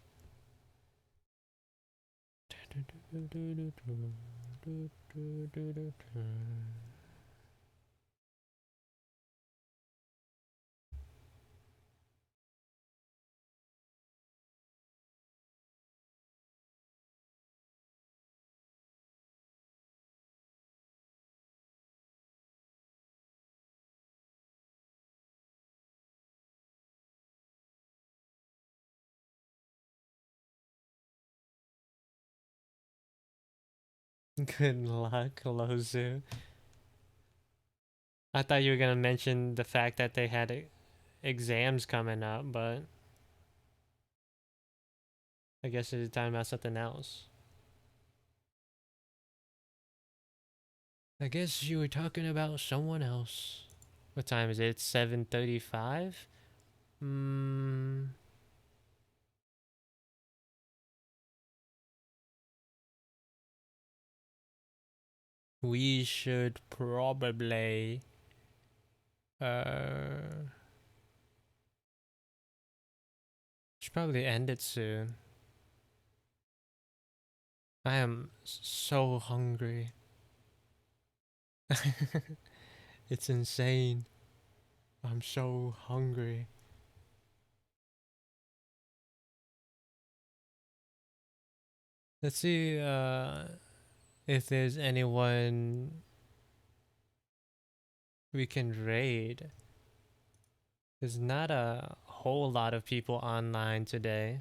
Good luck, Lozu. I thought you were gonna mention the fact that they had exams coming up, but I guess you're talking about something else. I guess you were talking about someone else. What time is it? It's 7:35? We should probably should probably end it soon. I am so hungry. It's insane. I'm so hungry. Let's see if there's anyone we can raid. There's not a whole lot of people online today.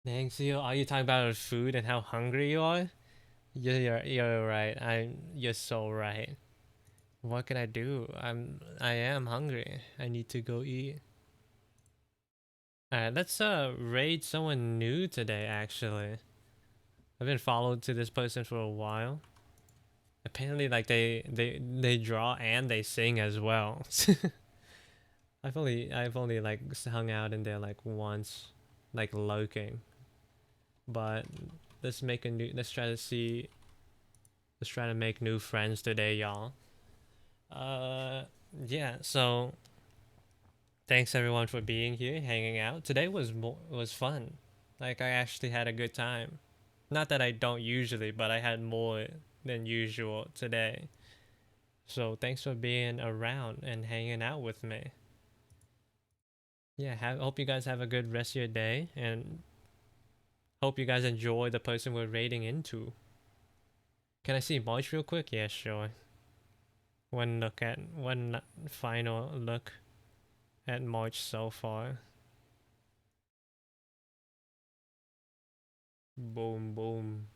Dang, so are you talking about food and how hungry you are? You're right. You're so right. What can I do? I am hungry. I need to go eat. Alright, let's raid someone new today actually. I've been followed to this person for a while. Apparently like they draw and they sing as well. I've only like hung out in there like once, like lurking. But let's try to make new friends today, y'all. Yeah, so thanks everyone for being here, hanging out. Today was fun. Like I actually had a good time. Not that I don't usually, but I had more than usual today. So thanks for being around and hanging out with me. Yeah, hope you guys have a good rest of your day, and hope you guys enjoy the person we're raiding into. Can I see March real quick? Yeah, sure. One final look at March so far. Boom, boom.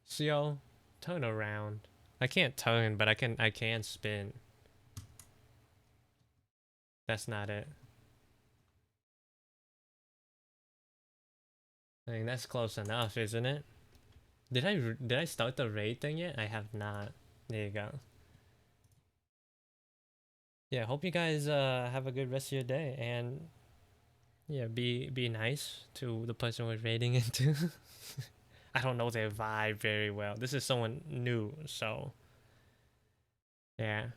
So, turn around. I can't turn, but I can spin. That's not it. I mean, that's close enough, isn't it? Did I start the raid thing yet? I have not. There you go. Yeah, hope you guys have a good rest of your day, and yeah, be nice to the person we're raiding into. I don't know their vibe very well. This is someone new, so yeah.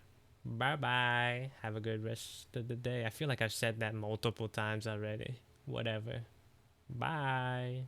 Bye bye. Have a good rest of the day. I feel like I've said that multiple times already. Whatever. Bye.